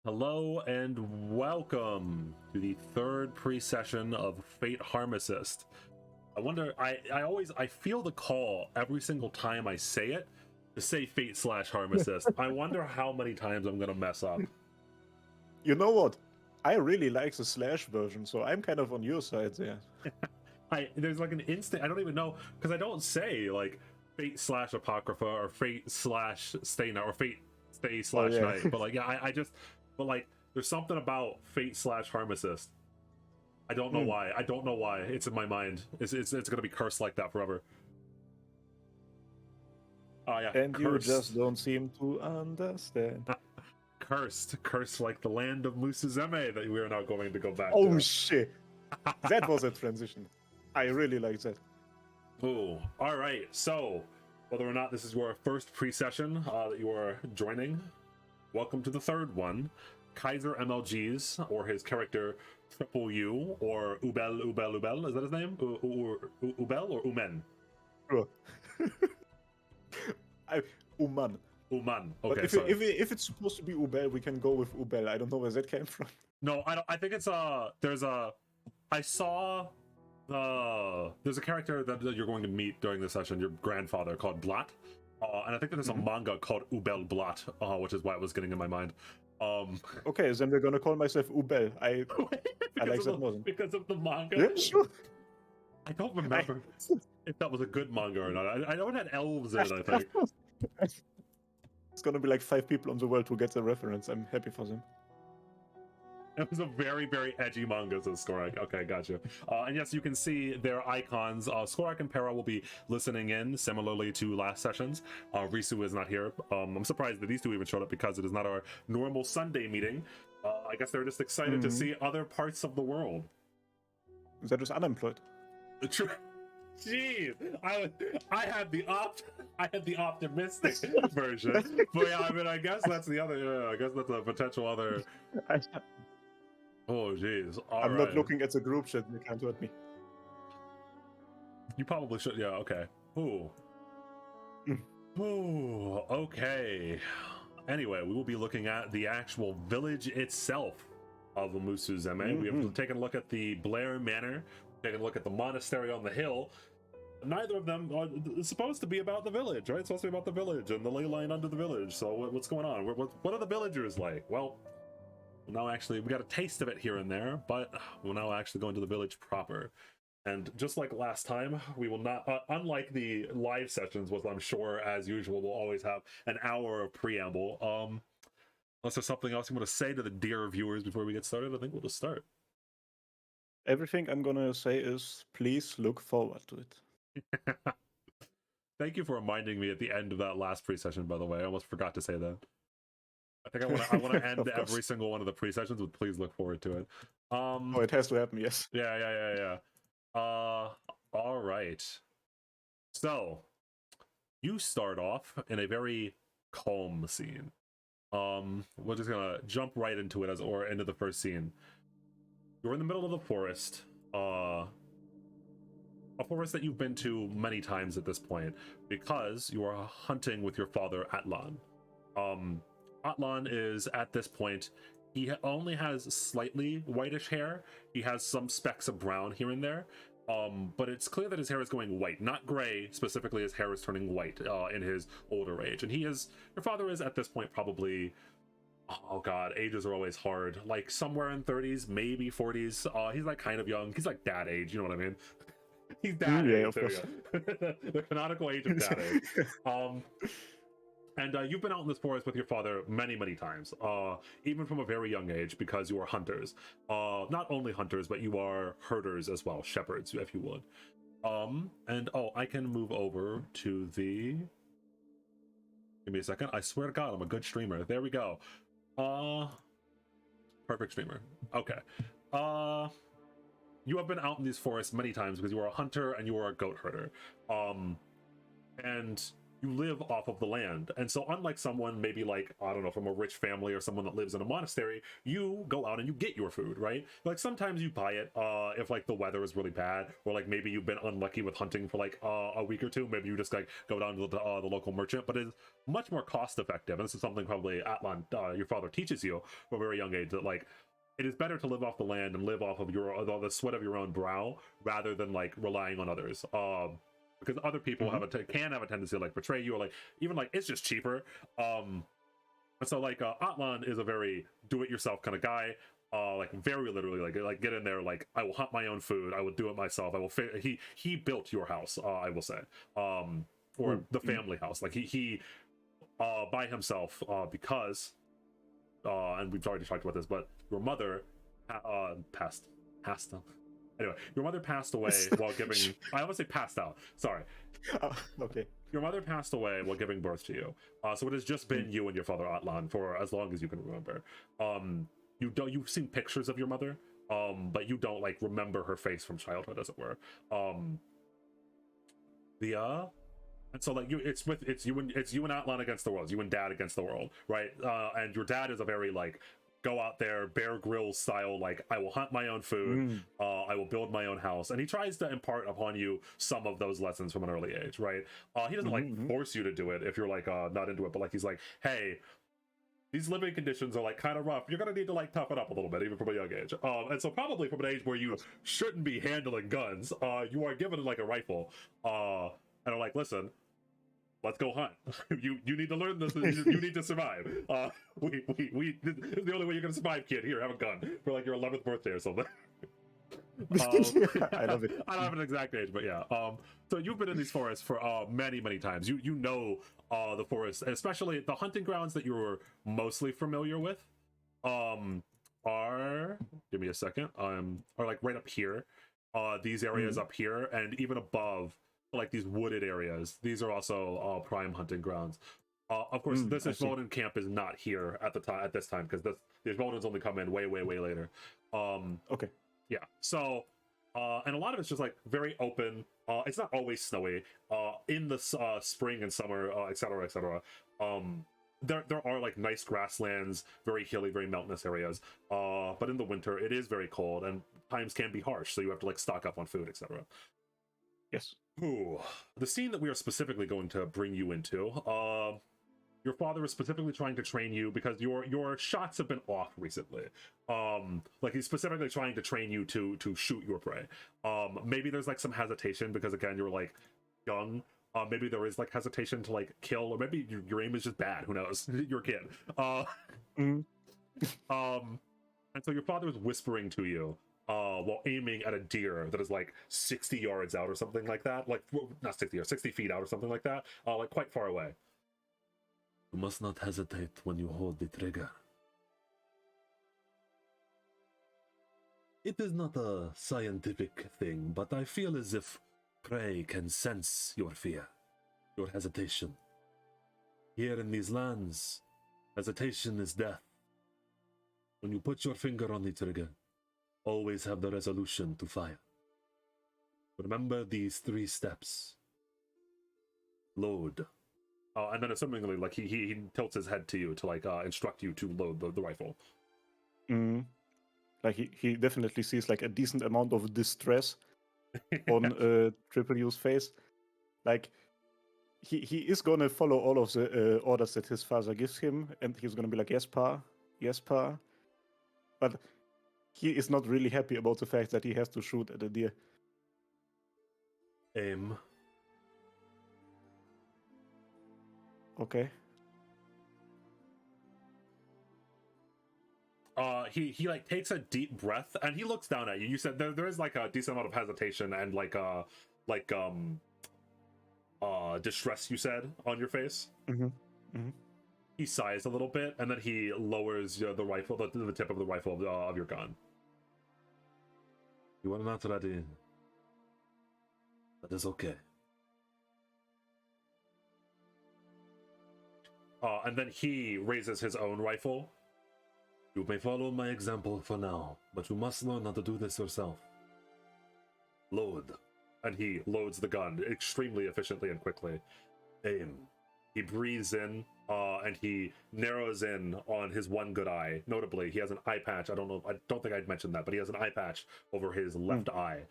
Hello and welcome to the third pre-session of Fate Harmacists. I feel the call every single time I say it to say Fate/Harmacist. I wonder how many times I'm gonna mess up. You know what? I really like the slash version, so I'm kind of on your side there. There's like an instant, I don't even know, because I don't say like Fate/Apocrypha or Fate/Stay Night or Fate/Stay/Night, but like but like there's something about Fate/Harmacist. I don't know why. I don't know why. It's in my mind. It's gonna be cursed like that forever. Oh yeah. And cursed. You just don't seem to understand. Cursed like the land of Musuzeme that we are now going to go back to. Oh shit! That was a transition. I really like that. Ooh. All right. So, whether or not this is your first pre-session that you are joining, welcome to the third one. Qaiser MLG's, or his character Triple U, or Ubel Ubel Ubel, is that his name? Ubel or Umen? Sure. Uman. Uman. But Okay. if it's supposed to be Ubel, we can go with Ubel. I don't know where that came from. No, I don't. I think it's I saw there's a character that you're going to meet during the session, your grandfather, called Blat. And I think there's a manga called Ubel Blat, which is why it was getting in my mind. Okay, then we're gonna call myself Ubel. I like that more. Because of the manga? Yeah, sure. I don't remember if that was a good manga or not. I know it had elves in it, I think. It's gonna be like 5 people on the world who get the reference. I'm happy for them. It was a very, very edgy manga, says Skorak. Okay, gotcha. And yes, you can see their icons. Skorak and Para will be listening in, similarly to last sessions. Risu is not here. I'm surprised that these two even showed up because it is not our normal Sunday meeting. I guess they're just excited to see other parts of the world. They're just unemployed. Jeez, I had the optimistic version, but yeah, I mean, I guess that's the other. Yeah, I guess that's a potential other. Oh, jeez. I'm not looking at the group chat. They can't hurt me. You probably should. Yeah. Okay. Ooh. Ooh. Okay. Anyway, we will be looking at the actual village itself of Musuzeme. We have taken a look at the Blair Manor. Taking a look at the monastery on the hill. Neither of them are supposed to be about the village, right? It's supposed to be about the village and the ley line under the village. So what's going on? What are the villagers like? Well, now actually we got a taste of it here and there, but we'll now actually go into the village proper. And just like last time, we will not, unlike the live sessions, which I'm sure as usual will always have an hour of preamble. Unless there's something else you want to say to the dear viewers before we get started, I think we'll just start. Everything I'm gonna say is please look forward to it. Thank you for reminding me at the end of that last pre-session, by the way. I almost forgot to say that. I think I want to end every single one of the pre-sessions with please look forward to it. Oh, it has to happen, yes. Yeah. All right. So, you start off in a very calm scene. We're just gonna jump right into it into the first scene. You're in the middle of the forest. A forest that you've been to many times at this point because you are hunting with your father Atlan. Atlan is at this point, he only has slightly whitish hair. He has some specks of brown here and there, but it's clear that his hair is going white, not gray. Specifically, his hair is turning white in his older age, and your father is at this point probably, oh god, ages are always hard, like somewhere in 30s, maybe 40s. He's like kind of young. He's like dad age, you know what I mean? He's dad age, of course. The canonical age of dad age. And you've been out in this forest with your father many, many times, even from a very young age, because you are hunters. Not only hunters, but you are herders as well, shepherds, if you would. And I can move over to the... Give me a second. I swear to God, I'm a good streamer. There we go. Perfect streamer. Okay. You have been out in these forests many times because you are a hunter and you are a goat herder. And you live off of the land. And so unlike someone maybe like, I don't know, from a rich family or someone that lives in a monastery, you go out and you get your food, right? Like sometimes you buy it if like the weather is really bad, or like maybe you've been unlucky with hunting for like a week or two. Maybe you just like go down to the local merchant, but it's much more cost effective. And this is something probably Atlan, your father, teaches you from a very young age, that like it is better to live off the land and live off of the sweat of your own brow rather than like relying on others. Because other people can have a tendency to like betray you, or like even like it's just cheaper. And so like Atlan is a very do-it-yourself kind of guy. Like very literally like get in there, like I will hunt my own food, I will do it myself, I will he built your house, I will say, or the family house, like he by himself, because and we've already talked about this, but your mother passed anyway, your mother passed away while giving I almost say passed out, sorry. Okay. Your mother passed away while giving birth to you, so it has just been you and your father Atlan for as long as you can remember. You've seen pictures of your mother, but you don't like remember her face from childhood, as it were. And so like it's you and Atlan against the world, you and Dad against the world, right? And your dad is a very like go out there Bear Grylls style, like I will hunt my own food, I will build my own house, and he tries to impart upon you some of those lessons from an early age, right? He doesn't like force you to do it if you're like not into it, but like he's like, hey, these living conditions are like kind of rough, you're gonna need to like toughen up a little bit even from a young age. And so probably from an age where you shouldn't be handling guns, you are given like a rifle, and are like, listen, let's go hunt. You need to learn this. You need to survive. This is the only way you're gonna survive, kid. Here, have a gun for like your 11th birthday or something. I love it. I don't have an exact age, but yeah. So you've been in these forests for many times. You know the forests, especially the hunting grounds that you're mostly familiar with. Are give me a second. Are like right up here. These areas up here, and even above, like these wooded areas. These are also prime hunting grounds. Of course, this Ishvolden camp is not here at this time, because the Ishvoldens only come in way later. Okay. Yeah. So, and a lot of it's just like very open. It's not always snowy. In the spring and summer, etc., etc. There are like nice grasslands, very hilly, very mountainous areas. But in the winter, it is very cold, and times can be harsh. So you have to like stock up on food, etc. Yes. Ooh, the scene that we are specifically going to bring you into, your father is specifically trying to train you because your shots have been off recently. Like he's specifically trying to train you to shoot your prey. Maybe there's like some hesitation because again you're like young. Maybe there is like hesitation to like kill, or maybe your aim is just bad. Who knows? You're a kid. And so your father is whispering to you while aiming at a deer that is like 60 yards out or something like that, like not 60 or 60 feet out or something like that, like quite far away. You must not hesitate when you hold the trigger. It is not a scientific thing, but I feel as if prey can sense your fear, your hesitation. Here in these lands, hesitation is death. When you put your finger on the trigger, always have the resolution to fire. Remember these 3 steps. Load. And then assumingly, like he tilts his head to you to like instruct you to load the rifle. Like he definitely sees like a decent amount of distress on Triple U's face. Like he is gonna follow all of the orders that his father gives him, and he's gonna be like, yes, pa, yes, pa. But he is not really happy about the fact that he has to shoot at a deer. Aim. Okay. He like takes a deep breath and he looks down at you. You said there is like a decent amount of hesitation and like distress, you said, on your face. He sighs a little bit and then he lowers the rifle, the tip of the rifle of your gun. You are not ready. That is okay. And then he raises his own rifle. You may follow my example for now, but you must learn how to do this yourself. Load. And he loads the gun extremely efficiently and quickly. Aim. He breathes in, and he narrows in on his one good eye. Notably, he has an eye patch. I don't think I'd mentioned that, but he has an eye patch over his left eye.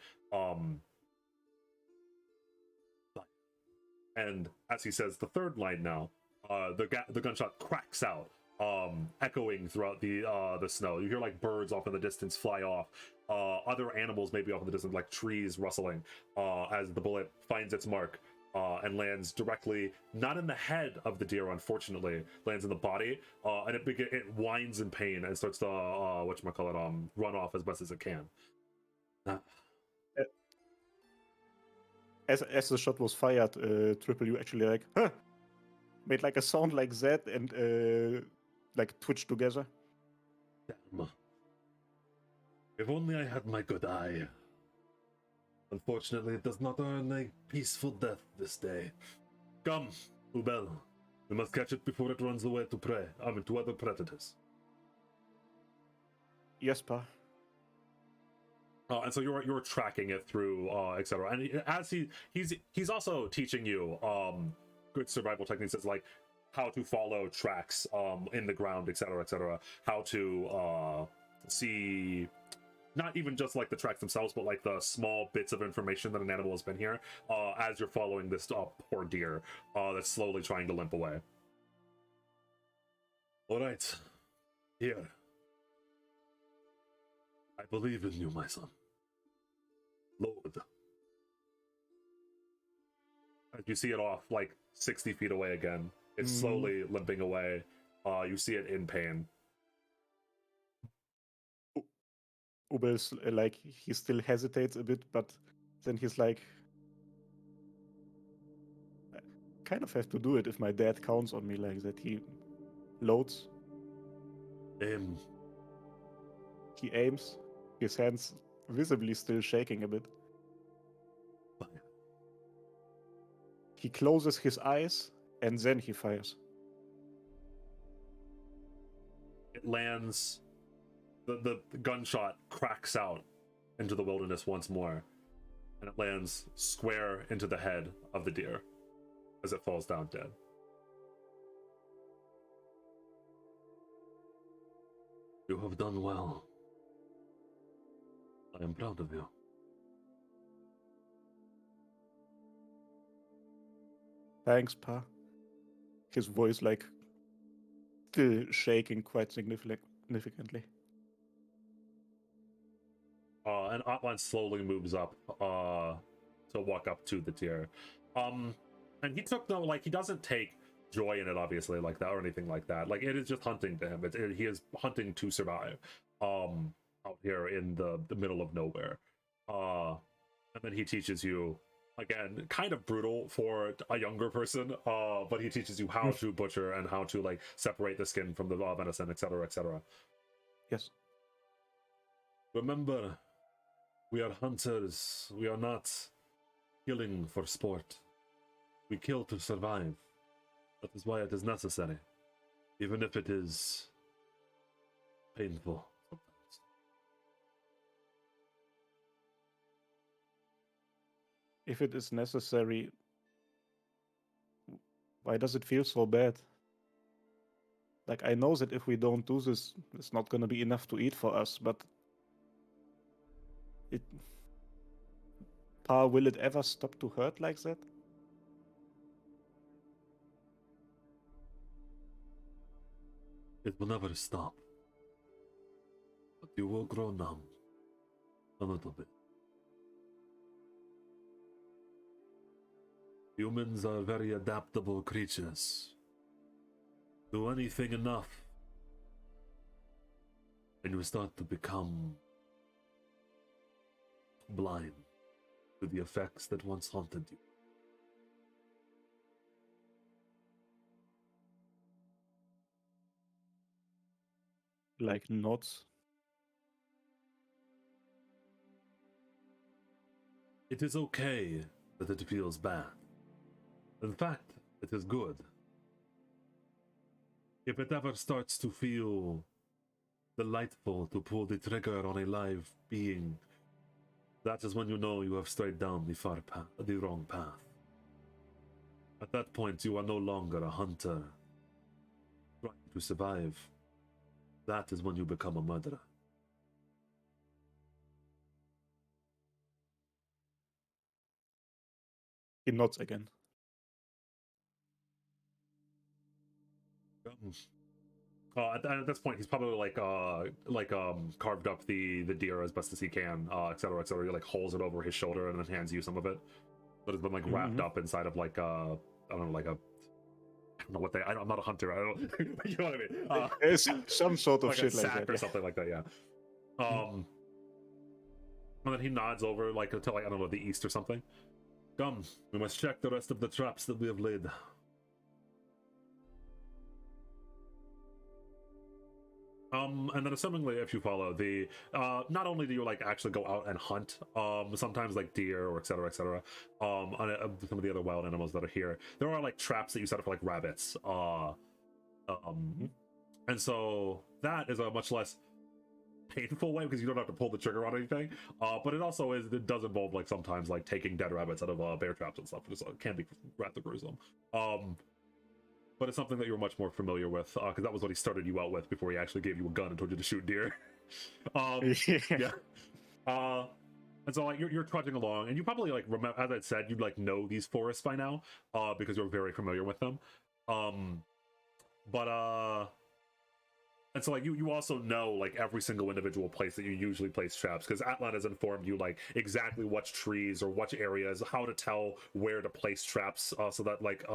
And as he says the third line now, the gunshot cracks out, echoing throughout the snow. You hear like birds off in the distance fly off. Other animals maybe off in the distance, like trees rustling, as the bullet finds its mark. And lands directly, not in the head of the deer, unfortunately, lands in the body, and it whines in pain and starts to run off as best as it can. As the shot was fired, Triple U actually like, huh, made like a sound like that and like twitched together. Damn. If only I had my good eye. Unfortunately, it does not earn a peaceful death this day. Come, Ubel. We must catch it before it runs away to prey. To other predators. Yes, Pa. And so you're tracking it through, etc. And as he's also teaching you good survival techniques, as like how to follow tracks in the ground, etc. How to see. Not even just like the tracks themselves, but like the small bits of information that an animal has been here, as you're following this poor deer that's slowly trying to limp away. All right, here. I believe in you, my son. Lord. As you see it off like 60 feet away again, it's slowly limping away. You see it in pain. Ubel's like, he still hesitates a bit, but then he's like, I kind of have to do it if my dad counts on me like that. He loads. Aim. He aims, his hands visibly still shaking a bit. Fire. He closes his eyes and then he fires. It lands. The gunshot cracks out into the wilderness once more, and it lands square into the head of the deer as it falls down dead. You have done well. I am proud of you. Thanks, Pa. His voice like still shaking quite significantly. And Atlan slowly moves up to walk up to the deer. And he took he doesn't take joy in it, obviously, like that or anything like that. Like, it is just hunting to him. He is hunting to survive out here in the middle of nowhere. And then he teaches you, again, kind of brutal for a younger person, but he teaches you how to butcher and how to like separate the skin from the venison, etc. Yes. Remember, we are hunters. We are not killing for sport. We kill to survive. That is why it is necessary, even if it is painful sometimes. If it is necessary, why does it feel so bad? Like, I know that if we don't do this, it's not gonna be enough to eat for us, but Pa, will it ever stop to hurt like that? It will never stop. But you will grow numb. A little bit. Humans are very adaptable creatures. Do anything enough, and you start to become blind to the effects that once haunted you. Like knots? It is okay that it feels bad. In fact, it is good. If it ever starts to feel delightful to pull the trigger on a live being, that is when you know you have strayed down the wrong path. At that point, you are no longer a hunter trying to survive. That is when you become a murderer. He nods again. At this point, he's probably carved up the deer as best as he can, et cetera, et cetera. He like holds it over his shoulder and then hands you some of it. But it's been like wrapped up inside of like I don't know, like a, I don't know what I'm not a hunter. I don't you know what I mean. It's some sort of like shit a like sack that. or Yeah. something like that. Yeah. And then he nods over like to like I don't know the east or something. Come, we must check the rest of the traps that we have laid. And then assumingly if you follow the not only do you like actually go out and hunt sometimes like deer or et cetera on some of the other wild animals that are here, there are like traps that you set up for like rabbits and so that is a much less painful way because you don't have to pull the trigger on anything, but it does involve like sometimes like taking dead rabbits out of bear traps and stuff. It can be rather gruesome, but it's something that you're much more familiar with because that was what he started you out with before he actually gave you a gun and told you to shoot deer. Yeah. And so like you're trudging along, and you probably like remember, as I said, you like know these forests by now because you're very familiar with them. And so like you also know like every single individual place that you usually place traps because Atlan has informed you like exactly which trees or which areas, how to tell where to place traps, so that like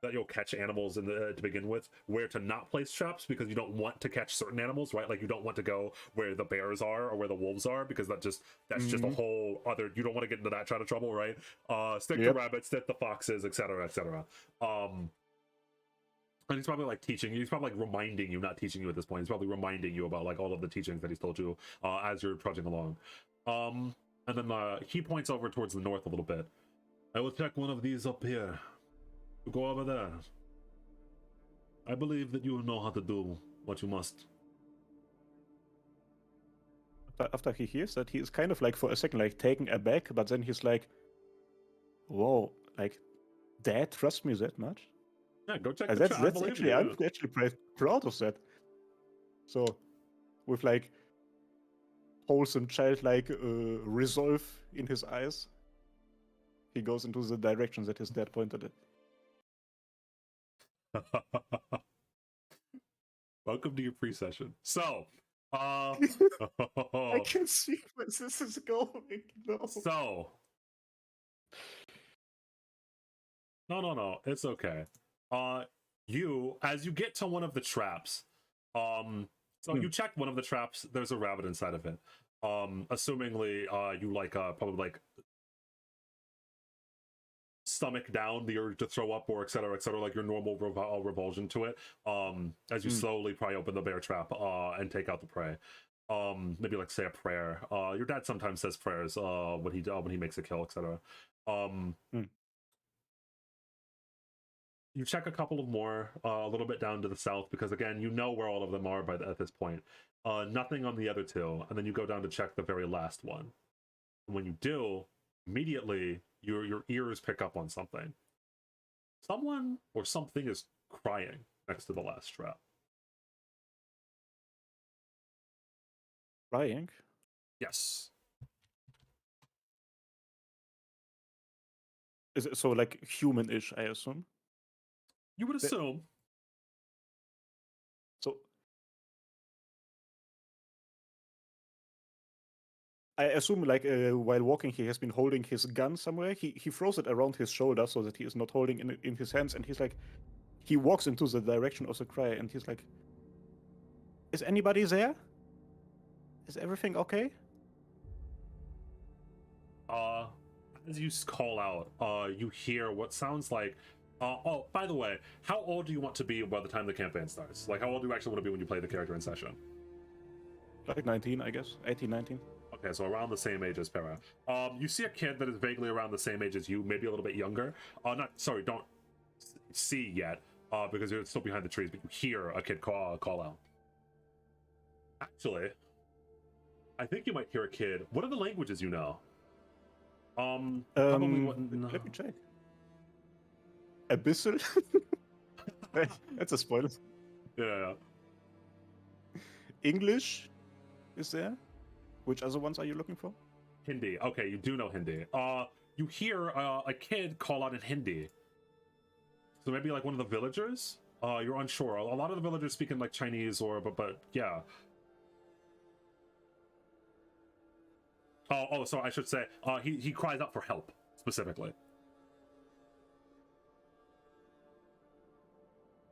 that you'll catch animals to begin with, where to not place traps because you don't want to catch certain animals, right? Like you don't want to go where the bears are or where the wolves are because that's just a whole other, you don't want to get into that kind of trouble, right? Stick to rabbits, stick to foxes, etc., etc. And he's probably like teaching you, he's probably like reminding you, not teaching you at this point, he's probably reminding you about like all of the teachings that he's told you as you're trudging along. And then he points over towards the north a little bit. I will check one of these up here. Go over there. I believe that you know how to do what you must. After he hears that, he is kind of like for a second like taken aback, but then he's like, "Whoa, like, Dad trusts me that much?" Yeah, go check And the that's trap. actually I'm actually proud of that. So, with like wholesome childlike resolve in his eyes, he goes into the direction that his dad pointed at. Welcome to your pre-session. So, I can see where this is going. No. So, no, it's okay. You, as you get to one of the traps, so you check one of the traps. There's a rabbit inside of it. Assumingly, you like probably like stomach down the urge to throw up or et cetera, like your normal revulsion to it, as you slowly pry open the bear trap and take out the prey. Maybe like say a prayer. Your dad sometimes says prayers when he makes a kill, etc. You check a couple of more a little bit down to the south because again you know where all of them are at this point. Nothing on the other two, and then you go down to check the very last one. And when you do, immediately your ears pick up on something. Someone or something is crying next to the last trap. Crying? Yes. Is it so like human-ish, I assume? You would assume. So I assume like while walking he has been holding his gun somewhere. He throws it around his shoulder so that he is not holding it in his hands, and he's like, he walks into the direction of the cry and he's like, "Is anybody there? Is everything okay?" As you call out, you hear what sounds like oh, by the way, how old do you want to be by the time the campaign starts? Like, how old do you actually want to be when you play the character in session? Like 19, I guess. 18, 19. Okay, so around the same age as Para. You see a kid that is vaguely around the same age as you, maybe a little bit younger. Don't see yet, because you're still behind the trees, but you hear a kid call out. Actually, I think you might hear a kid. What are the languages you know? Probably what, Let me check. Abyssal? That's a spoiler. Yeah. English is there? Which other ones are you looking for? Hindi. Okay, you do know Hindi. You hear a kid call out in Hindi. So maybe like one of the villagers? You're unsure. A lot of the villagers speak in like Chinese or but yeah. Oh, so I should say he cries out for help specifically.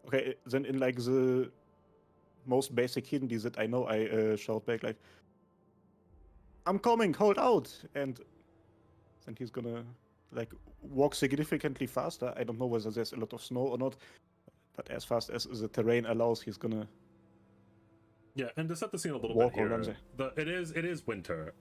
Okay, then in like the most basic Hindi that I know, I shout back like, "I'm coming, hold out!" And then he's gonna like walk significantly faster. I don't know whether there's a lot of snow or not, but as fast as the terrain allows, he's gonna Yeah, and to set the scene a little walk bit or run here, there. it is winter.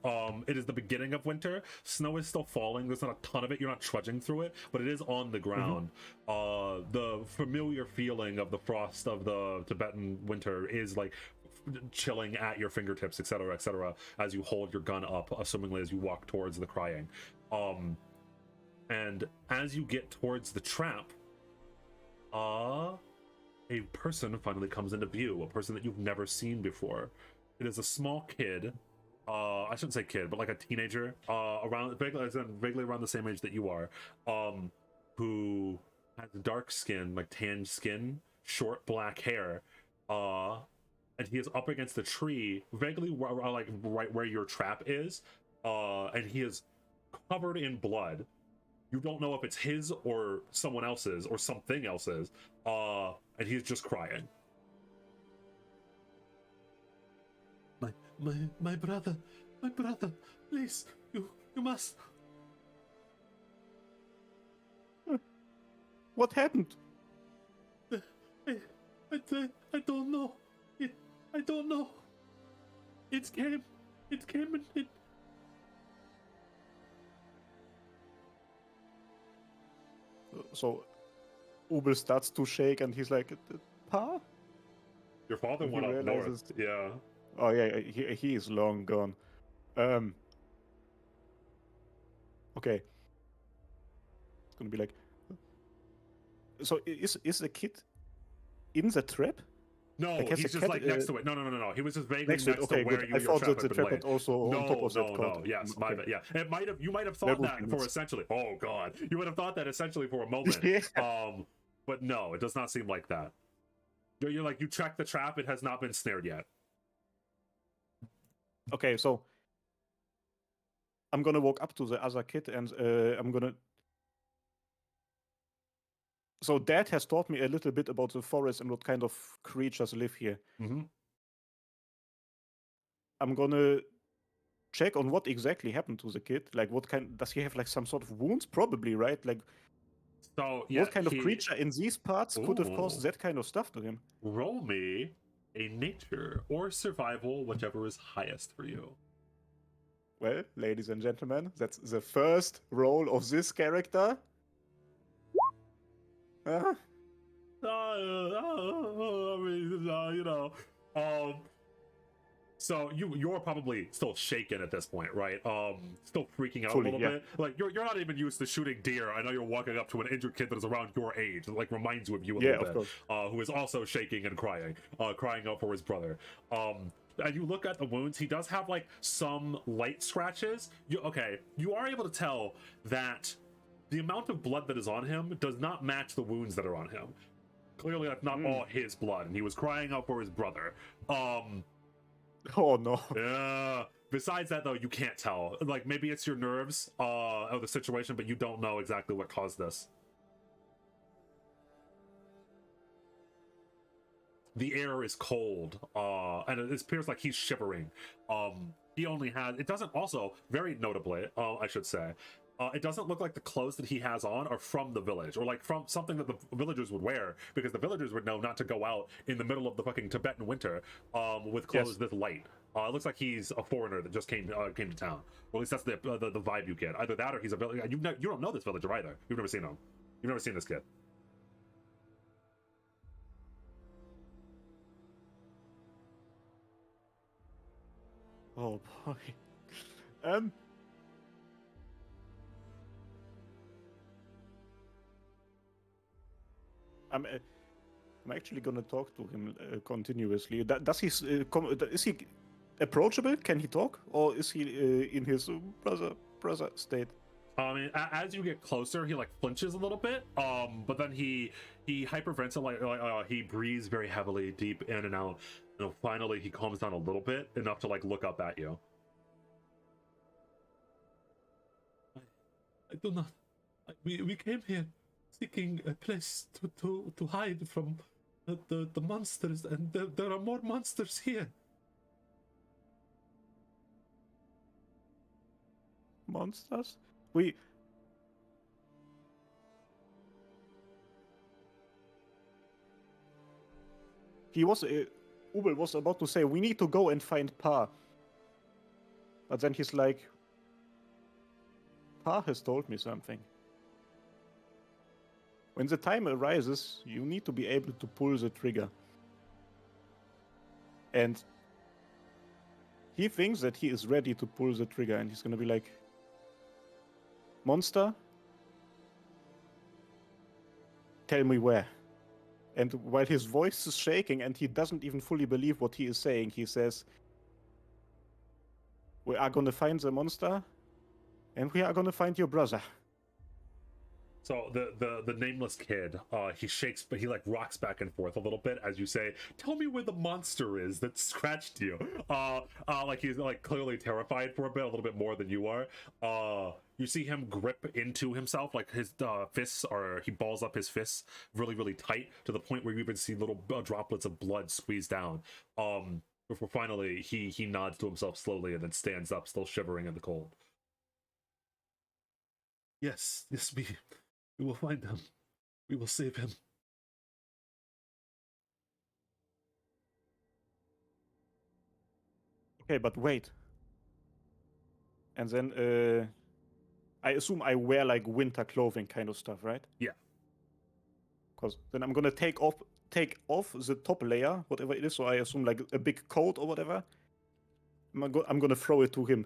It is the beginning of winter. Snow is still falling. There's not a ton of it. You're not trudging through it, but it is on the ground. The familiar feeling of the frost of the Tibetan winter is like chilling at your fingertips, etc., as you hold your gun up, assumingly as you walk towards the crying. And as you get towards the trap, a person finally comes into view, a person that you've never seen before. It is a small kid, I shouldn't say kid, but like a teenager, around vaguely around the same age that you are, who has dark skin, like tanned skin, short black hair, and he is up against a tree, vaguely like right where your trap is, and he is covered in blood. You don't know if it's his or someone else's or something else's, and he's just crying. My brother, please, you must. What happened? I don't know. I don't know. It came and it. So Ubel starts to shake and he's like, "Pa?" Your father And he went up realizes, north. Yeah. oh yeah, he is long gone. Okay. It's gonna be like, so is the kid in the trap? No, Like, has he's the just cat like next to it. No. He was just vaguely next to it? next to Okay, where good. your I thought trap that had the been trap laid. had also on top of that caught. No. Yes, my Okay. bad. Yeah, it might have. You might have That thought would that be for nice. essentially. Oh God, you would have thought that essentially for a moment. Yeah. But no, it does not seem like that. You're like you checked the trap. It has not been snared yet. Okay, so I'm gonna walk up to the other kid and I'm gonna. So Dad has taught me a little bit about the forest and what kind of creatures live here. Mm-hmm. I'm gonna check on what exactly happened to the kid. Like, what kind does he have? Like some sort of wounds? Probably, right? Like, So yeah, what kind of creature in these parts could have caused that kind of stuff to him? Roll me a nature or survival, whichever is highest for you. Well, ladies and gentlemen, that's the first roll of this character. I mean, you know, so you're probably still shaken at this point, right? Still freaking out Fully, a little yeah. bit. Like you're not even used to shooting deer. I know you're walking up to an injured kid that is around your age, that, like reminds you of you a little of bit, course. who is also shaking and crying out for his brother. And you look at the wounds. He does have like some light scratches. You are able to tell that the amount of blood that is on him does not match the wounds that are on him. Clearly, that's not all his blood, and he was crying out for his brother. Oh no. Yeah. Besides that, though, you can't tell. Like maybe it's your nerves of the situation, but you don't know exactly what caused this. The air is cold, and it appears like he's shivering. He only has. It doesn't also very notably, I should say. It doesn't look like the clothes that he has on are from the village or like from something that the villagers would wear, because the villagers would know not to go out in the middle of the fucking Tibetan winter with clothes this light. It looks like he's a foreigner that just came to town. Or at least that's the vibe you get. Either that or he's a villager. You don't know this villager either. You've never seen him. You've never seen this kid. Oh boy. I'm actually gonna talk to him continuously. Does he is he approachable? Can he talk, or is he in his brother state? I mean, as you get closer, he like flinches a little bit. But then he hyperventilates, he breathes very heavily, deep in and out. And finally, he calms down a little bit, enough to like look up at you. I do not. We came here seeking a place to hide from the monsters, and there are more monsters here. Monsters? He was Ubel was about to say we need to go and find Pa, but then he's like, Pa has told me something. When the time arises, you need to be able to pull the trigger. And he thinks that he is ready to pull the trigger, and he's gonna be like, Monster, tell me where. And while his voice is shaking and he doesn't even fully believe what he is saying, he says, we are gonna find the monster, and we are gonna find your brother. So the nameless kid, he shakes, but he like rocks back and forth a little bit as you say, "Tell me where the monster is that scratched you." Like he's like clearly terrified for a bit, a little bit more than you are. You see him grip into himself, like his fists are. He balls up his fists really, really tight to the point where you even see little droplets of blood squeeze down. Before finally he nods to himself slowly and then stands up, still shivering in the cold. Yes, we will find him. We will save him. Okay, but wait. And then I assume I wear like winter clothing kind of stuff, right? Yeah. Because then I'm gonna take off the top layer, whatever it is. So I assume like a big coat or whatever. I'm gonna throw it to him.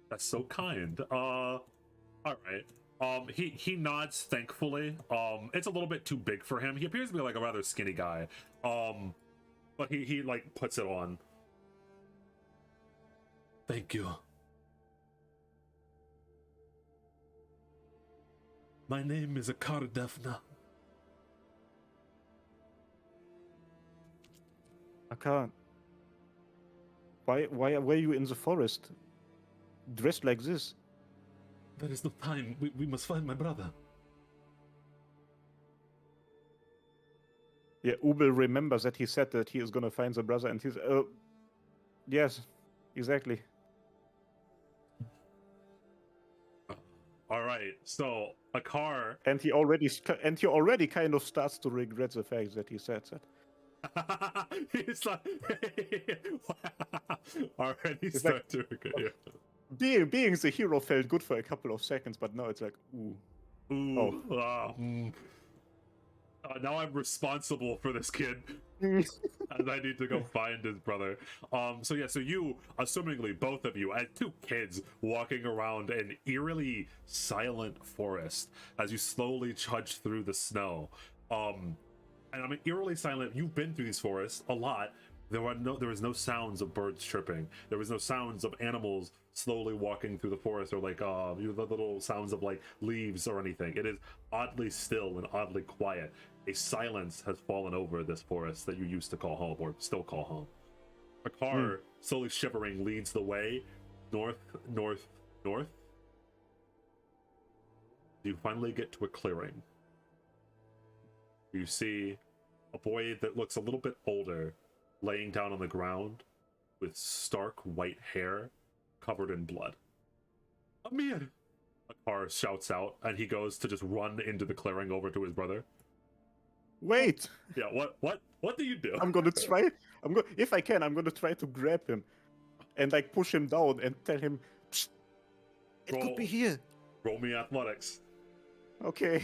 That's so kind. All right. He nods thankfully. It's a little bit too big for him. He appears to be like a rather skinny guy. But he like puts it on. Thank you. My name is Akar Defna. Akar, why were you in the forest, dressed like this? There is no time. We must find my brother. Yeah, Ubel remembers that he said that he is gonna find the brother, and he's yes, exactly. All right, so Akar, and he already kind of starts to regret the fact that he said that. he's like, already It's start to regret. Yeah. Being the hero felt good for a couple of seconds, but now it's like, ooh. Now I'm responsible for this kid. And I need to go find his brother. So you, assumingly both of you, as two kids walking around an eerily silent forest as you slowly trudge through the snow. And I mean, eerily silent. You've been through these forests a lot. There was no sounds of birds chirping. There was no sounds of animals slowly walking through the forest, or like the little sounds of like leaves or anything. It is oddly still and oddly quiet. A silence has fallen over this forest that you used to call home, or still call home. A car, slowly shivering, leads the way north. You finally get to a clearing. You see a boy that looks a little bit older laying down on the ground with stark white hair covered in blood. Amir! A car shouts out, and he goes to just run into the clearing over to his brother. Wait! Yeah, what do you do? I'm gonna try. If I can, I'm gonna try to grab him and like push him down and tell him, it could be here. Roll me athletics. Okay.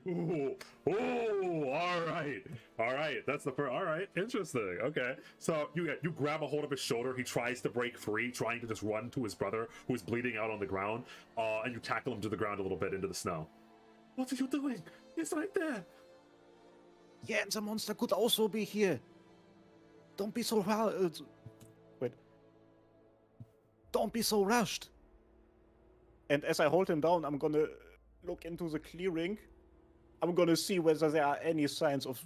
Ooh, ooh, all right. That's the first. All right, interesting. Okay, so you grab a hold of his shoulder. He tries to break free, trying to just run to his brother, who is bleeding out on the ground. And you tackle him to the ground a little bit into the snow. What are you doing? He's right there. Yeah, and the monster could also be here. Don't be so wait. Don't be so rushed. And as I hold him down, I'm gonna look into the clearing. I'm gonna see whether there are any signs of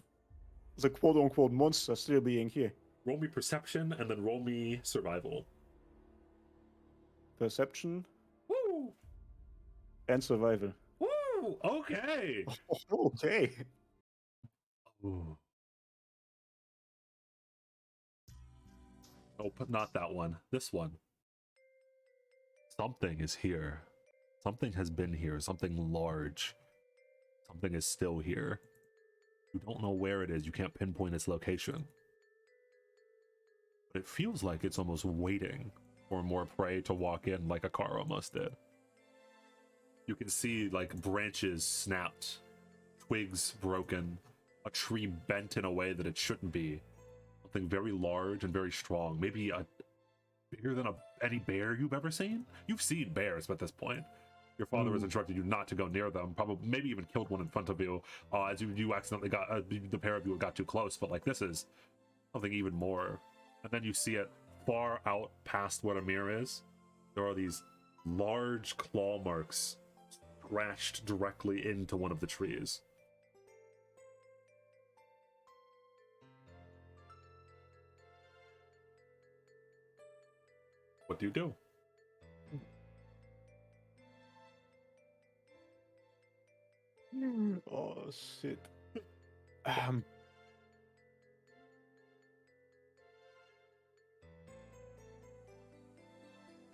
the quote-unquote monster still being here. Roll me perception and then roll me survival. Perception. Woo! And survival. Woo! Okay. Okay. Ooh. Nope, not that one. This one. Something is here. Something has been here. Something large. Something is still here. You don't know where it is. You can't pinpoint its location. But it feels like it's almost waiting for more prey to walk in like a car almost did. You can see like branches snapped, twigs broken, a tree bent in a way that it shouldn't be. Something very large and very strong. Maybe bigger than any bear you've ever seen? You've seen bears at this point. Your father has instructed you not to go near them. Probably, maybe even killed one in front of you as you accidentally got the pair of you got too close. But like this is something even more. And then you see it far out past what Amir is. There are these large claw marks scratched directly into one of the trees. What do you do? Oh shit.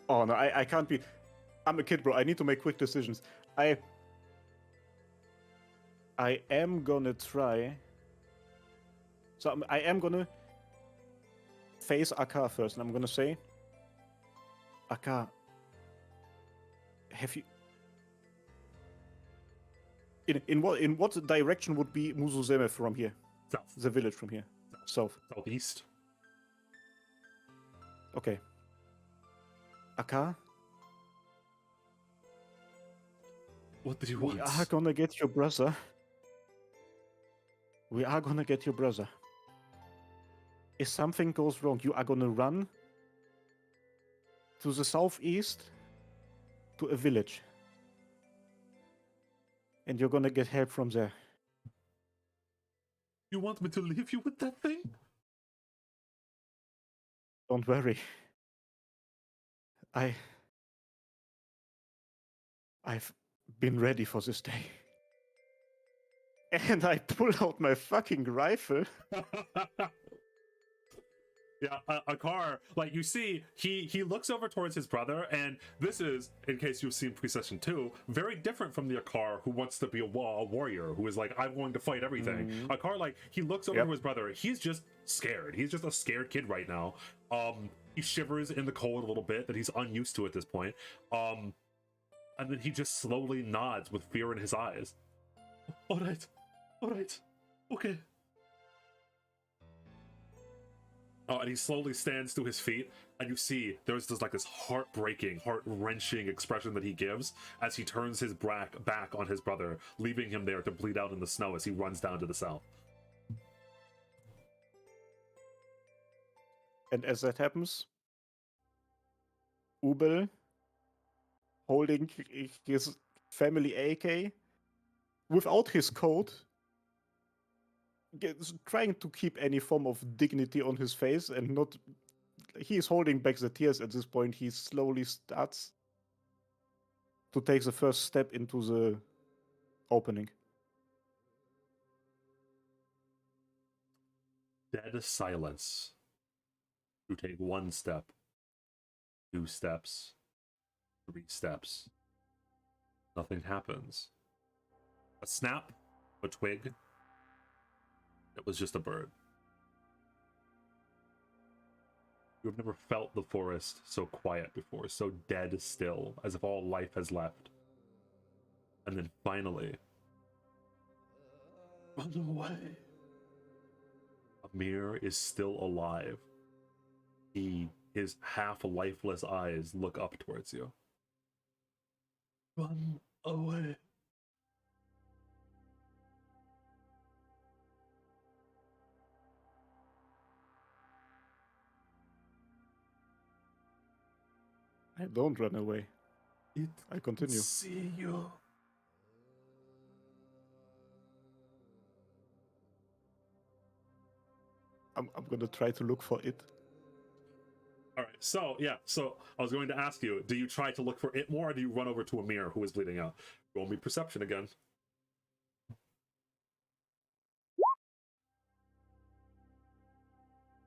Oh no, I can't be. I'm a kid, bro. I need to make quick decisions. I am gonna try. So I am gonna face Akka first, and I'm gonna say, Akka, have you? In what direction would be Muzuzeme from here? South. The village from here. South. Southeast. Okay. Akka, what did you want? we are gonna get your brother. We are gonna get your brother. If something goes wrong, you are gonna run to the southeast to a village. And you're gonna get help from there. You want me to leave you with that thing? Don't worry. I've been ready for this day. And I pull out my fucking rifle. Yeah, a car, like you see, he looks over towards his brother, and this is, in case you've seen Pre-Session 2, very different from the Akar who wants to be a warrior, who is like, I'm going to fight everything. Akar, like, he looks over to his brother, he's just scared. He's just a scared kid right now. He shivers in the cold a little bit that he's unused to at this point. And then he just slowly nods with fear in his eyes. All right, okay. And he slowly stands to his feet, and you see there's this heartbreaking, heart-wrenching expression that he gives as he turns his back on his brother, leaving him there to bleed out in the snow as he runs down to the south. And as that happens, Ubel, holding his family AK, without his coat, trying to keep any form of dignity on his face and not. He is holding back the tears at this point. He slowly starts to take the first step into the opening. Dead silence. You take 1 step, 2 steps, 3 steps. Nothing happens. A snap, a twig. It was just a bird. You have never felt the forest so quiet before, so dead still, as if all life has left. And then finally, Run away. Amir is still alive. His half lifeless eyes look up towards you. Run away. I don't run away. It I continue. see you. I'm gonna try to look for it. All right. So yeah. So I was going to ask you: do you try to look for it more, or do you run over to Amir, who is bleeding out? Roll me perception again.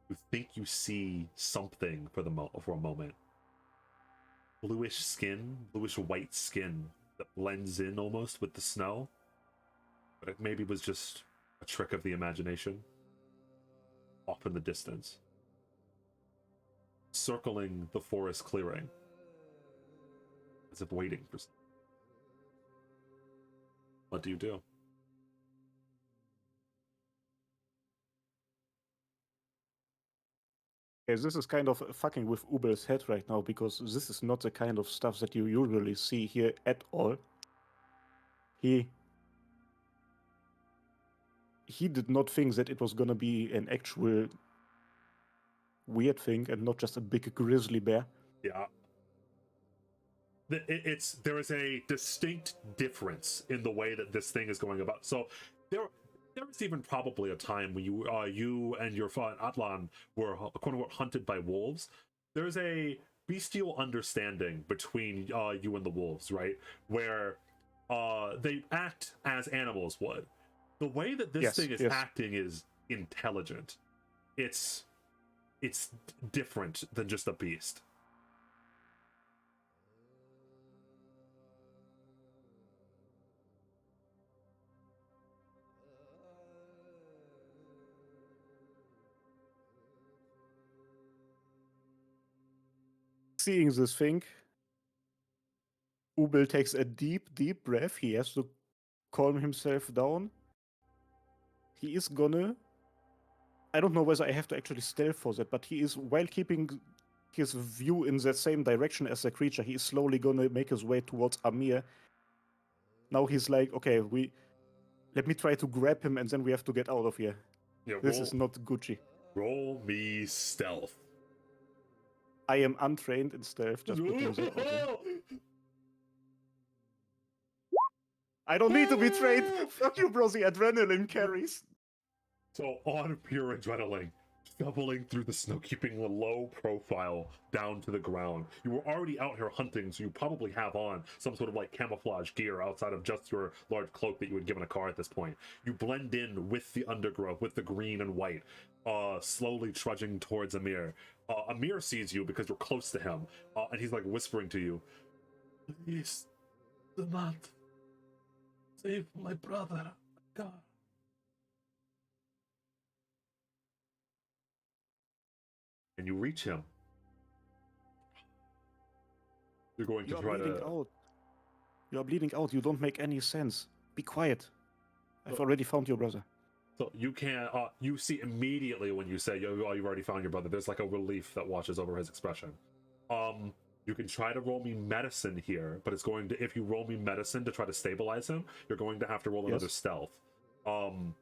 You think you see something for a moment. Bluish skin, bluish white skin that blends in almost with the snow, but it maybe was just a trick of the imagination. Off in the distance, circling the forest clearing, as if waiting for something. What do you do? Okay, this is kind of fucking with Ubel's head right now, because this is not the kind of stuff that you usually see here at all. He did not think that it was gonna be an actual weird thing and not just a big grizzly bear. Yeah. There is a distinct difference in the way that this thing is going about. So there was even probably a time when you and your father Atlan were quote unquote hunted by wolves. There's a bestial understanding between you and the wolves, right? Where they act as animals would. The way that this thing is acting is intelligent. It's different than just a beast. Seeing this thing, Ubel takes a deep, deep breath. He has to calm himself down. He is gonna... I don't know whether I have to actually stealth for that, but he is, while keeping his view in that same direction as the creature, he is slowly gonna make his way towards Amir. Now he's like, okay, let me try to grab him, and then we have to get out of here. Yeah, this is not Gucci. Roll me stealth. I am untrained in stealth, just putting that out there. I don't need to be trained. Fuck you, bro. The adrenaline carries. So on pure adrenaline, shoveling through the snow, keeping a low profile down to the ground. You were already out here hunting, so you probably have on some sort of like camouflage gear outside of just your large cloak that you would give in a car at this point. You blend in with the undergrowth, with the green and white, slowly trudging towards Amir. Amir sees you because you're close to him, and he's like whispering to you, "Please do not save my brother, God." And you reach him. You're going to try to... out. You are bleeding out. You don't make any sense. Be quiet. I've already found your brother. So you can, you see immediately when you say, you've already found your brother, there's like a relief that washes over his expression. You can try to roll me medicine here, but it's going to, if you roll me medicine to try to stabilize him, you're going to have to roll another stealth. In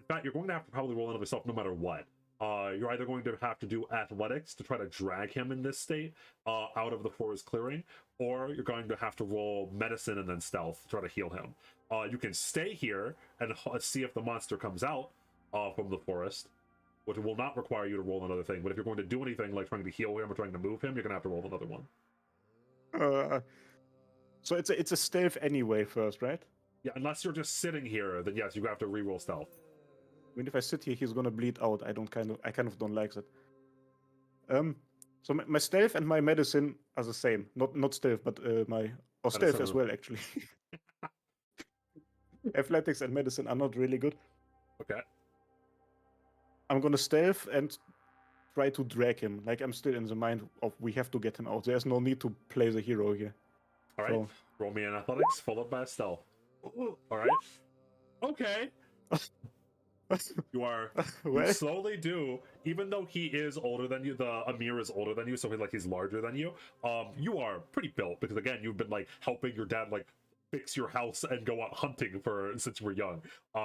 fact, you're going to have to probably roll another stealth no matter what. You're either going to have to do athletics to try to drag him in this state out of the forest clearing, or you're going to have to roll medicine and then stealth to try to heal him. You can stay here and see if the monster comes out from the forest, which will not require you to roll another thing. But if you're going to do anything like trying to heal him or trying to move him, you're going to have to roll another one. So it's a stealth anyway first, right? Yeah, unless you're just sitting here, then yes, you have to re-roll stealth. I mean, if I sit here, he's gonna bleed out. I kind of don't like that. So my stealth and my medicine are the same. Not stealth, but stealth as well, actually. Athletics and medicine are not really good. Okay. I'm gonna stealth and try to drag him. Like, I'm still in the mind of we have to get him out. There's no need to play the hero here. All right. So, roll me an athletics followed by a stealth. All right. Okay. You are you Well, slowly do, even though he is older than you, the Amir is older than you, so he's larger than you. You are pretty built because again, you've been like helping your dad like fix your house and go out hunting for since you were young.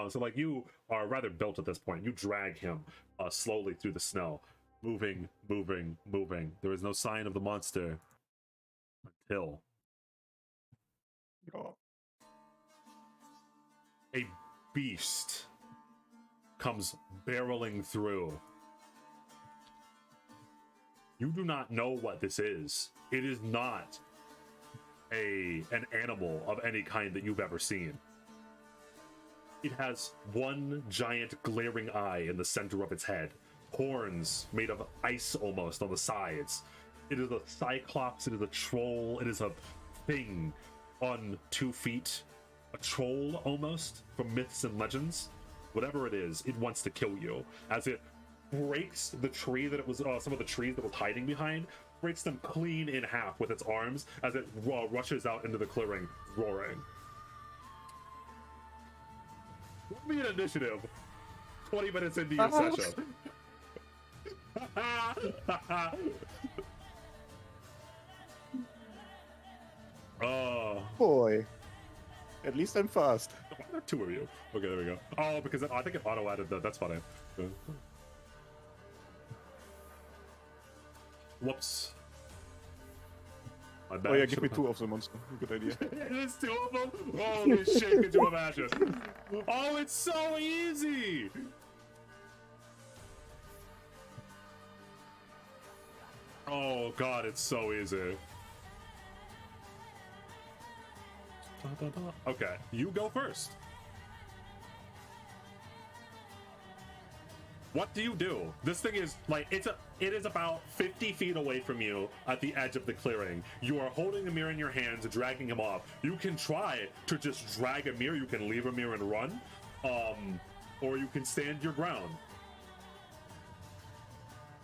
So like you are rather built at this point. You drag him slowly through the snow, moving, moving, moving. There is no sign of the monster until oh, a beast comes barreling through. You do not know what this is. It is not an animal of any kind that you've ever seen. It has one giant glaring eye in the center of its head, horns made of ice almost on the sides. It is a cyclops, it is a troll, it is a thing on 2 feet, a troll almost from myths and legends. Whatever it is, it wants to kill you as it breaks the tree that it was some of the trees that was hiding behind, breaks them clean in half with its arms as it rushes out into the clearing, roaring. Roll me an initiative. 20 minutes into your session. Oh boy. At least I'm fast. why are there 2 of you? Okay, there we go. Oh, because I think it auto added that. That's funny. Whoops. My bad. Oh yeah, give me 2 of the monster. Good idea. There's 2 of them? Holy shit, could you imagine? Oh, it's so easy! Oh god, it's so easy. Okay, you go first. What do you do? This thing is like it is about 50 feet away from you at the edge of the clearing. You are holding Amir in your hands, dragging him off. You can try to just drag Amir. You can leave Amir and run, or you can stand your ground.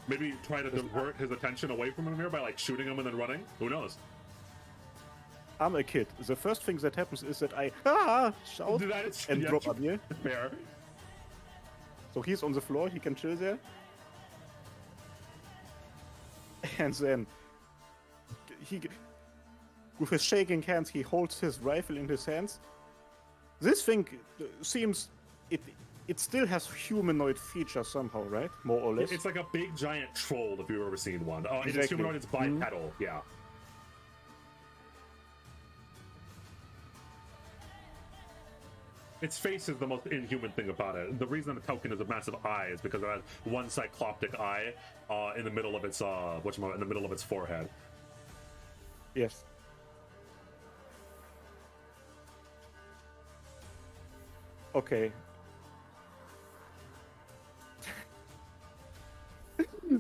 Maybe try to divert his attention away from Amir by like shooting him and then running. Who knows? I'm a kid. The first thing that happens is that I shout and drop Amir. Fair. So he's on the floor, he can chill there. And then, with his shaking hands, he holds his rifle in his hands. This thing seems, it still has humanoid features somehow, right? More or less. It's like a big giant troll if you've ever seen one. Oh, Exactly. It's humanoid, it's bipedal, yeah. Its face is the most inhuman thing about it. The reason the token is a massive eye is because it has one cycloptic eye in the middle of its in the middle of its forehead. Yes. Okay.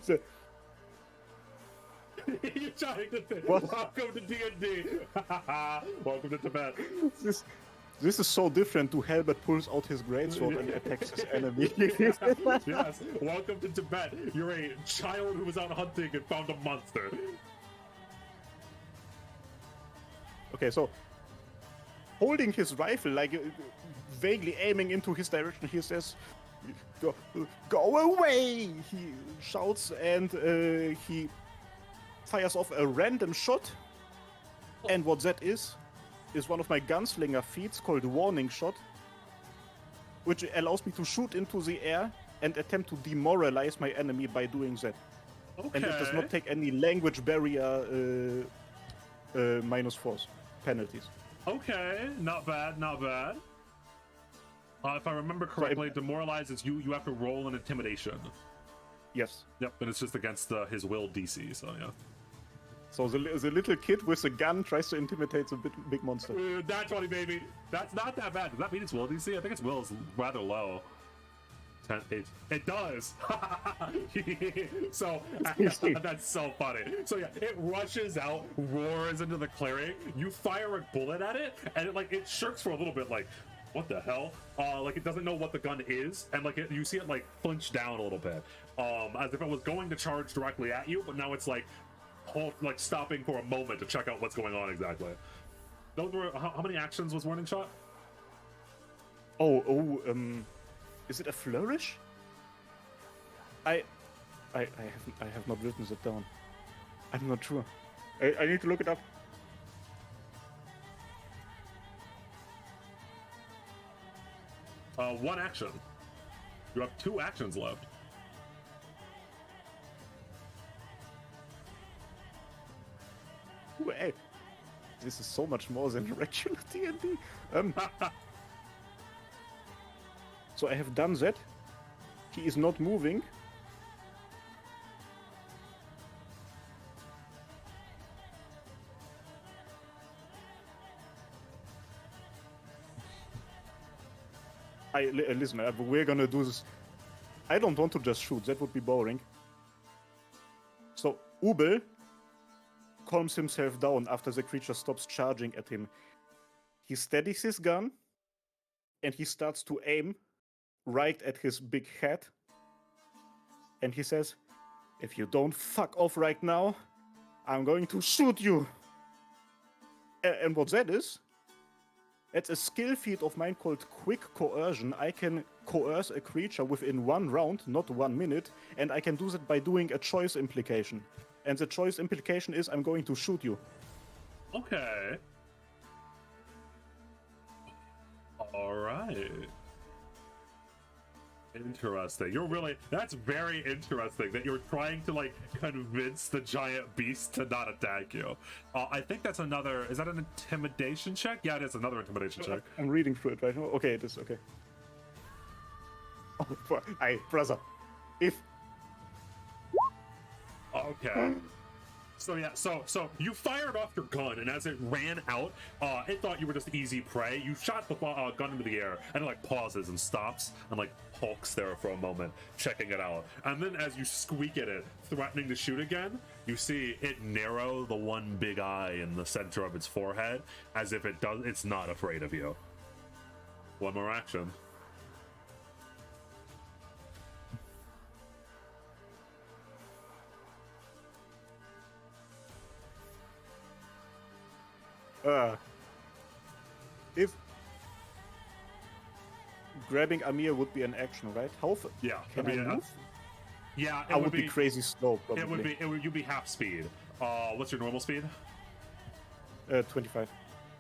So, You're trying to think. What? Welcome to D&D. Welcome to Tibet. this is so different to Helbert pulls out his greatsword and attacks his enemy. Yes. Welcome to Tibet. You're a child who was out hunting and found a monster. Okay, so holding his rifle, like vaguely aiming into his direction, he says, "Go away!" He shouts and he fires off a random shot. And what that is one of my gunslinger feats called Warning Shot, which allows me to shoot into the air and attempt to demoralize my enemy by doing that. Okay. And it does not take any language barrier -4 penalties. Okay, not bad, not bad. If I remember correctly, demoralize is you have to roll an intimidation. Yes. Yep, and it's just against his will DC, so yeah. So the little kid with a gun tries to intimidate the big monster. That's funny, baby. That's not that bad. Does that mean it's will DC? I think its will is rather low. 10, 8. It does. So that's so funny. So yeah, it rushes out, roars into the clearing. You fire a bullet at it, and it shirks for a little bit, like, what the hell? Like it doesn't know what the gun is, and like you see it like flinch down a little bit, as if it was going to charge directly at you, but now it's like stopping for a moment to check out what's going on exactly. Those were how many actions was Warning Shot? Is it a flourish? I have not written that down. I'm not sure. I need to look it up. One action. You have 2 actions left. Wait. This is so much more than regular D&D. So I have done that. He is not moving. Listen, we're gonna do this. I don't want to just shoot, that would be boring. So, Ubel calms himself down after the creature stops charging at him. He steadies his gun, and he starts to aim right at his big head. And he says, "If you don't fuck off right now, I'm going to shoot you." And what that is, it's a skill feat of mine called Quick Coercion. I can coerce a creature within 1 round, not 1 minute, and I can do that by doing a choice implication. And the choice implication is I'm going to shoot you. Okay. All right. Interesting. That's very interesting that you're trying to like convince the giant beast to not attack you. I think that's another, is that an intimidation check? Yeah, it is another intimidation check. I'm reading through it right now. Okay, it is, okay. Oh, hey, brother. If... Okay. So yeah, so you fired off your gun, and as it ran out, it thought you were just easy prey. You shot the gun into the air, and it like pauses and stops, and like hulks there for a moment, checking it out. And then as you squeak at it, threatening to shoot again, you see it narrow the one big eye in the center of its forehead, as if it's not afraid of you. One more action. If grabbing Amir would be an action, right? How Yeah, can I move? Yeah, I would be crazy slow. Probably. You'd be half speed. What's your normal speed? 25.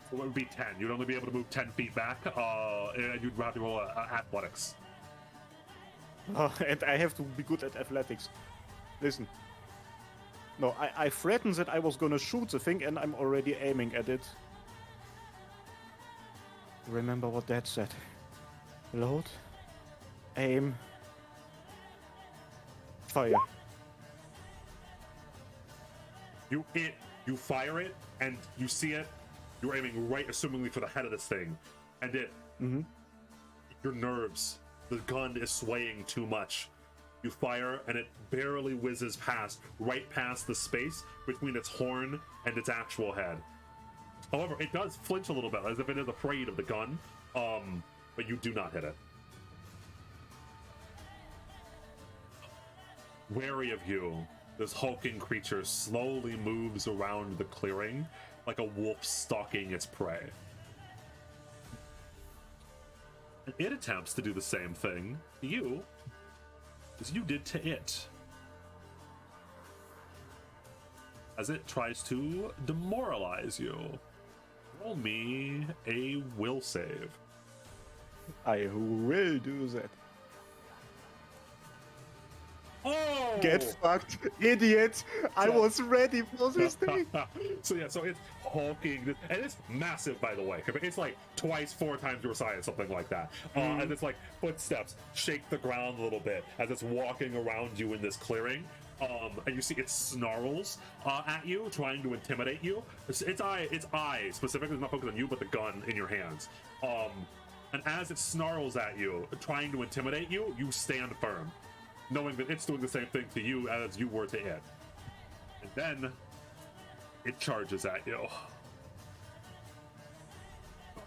So it would be 10. You'd only be able to move 10 feet back, and you'd have to roll athletics. And I have to be good at athletics. Listen. No, I threatened that I was gonna shoot the thing, and I'm already aiming at it. Remember what Dad said. Load, aim, fire. You fire it, and you see it. You're aiming right, assumingly for the head of this thing, and it. Your nerves. The gun is swaying too much. You fire, and it barely whizzes right past the space between its horn and its actual head. However, it does flinch a little bit, as if it is afraid of the gun, but you do not hit it. Wary of you, this hulking creature slowly moves around the clearing like a wolf stalking its prey. And it attempts to do the same thing to you as you did to it, as it tries to demoralize you. Roll me a will save. I will do that. Oh! Get fucked, idiot! I was ready for this thing. So it's hulking, and it's massive, by the way. It's like twice, 4 times your size, something like that. And it's like footsteps shake the ground a little bit as it's walking around you in this clearing. And you see it snarls at you, trying to intimidate you. Its eye specifically is not focused on you, but the gun in your hands. And as it snarls at you, trying to intimidate you, you stand firm, knowing that it's doing the same thing to you as you were to it. And then it charges at you.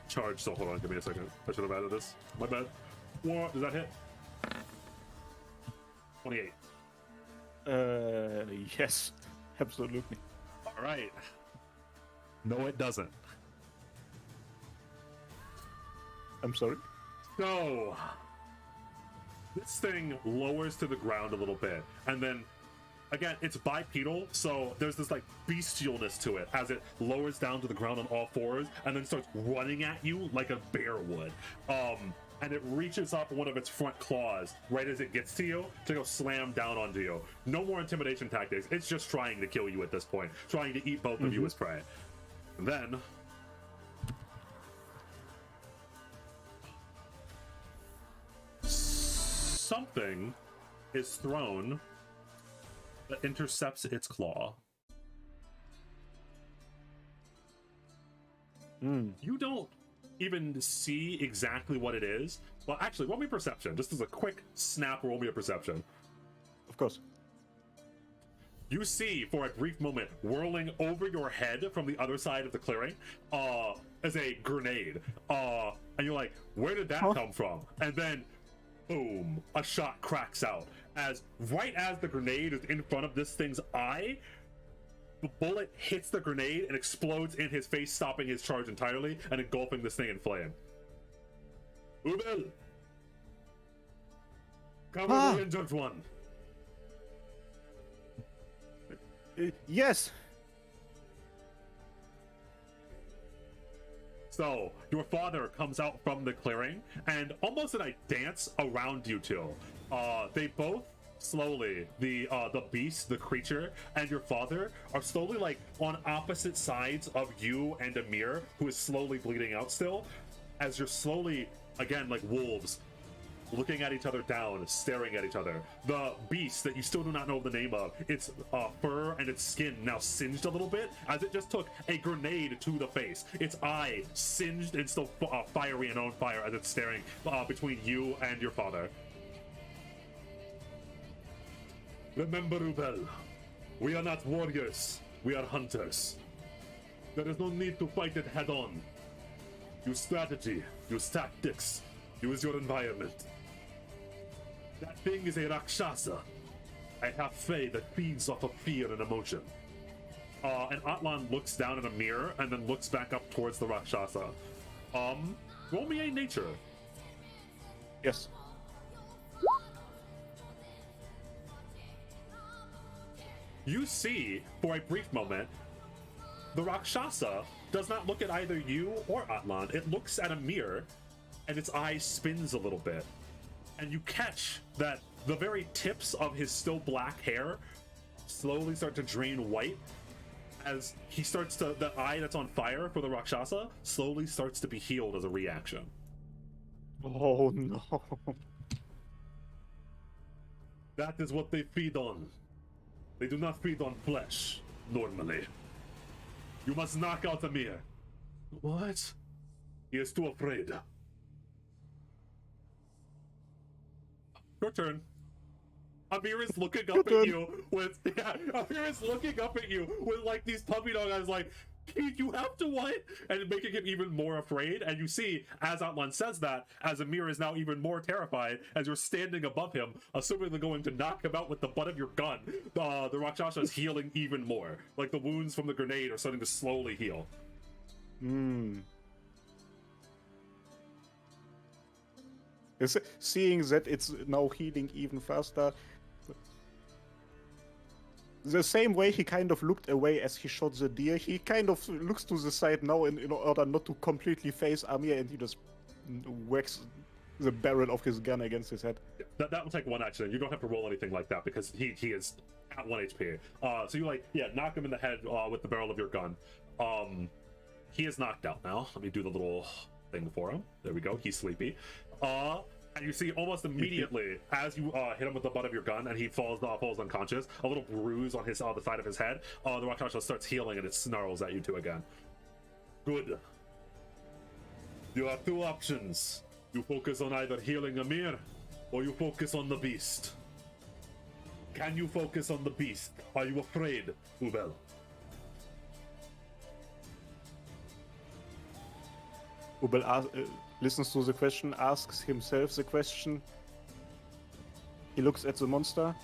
Charge, so hold on, give me a second. I should have added this. My bad. What, does that hit? 28. Yes, absolutely. All right. No, it doesn't. I'm sorry? So, This thing lowers to the ground a little bit, and then again, it's bipedal, so there's this like bestialness to it as it lowers down to the ground on all fours and then starts running at you like a bear would. And it reaches up one of its front claws right as it gets to you to go slam down onto you. No more intimidation tactics. It's just trying to kill you at this point, trying to eat both of you as prey. And then something is thrown that intercepts its claw. You don't even see exactly what it is. Well, actually, roll me perception. Just as a quick snap, roll me a perception. Of course. You see, for a brief moment, whirling over your head from the other side of the clearing, as a grenade. And you're like, where did that come from? And then, boom, a shot cracks out. As right as the grenade is in front of this thing's eye, the bullet hits the grenade and explodes in his face, stopping his charge entirely and engulfing this thing in flame. Ubel! Cover the injured one. Yes. So, your father comes out from the clearing, and almost in a dance around you two. They both slowly, the beast, the creature, and your father are slowly like on opposite sides of you and Amir, who is slowly bleeding out still, as you're slowly, again, like wolves, looking at each other down, staring at each other. The beast that you still do not know the name of, its fur and its skin now singed a little bit as it just took a grenade to the face. Its eye singed and still fiery and on fire as it's staring between you and your father. Remember, Ubel, we are not warriors, we are hunters. There is no need to fight it head on. Use strategy, use tactics, use your environment. That thing is a Rakshasa. I have faith that feeds off of fear and emotion. And Atlan looks down in a mirror and then looks back up towards the Rakshasa. Roll me a nature. Yes. You see, for a brief moment, the Rakshasa does not look at either you or Atlan. It looks at a mirror, and its eye spins a little bit. And you catch that the very tips of his still black hair slowly start to drain white as he starts to, the eye that's on fire for the Rakshasa slowly starts to be healed as a reaction. Oh no. That is what they feed on. They do not feed on flesh, normally. You must knock out Amir. What? He is too afraid. Your turn. Amir is looking up at you with, Amir is looking up at you with like these puppy dog eyes like, you have to what? And making him even more afraid. And you see, as Atlan says that, as Amir is now even more terrified, as you're standing above him, assuming they're going to knock him out with the butt of your gun, the Rakshasa is healing even more. Like the wounds from the grenade are starting to slowly heal. Seeing that it's now healing even faster, the same way he kind of looked away as he shot the deer, he kind of looks to the side now in order not to completely face Amir, and he just whacks the barrel of his gun against his head. That will take one action. You don't have to roll anything like that because he is at 1 HP. So you knock him in the head with the barrel of your gun. He is knocked out now. Let me do the little thing for him. There we go. He's sleepy. And you see almost immediately as you hit him with the butt of your gun and he falls unconscious, a little bruise on his the side of his head. The Rakshasa starts healing and it snarls at you two again. Good. You have two options. You focus on either healing Amir or you focus on the beast. Can you focus on the beast? Are you afraid, Ubel? Ubel listens to the question, asks himself the question. He looks at the monster.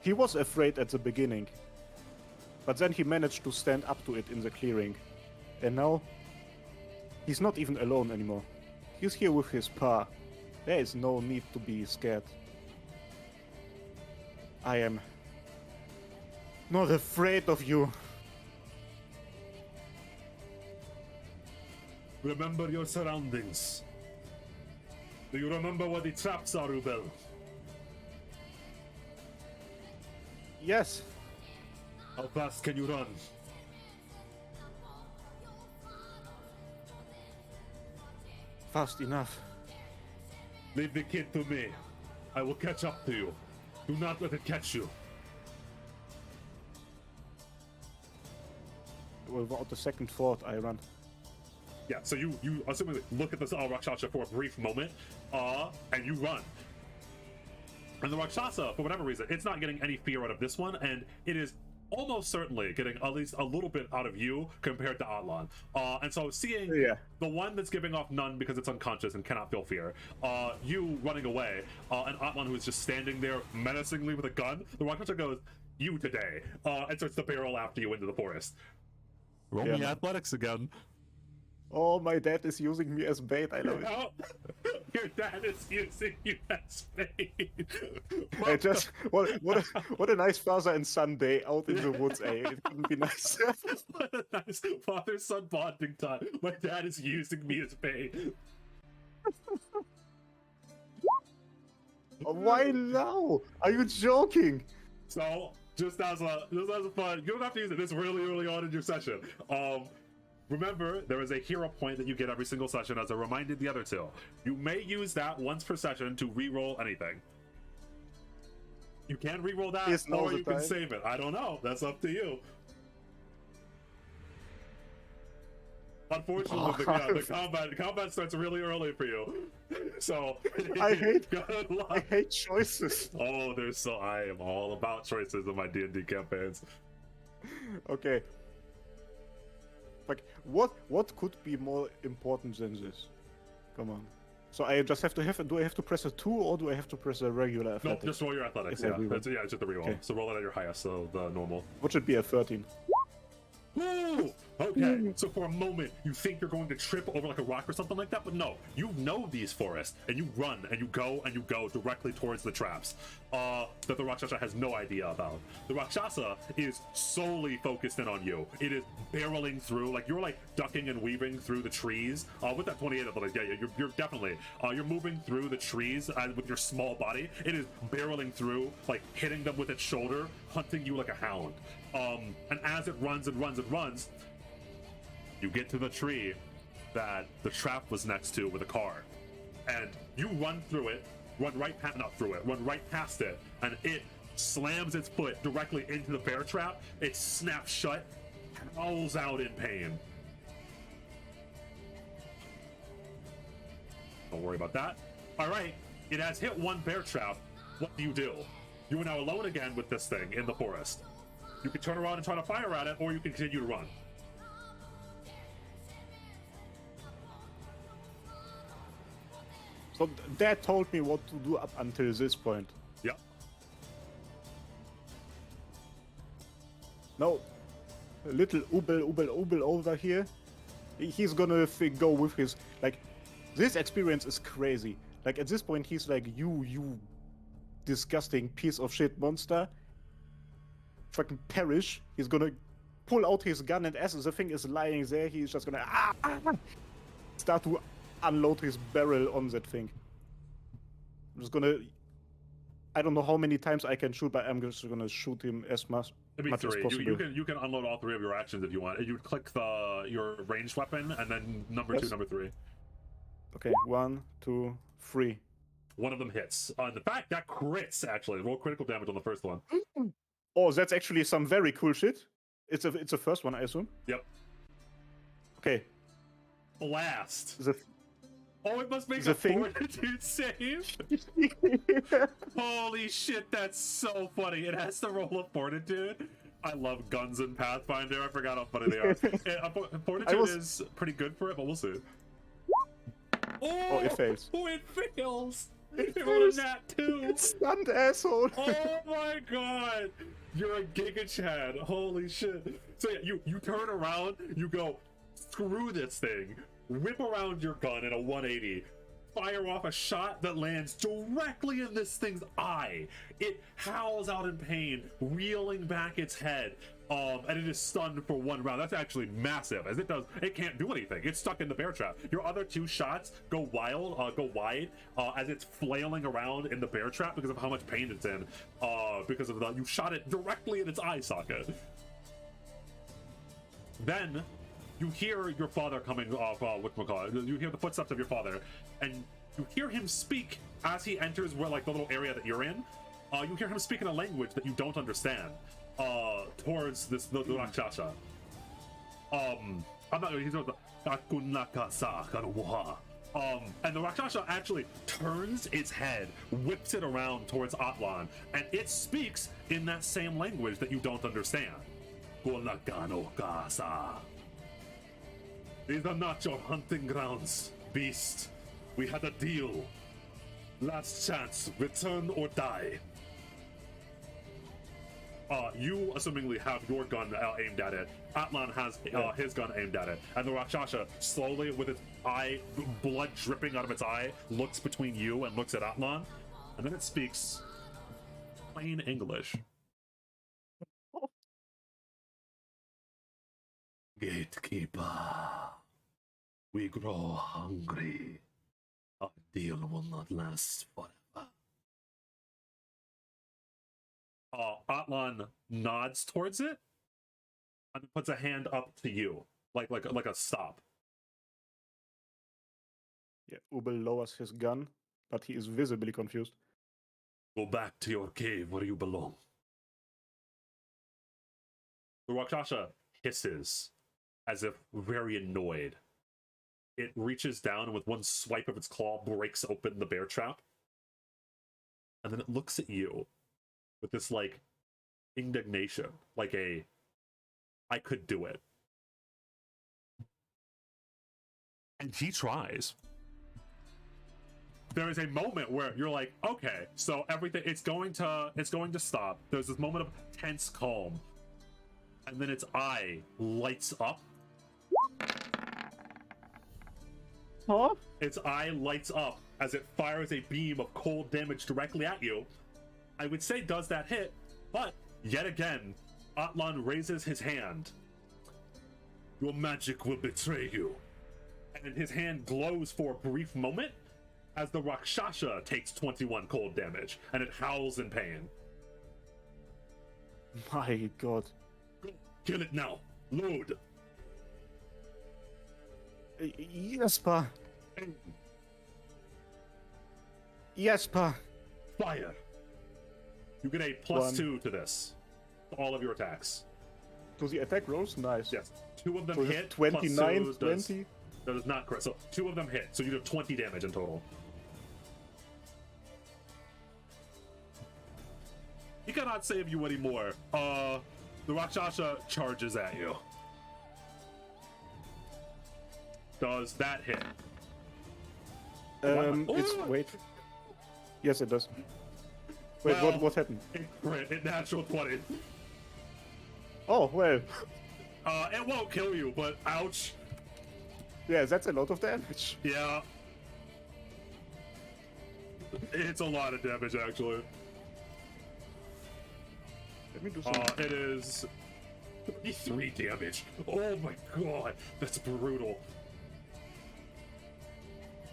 He was afraid at the beginning, but then he managed to stand up to it in the clearing. And now, he's not even alone anymore. He's here with his pa, There is no need to be scared. I am not afraid of you. Remember your surroundings. Do you remember where the traps are, Ubel? Yes. How fast can you run? Fast enough. Leave the kid to me. I will catch up to you. Do not let it catch you. Without the second thought, I run. Yeah, so you assuming look at this Rakshasa for a brief moment, and you run. And the Rakshasa, for whatever reason, it's not getting any fear out of this one, and it is almost certainly getting at least a little bit out of you compared to Atlan. And so seeing the one that's giving off none because it's unconscious and cannot feel fear, you running away, and Atlan who is just standing there menacingly with a gun, the Rakshasa goes, "You today," and starts to barrel after you into the forest. Roll me athletics again. Oh, my dad is using me as bait. I love it. Oh, your dad is using you as bait. I just what a nice father and son day out in the woods. It couldn't be nice. What a nice father-son bonding time. My dad is using me as bait. Why now? Are you joking? So just as a fun, you don't have to use it this really early on in your session. Remember, there is a hero point that you get every single session as a reminder the other two. You may use that once per session to re-roll anything. You can re-roll that, or you can save it. I don't know. That's up to you. Unfortunately, the combat starts really early for you. So I hate choices. Oh, I am all about choices in my D&D campaigns. Okay. Like, what could be more important than this? Come on. So I just have to do I have to press a 2 or do I have to press a regular athletics? No, just roll your athletics. Yeah, it's just a reroll. Okay. So roll it at your highest, so the normal. What should be a 13? Woo! Okay, so for a moment you think you're going to trip over like a rock or something like that, but no, you know these forests, and you run and you go directly towards the traps that the Rakshasa has no idea about. The Rakshasa is solely focused in on you. It is barreling through, like you're like ducking and weaving through the trees with that 28 athletics. Yeah, you're definitely you're moving through the trees with your small body. It is barreling through, like hitting them with its shoulder, hunting you like a hound. And as it runs and runs and runs, you get to the tree that the trap was next to with a car, and you run through it, run right past it, and it slams its foot directly into the bear trap. It snaps shut, howls out in pain. Don't worry about that. All right, it has hit one bear trap. What do? You are now alone again with this thing in the forest. You can turn around and try to fire at it, or you can continue to run. So Dad told me what to do up until this point. Yeah. Now, little Ubel Ubel Ubel over here, he's gonna go with his, like, this experience is crazy. Like, at this point, he's like, you disgusting piece of shit monster. Fucking perish. He's gonna pull out his gun, and as the thing is lying there, he's just gonna start to unload his barrel on that thing. I'm just gonna, I don't know how many times I can shoot, but I'm just gonna shoot him as much as possible. You can unload all 3 of your actions if you want. You click your ranged weapon and then number 2, number 3. Okay, 1, 2, 3. One of them hits. In fact, that crits actually. Roll critical damage on the first one. Oh, that's actually some very cool shit. It's a first one, I assume. Yep. Okay. Blast. Oh, it must make a fortitude save. Holy shit, that's so funny. It has to roll a fortitude. I love guns in Pathfinder. I forgot how funny they are. Fortitude is pretty good for it, but we'll see. Oh, it fails. Oh, it fails. It rolled a nat 2. It's stunned, asshole. Oh my god. You're a Giga Chad. Holy shit. So yeah, you turn around, you go, screw this thing, whip around your gun in a 180, fire off a shot that lands directly in this thing's eye. It howls out in pain, reeling back its head, and it is stunned for 1 round. That's actually massive, as it can't do anything. It's stuck in the bear trap. Your other 2 shots go wide, as it's flailing around in the bear trap because of how much pain it's in, because of you shot it directly in its eye socket. Then you hear your father coming off, whatchamacallit, you hear the footsteps of your father, and you hear him speak as he enters where, like, the little area that you're in. You hear him speak in a language that you don't understand, towards the Rakshasa. I'm not, he's the and the Rakshasa actually turns its head, whips it around towards Atlan, and it speaks in that same language that you don't understand. These are not your hunting grounds, beast. We had a deal. Last chance, return or die. You assumingly have your gun aimed at it. Atlan has his gun aimed at it. And the Rakshasa, slowly, with its eye, blood dripping out of its eye, looks between you and looks at Atlan. And then it speaks plain English. Gatekeeper, we grow hungry. Our deal will not last forever. Atlan nods towards it and puts a hand up to you, like a stop. Yeah, Ubel lowers his gun, but he is visibly confused. Go back to your cave where you belong. The Rakshasa hisses, as if very annoyed. It reaches down and with one swipe of its claw breaks open the bear trap. And then it looks at you with this, like, indignation, like I could do it. And he tries. There is a moment where you're like, okay, so everything, it's going to stop. There's this moment of tense calm. And then its eye lights up. Huh? Its eye lights up as it fires a beam of cold damage directly at you. I would say does that hit, but yet again, Atlan raises his hand. Your magic will betray you. And his hand glows for a brief moment as the Rakshasa takes 21 cold damage, and it howls in pain. My god. Kill it now. Load. Yes, pa. Yes, pa. Fire. You get a +2 to this. To all of your attacks. To the attack rolls? Nice. Yes. 2 of them So hit. 29, 20? That is not correct. So 2 of them hit. So you do 20 damage in total. He cannot save you anymore. The Rakshasa charges at you. Does that hit? It's wait. Yes, it does. Wait, Well, what happened? It natural 20. Oh well. It won't kill you, but ouch. Yeah, that's a lot of damage. Yeah. It's a lot of damage, actually. Let me do something. It is 33 damage. Oh my god, that's brutal.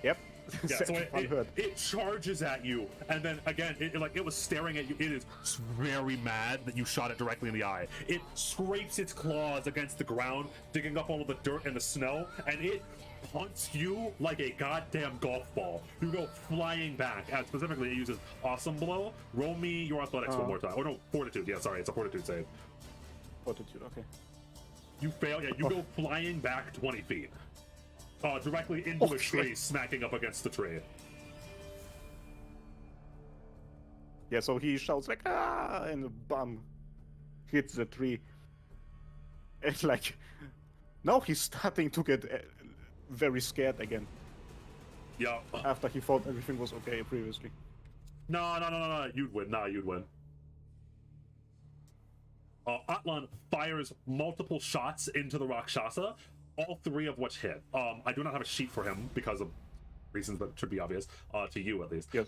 Yep. Yeah, so it charges at you, and then again, it was staring at you. It is very mad that you shot it directly in the eye. It scrapes its claws against the ground, digging up all of the dirt and the snow, and it punts you like a goddamn golf ball. You go flying back, and specifically it uses Awesome Blow. Roll me your athletics one more time. Oh no, Fortitude. Yeah, sorry, it's a Fortitude save. Fortitude, okay. You fail, yeah, you go flying back 20 feet. Directly into a tree, smacking up against the tree. Yeah, so he shouts like, ah, and bam, hits the tree. And like, now he's starting to get very scared again. Yeah. After he thought everything was okay previously. No, you'd win. Nah, you'd win. Atlan fires multiple shots into the Rakshasa, all 3 of which hit. I do not have a sheet for him because of reasons that should be obvious to you at least. Yes.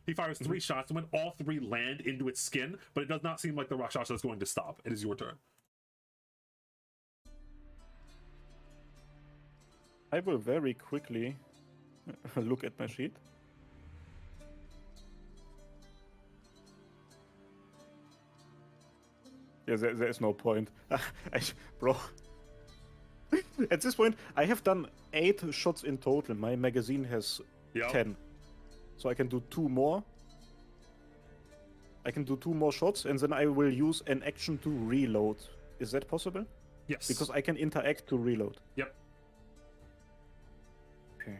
He fires 3 shots, and when all 3 land into its skin, but it does not seem like the Rakshasa is going to stop. It is your turn. I will very quickly look at my sheet. Yeah, there is no point. Bro. At this point, I have done 8 shots in total. My magazine has 10. So I can do 2 more. I can do 2 more shots, and then I will use an action to reload. Is that possible? Yes. Because I can interact to reload. Yep. Okay.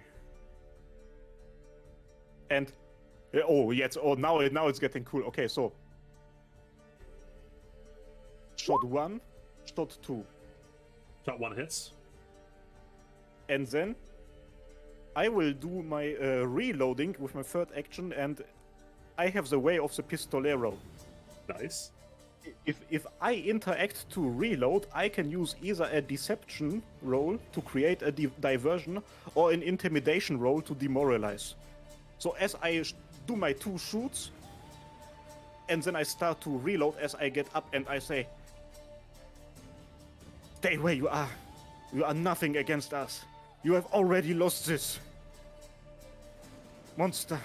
And oh yes, now it's getting cool. Okay, so shot 1, shot 2. Shot 1 hits. And then I will do my reloading with my 3rd action, and I have the way of the pistolero. Nice. If I interact to reload, I can use either a deception roll to create a diversion or an intimidation roll to demoralize. So as I do my 2 shoots, and then I start to reload as I get up, and I say, "Stay where you are. You are nothing against us. You have already lost this. Monster."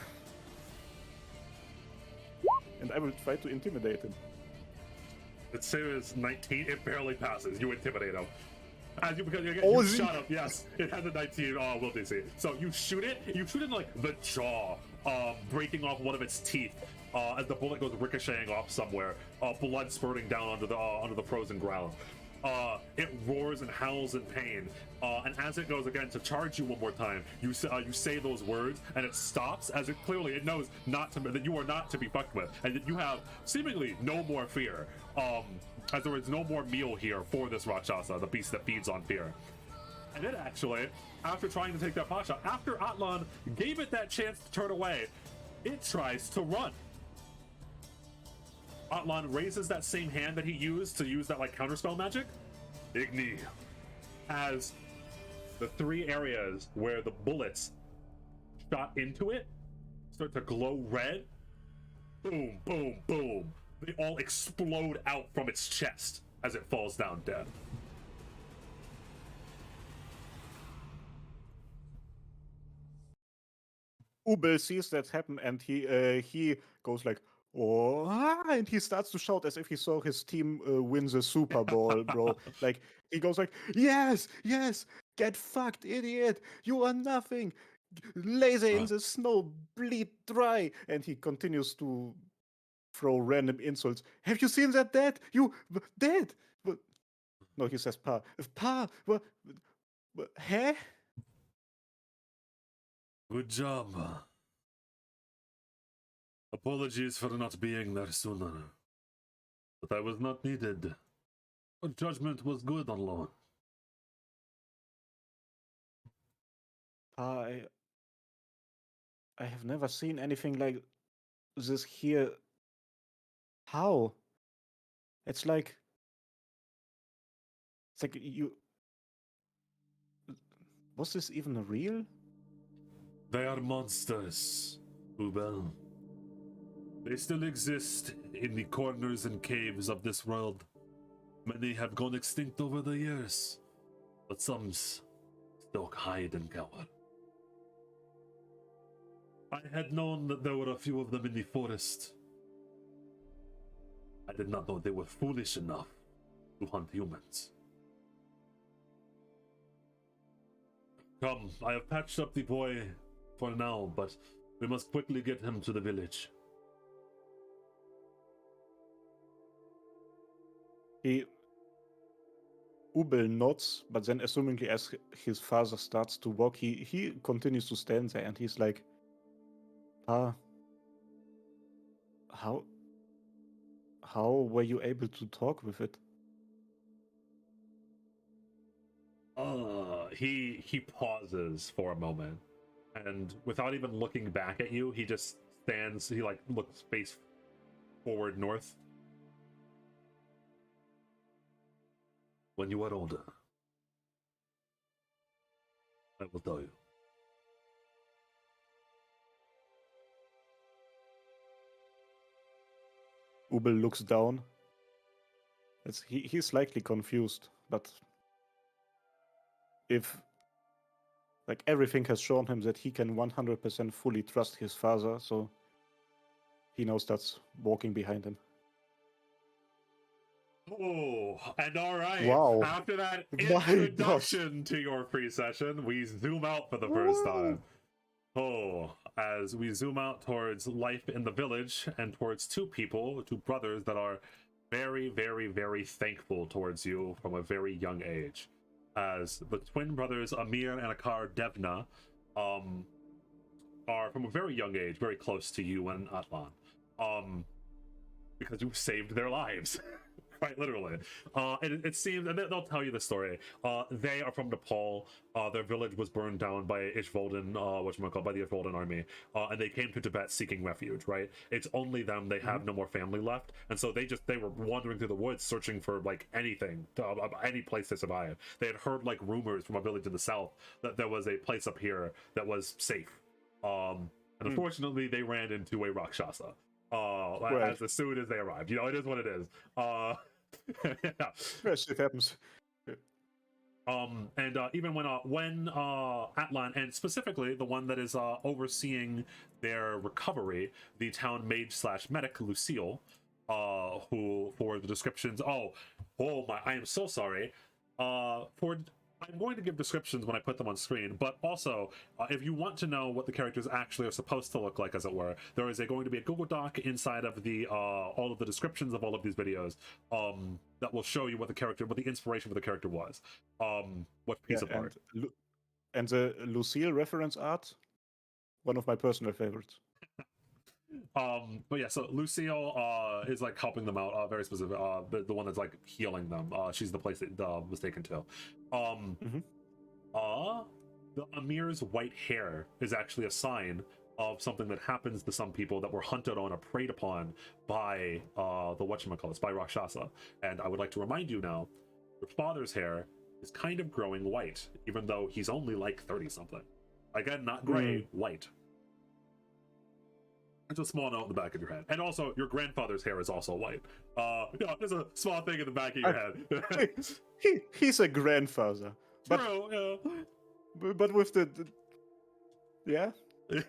And I will try to intimidate him. Its save is 19. It barely passes. You intimidate him. As you shot him. Yes, it has a 19 will DC. So you shoot it. You shoot in like the jaw, breaking off one of its teeth. As the bullet goes ricocheting off somewhere, blood spurting down onto the frozen ground. It roars and howls in pain, and as it goes again to charge you one more time, you say those words, and it stops as it knows that you are not to be fucked with, and that you have seemingly no more fear. As there is no more meal here for this Rakshasa, the beast that feeds on fear. And it actually, after trying to take that pot shot, after Atlan gave it that chance to turn away, it tries to run. Atlan raises that same hand that he used to use that like counterspell magic, Igni, as the 3 areas where the bullets shot into it start to glow red. Boom, boom, boom. They all explode out from its chest as it falls down dead. Ubel sees that happen, and he goes like, "Oh!" and he starts to shout as if he saw his team win the Super Bowl, bro. Like he goes like, "Yes, yes, get fucked, idiot! You are nothing. Laser in the snow, bleed dry." And he continues to throw random insults. "Have you seen that dead? You dead?" No, he says, "Pa, pa, what? Huh?" Good job. Apologies for not being there sooner. But I was not needed. Your judgment was good on loan. I have never seen anything like this here. How? It's like you. Was this even real? They are monsters, Ubel. They still exist in the corners and caves of this world. Many have gone extinct over the years, but some still hide and cower. I had known that there were a few of them in the forest. I did not know they were foolish enough to hunt humans. Come, I have patched up the boy for now, but we must quickly get him to the village. Ubel nods, but then assumingly as his father starts to walk, he continues to stand there, and he's like, "Pa, how were you able to talk with it?" He pauses for a moment, and without even looking back at you, he just stands. He like looks face forward north. When you are older, I will tell you. Ubel looks down. He's slightly confused, but if like everything has shown him that he can 100% fully trust his father, so he knows that's walking behind him. Oh, and all right. Wow. After that My introduction to your free session, we zoom out for the first time. Oh, as we zoom out towards life in the village and towards two brothers that are very, very, very thankful towards you from a very young age. As the twin brothers Amir and Akar Devna are from a very young age very close to you and Atlan, because you saved their lives. Quite literally. And it seems, and they'll tell you the story. They are from Nepal. Their village was burned down by Ishvolden, by the Ishvolden army. And they came to Tibet seeking refuge, right? It's only them. They have no more family left. And so they were wandering through the woods searching for like anything, any place to survive. They had heard like rumors from a village in the south that there was a place up here that was safe. And unfortunately, they ran into a Rakshasa. Right. As soon as they arrived, it is what it is. Yeah, shit happens. And even when Atlan, and specifically the one that is overseeing their recovery, the town mage / medic Lucille, who for the descriptions, I am so sorry. I'm going to give descriptions when I put them on screen, but also, if you want to know what the characters actually are supposed to look like, as it were, there is going to be a Google Doc inside of the all of the descriptions of all of these videos that will show you what the inspiration for the character was, what piece of art. And the Lucille reference art, one of my personal favorites. But yeah, so Lucille is like helping them out, very specific, the one that's like healing them. She's the place that was taken to. The Amir's white hair is actually a sign of something that happens to some people that were hunted on or preyed upon by by Rakshasa. And I would like to remind you now, your father's hair is kind of growing white, even though he's only like 30 something. Again, not gray, white. It's a small note in the back of your head. And also, your grandfather's hair is also white. There's a small thing in the back of your head. He's a grandfather. True, but with the yeah. That's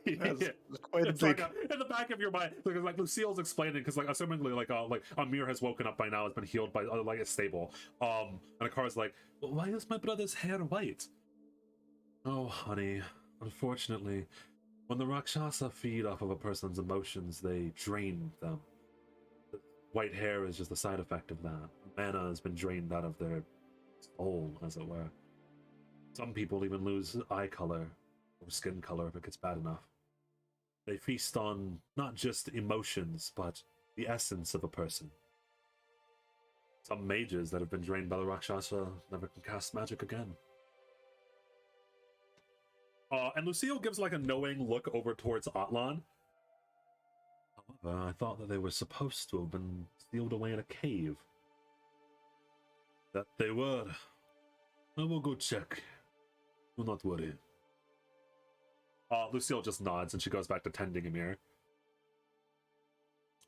quite it's big. like in the back of your mind, like Lucille's explaining, because like assumingly like Amir has woken up by now, has been healed by like it's stable. And Akar's like, well, why is my brother's hair white? Oh, honey, unfortunately, when the Rakshasa feed off of a person's emotions, they drain them. The white hair is just a side effect of that. Mana has been drained out of their soul, as it were. Some people even lose eye color or skin color if it gets bad enough. They feast on not just emotions, but the essence of a person. Some mages that have been drained by the Rakshasa never can cast magic again. And Lucille gives like a knowing look over towards Atlan. However, I thought that they were supposed to have been sealed away in a cave. That they were. I will go check. Do not worry. Lucille just nods and she goes back to tending Amir.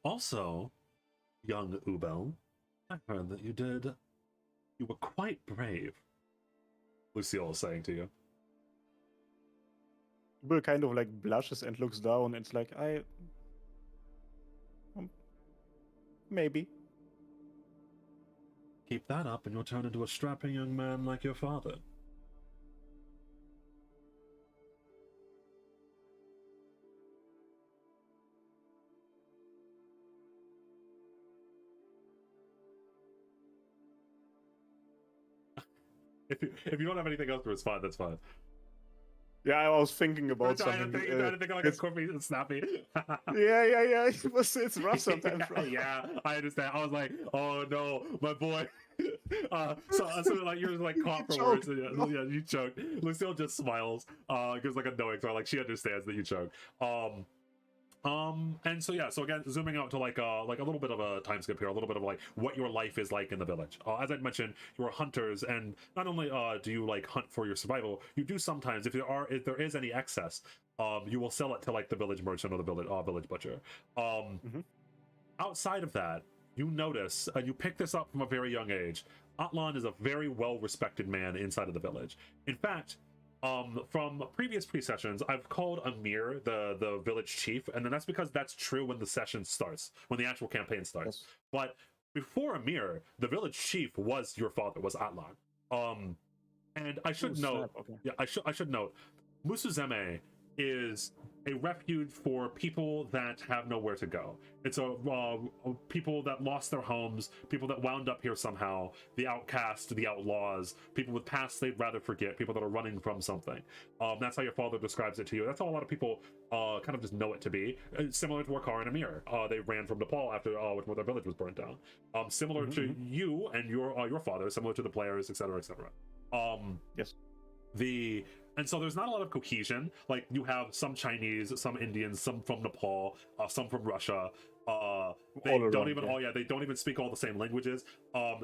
Also, young Ubel, I heard that you were quite brave. Lucille is saying to you. Ubel kind of like blushes and looks down. It's like, maybe. Keep that up and you'll turn into a strapping young man like your father. If you don't have anything else to respond, that's fine. Yeah, I was thinking about something. Trying to think like a quippy and snappy. yeah. It's rough sometimes. Yeah, I understand. I was like, oh no, my boy. So like you're like caught for words. And, yeah, you choked. Lucille just smiles. Gives like a knowing, so like she understands that you choked. And so yeah, so again, zooming out to like a little bit of a time skip here, a little bit of like what your life is like in the village. As I mentioned, you are hunters, and not only do you like hunt for your survival, you do sometimes, if there is any excess, you will sell it to like the village merchant or the village butcher. outside of that, you notice, you pick this up from a very young age. Atlan is a very well-respected man inside of the village. In fact, from previous pre-sessions, I've called Amir the village chief, and then that's because that's true when the session starts, when the actual campaign starts. Yes. But before Amir, the village chief was your father, was Atlan. And I should note, Okay. yeah, I should note, Musuzeme is a refuge for people that have nowhere to go. It's a people that lost their homes, people that wound up here somehow, the outcast, the outlaws, people with pasts they'd rather forget, people that are running from something. That's how your father describes it to you. That's how a lot of people kind of just know it to be. Similar to Wakar and Amir. They ran from Nepal after when their village was burnt down. Similar to you and your father, similar to the players, etc., etc. Yes. And so there's not a lot of cohesion. Like, you have some Chinese, some Indians, some from Nepal, some from Russia. They don't even speak all the same languages.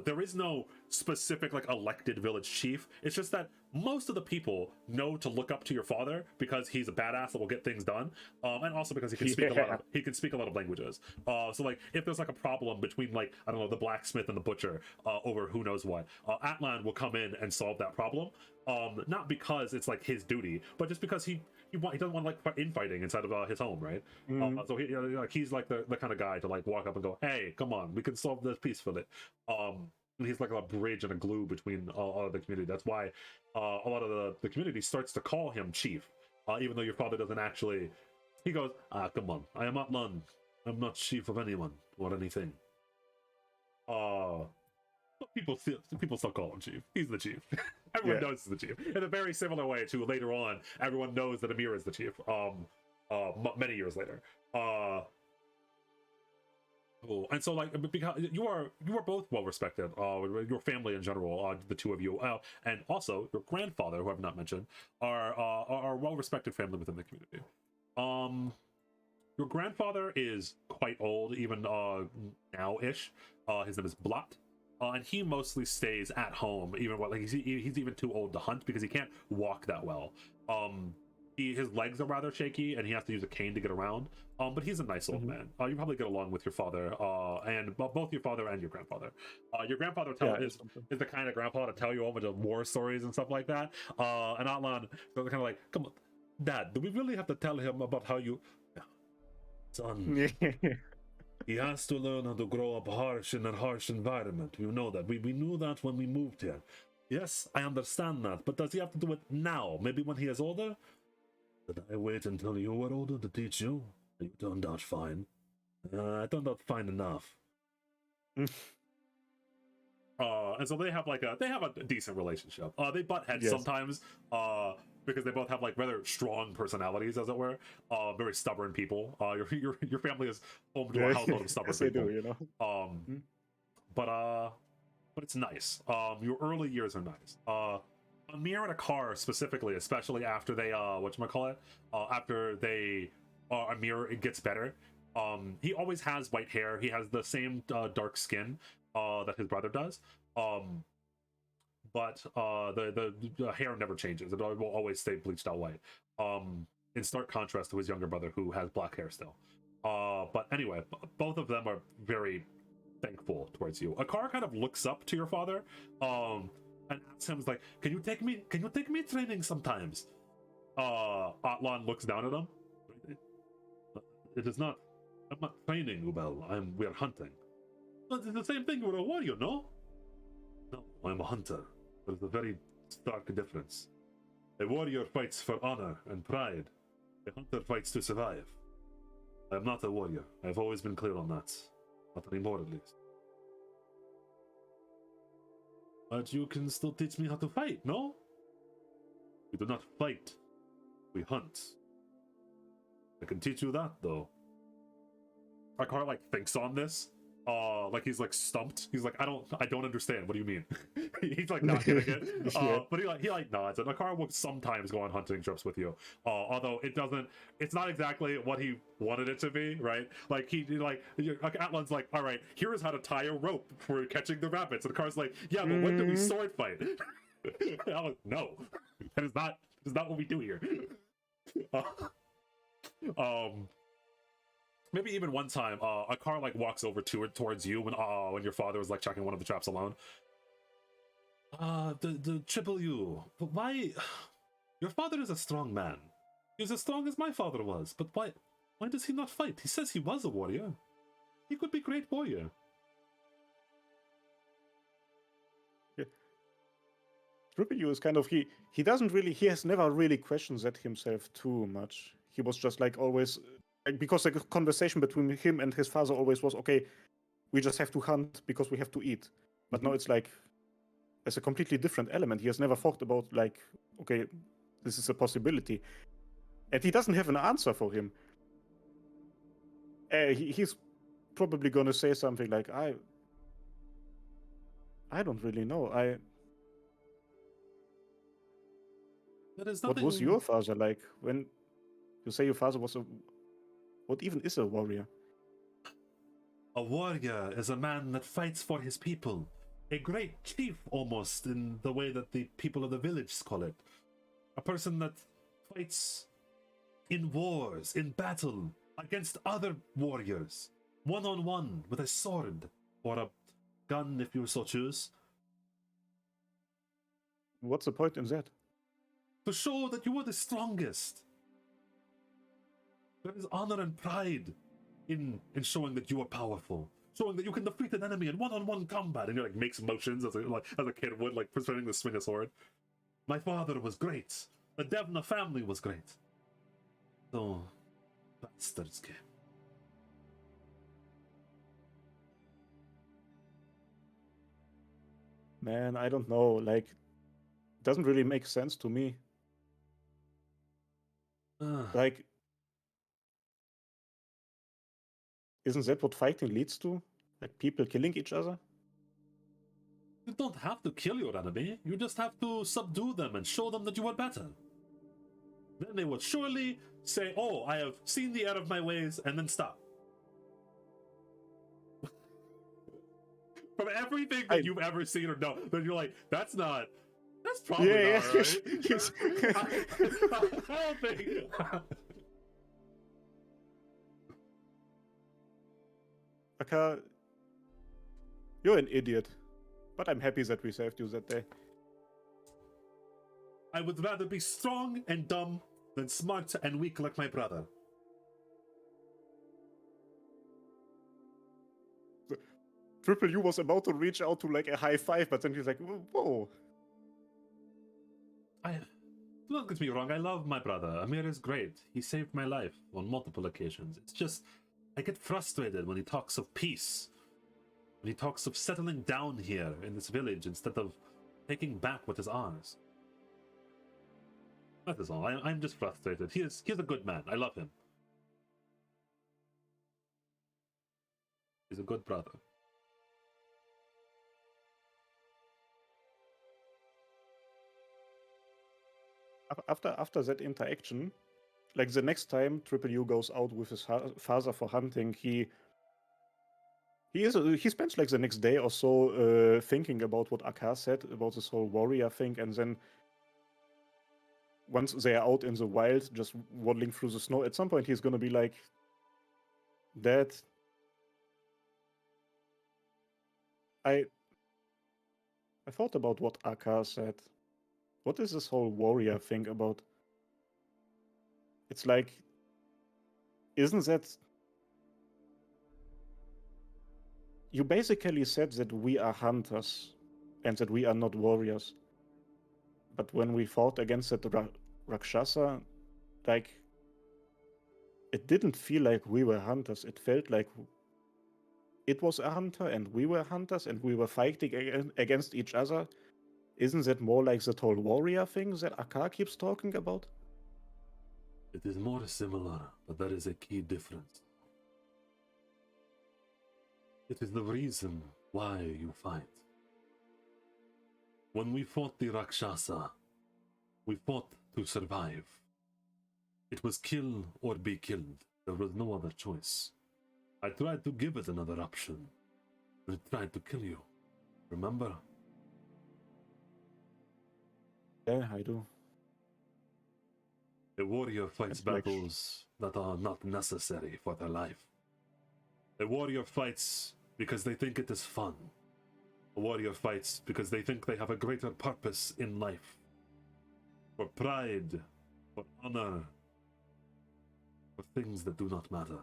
There is no specific like elected village chief. It's just that most of the people know to look up to your father because he's a badass that will get things done, and also because he can speak a lot of languages. So like if there's like a problem between like, I don't know, the blacksmith and the butcher over who knows what, Atlan will come in and solve that problem. Not because it's like his duty, but just because he doesn't want like infighting inside of his home, right? So he's like the kind of guy to like walk up and go, hey, come on, we can solve this peacefully. And he's like a bridge and a glue between all of the community. That's why a lot of the community starts to call him chief, even though your father doesn't actually. He goes, come on, I am Atlan. I'm not chief of anyone or anything. People still call him chief. He's the chief. Everyone knows he's the chief. In a very similar way to later on, everyone knows that Amir is the chief. Many years later. And so like, because you are both well respected, your family in general, the two of you, and also your grandfather, who I've not mentioned, are a well respected family within the community. Your grandfather is quite old, even now-ish. His name is Blat. And he mostly stays at home, even like he's even too old to hunt because he can't walk that well. His legs are rather shaky, and he has to use a cane to get around. But he's a nice old man. You probably get along with your father, and both your father and your grandfather. Your grandfather is the kind of grandpa to tell you a bunch of war stories and stuff like that. And Atlan is kind of like, come on, Dad, do we really have to tell him about how you, son? He has to learn how to grow up harsh in a harsh environment. You know that. We knew that when we moved here. Yes, I understand that. But does he have to do it now? Maybe when he is older? Did I wait until you were older to teach you? You turned out fine. I turned out fine enough. And so they have a decent relationship. They butt heads sometimes. Because they both have like rather strong personalities, as it were. Very stubborn people. Your family is home to a household of stubborn people. They do, you know. But it's nice. Your early years are nice. Amir and Akar specifically, especially after they after they Amir gets better. He always has white hair. He has the same dark skin that his brother does. But the hair never changes. It will always stay bleached out white. In stark contrast to his younger brother, who has black hair still. But anyway, both of them are very thankful towards you. Akar kind of looks up to your father, and asks him, like, "Can you take me training sometimes?" Atlan looks down at him. It is not. I'm not training, Ubel. We are hunting. But it's the same thing with a warrior, no? No, I'm a hunter. There's a very stark difference. A warrior fights for honor and pride. A hunter fights to survive. I am not a warrior. I've always been clear on that. Not anymore, at least. But you can still teach me how to fight, no? We do not fight. We hunt. I can teach you that, though. Akar, like, thinks on this. Like he's like stumped. He's like, I don't understand. What do you mean? He's like not getting it. But he nods. And Akar will sometimes go on hunting trips with you. Although it's not exactly what he wanted it to be, right? Like Atlan's like, all right, here's how to tie a rope for catching the rabbits. And Akar's like, yeah, but when do we sword fight? I'm like, no, that is not what we do here. maybe even one time, a car like walks over towards you when your father was like checking one of the traps alone. The triple U. But why? Your father is a strong man. He was as strong as my father was. But why? Why does he not fight? He says he was a warrior. He could be a great warrior. Yeah. Triple U is kind of he has never really questioned that himself too much. He was just like always because the conversation between him and his father always was, okay, we just have to hunt because we have to eat. But now it's like there's a completely different element. He has never thought about like, okay, this is a possibility. And he doesn't have an answer for him. He's probably gonna say something like, I don't really know. What was your father like? When you say your father was what even is a warrior? A warrior is a man that fights for his people. A great chief, almost, in the way that the people of the village call it. A person that fights in wars, in battle, against other warriors, one-on-one, with a sword, or a gun, if you so choose. What's the point in that? To show that you are the strongest. There is honor and pride in showing that you are powerful, showing that you can defeat an enemy in one-on-one combat, and you like makes motions as a kid would, like pretending to swing a sword. My father was great. The Devna family was great. So, bastards came. Man, I don't know. Like, it doesn't really make sense to me. Like, isn't that what fighting leads to? Like people killing each other? You don't have to kill your enemy. You just have to subdue them and show them that you are better. Then they will surely say, oh, I have seen the error of my ways, and then stop. From everything that you've ever seen or know, then you're like, that's probably not right. I don't think. Aka, you're an idiot. But I'm happy that we saved you that day. I would rather be strong and dumb than smart and weak like my brother. Triple U was about to reach out to like a high five, but then he's like, whoa. Don't get me wrong, I love my brother. Amir is great. He saved my life on multiple occasions. It's just, I get frustrated when he talks of peace. When he talks of settling down here in this village instead of taking back what is ours. That is all. I'm just frustrated. He's a good man. I love him. He's a good brother. After that interaction, like the next time Triple U goes out with his father for hunting, he spends like the next day or so thinking about what Akka said about this whole warrior thing, and then once they are out in the wild, just waddling through the snow, at some point he's gonna be like, Dad, I thought about what Akka said. What is this whole warrior thing about? It's like, isn't that... You basically said that we are hunters and that we are not warriors. But when we fought against that Rakshasa, like, it didn't feel like we were hunters. It felt like it was a hunter and we were hunters and we were fighting against each other. Isn't that more like that whole warrior thing that Akka keeps talking about? It is more similar, but there is a key difference. It is the reason why you fight. When we fought the Rakshasa, we fought to survive. It was kill or be killed. There was no other choice. I tried to give it another option, but it tried to kill you. Remember? Yeah, I do. A warrior fights battles that are not necessary for their life. A warrior fights because they think it is fun. A warrior fights because they think they have a greater purpose in life. For pride, for honor, for things that do not matter.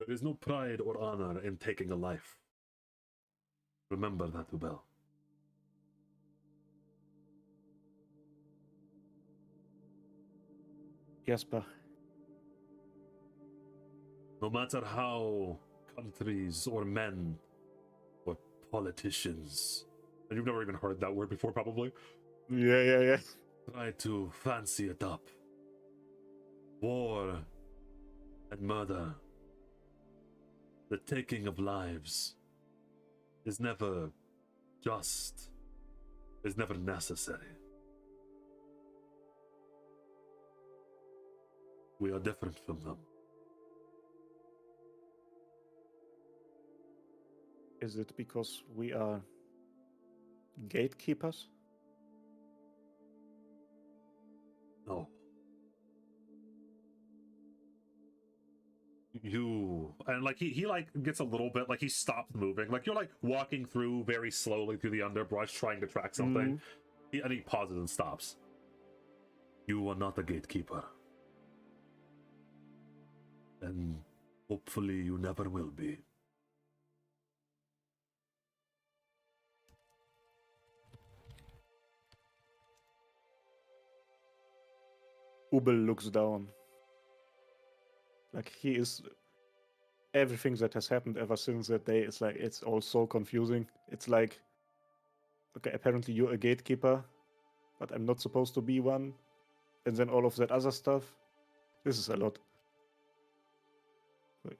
There is no pride or honor in taking a life. Remember that, Ubel. Jasper. No matter how countries or men or politicians, and you've never even heard that word before, probably, Yeah. try to fancy it up. War and murder, the taking of lives, is never just, is never necessary. We are different from them. Is it because we are gatekeepers? No. You and like he like gets a little bit like he stops moving, like you're like walking through very slowly through the underbrush trying to track something. And he pauses and stops. You are not a gatekeeper, and hopefully you never will be. Ubel looks down. Like he is everything that has happened ever since that day is like it's all so confusing. It's like, okay, apparently you're a gatekeeper, but I'm not supposed to be one. And then all of that other stuff. This is a lot. Wait.